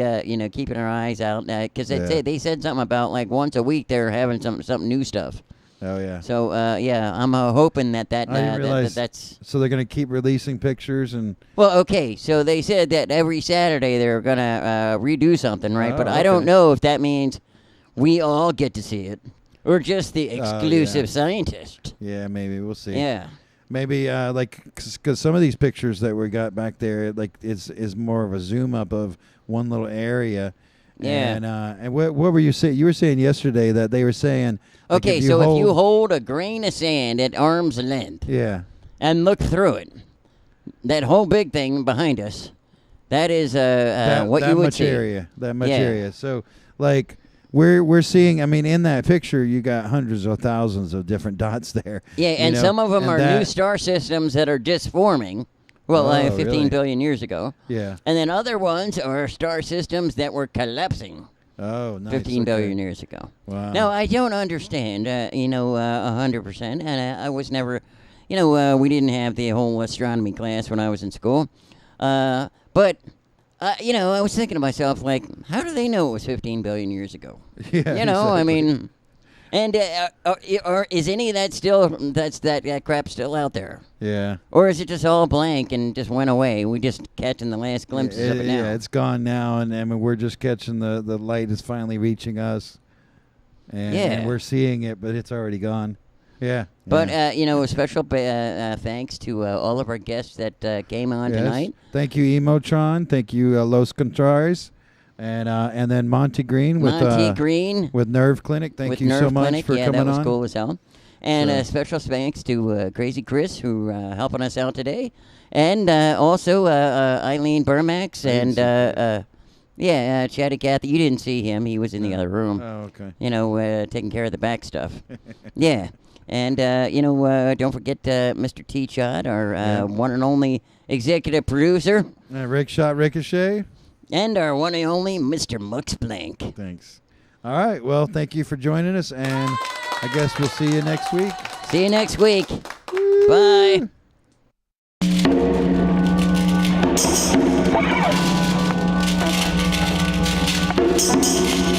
keeping our eyes out, because they said something about, like, once a week they're having some new stuff. Oh, yeah. So, I'm hoping that's... So they're going to keep releasing pictures and... Well, okay, so they said that every Saturday they're going to redo something, right? But I don't okay. know if that means we all get to see it. Or just the exclusive scientist. Yeah, maybe. We'll see. Yeah. Maybe, because some of these pictures that we got back there, like, is more of a zoom up of one little area. Yeah. And what were you saying? You were saying yesterday that they were saying... Okay, if you hold a grain of sand at arm's length... Yeah. ...and look through it, that whole big thing behind us, that is what you would see. That much area. So, like... We're seeing, I mean, in that picture, you got hundreds of thousands of different dots there. Yeah, and some of them are new star systems that are just forming. Well, 15 billion years ago. Yeah. And then other ones are star systems that were collapsing. Oh, nice. 15 billion years ago. Wow. Now, I don't understand, 100%, and I was never, we didn't have the whole astronomy class when I was in school. But... I was thinking to myself, like, how do they know it was 15 billion years ago? Yeah, I mean, and is any of that still, that crap still out there? Yeah. Or is it just all blank and just went away? We just catching the last glimpses of it now. Yeah, it's gone now, and I mean, we're just catching the light is finally reaching us. And we're seeing it, but it's already gone. Yeah. But, a special thanks to all of our guests that came on tonight. Thank you, Emotron. Thank you, Los Cantares. And then Monty Greene with Nerveclinic. Thank you so much for coming on. Yeah, that was cool as hell. And special thanks to Crazy Chris, who helping us out today. And also Iylene Burmax and... Chatty Cathy. You didn't see him. He was in the other room. Oh, okay. Taking care of the back stuff. Yeah. And, don't forget Mr. T.Chodd, our one and only executive producer. Rick Schott Ricochet. And our one and only Mr. Mux Blank. Thanks. All right. Well, thank you for joining us, and I guess we'll see you next week. See you next week. Bye. Thank you.